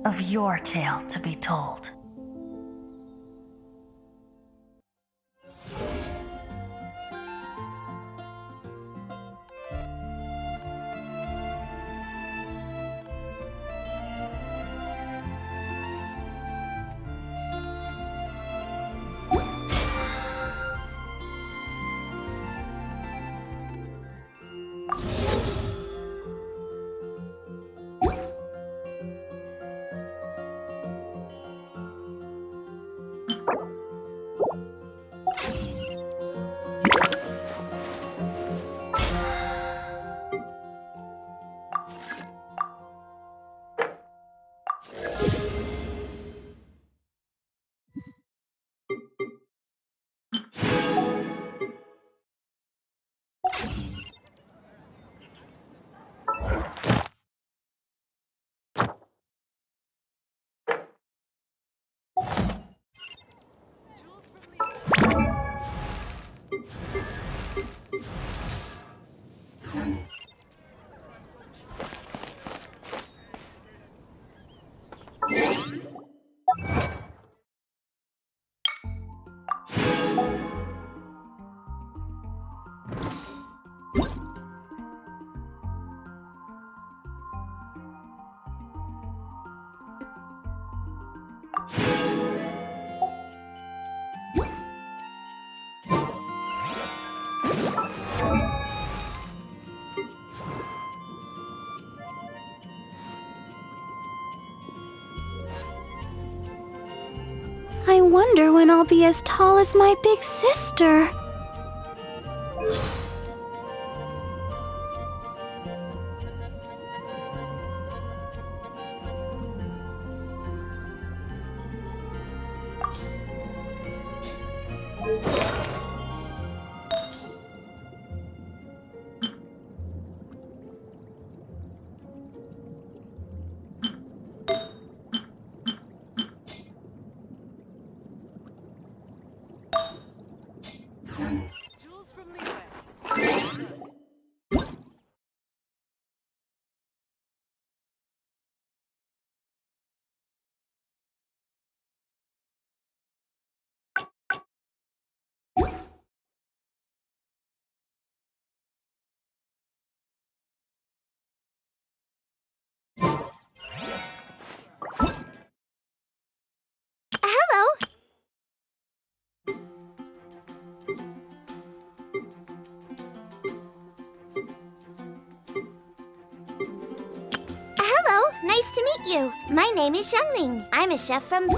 of your tale to be told. I wonder when I'll be as tall as my big sister. Hello. Hello, nice to meet you. My name is Xiangling. I'm a chef from...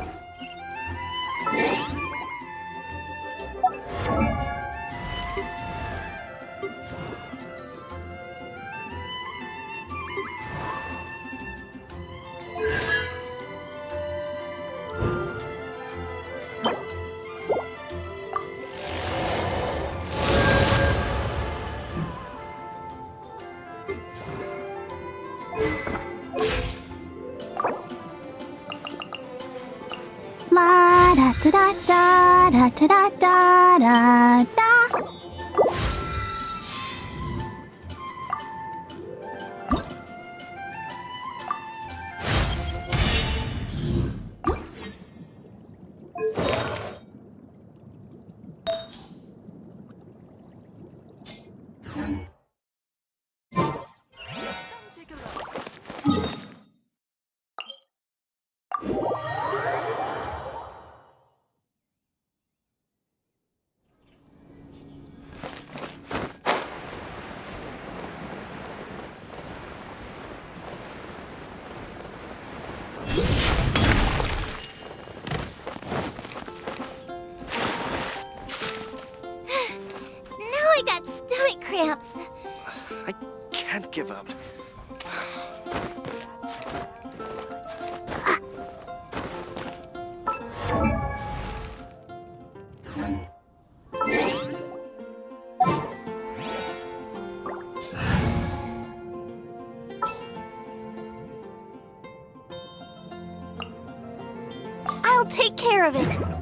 La da da da da da da da da da. give up. I'll take care of it.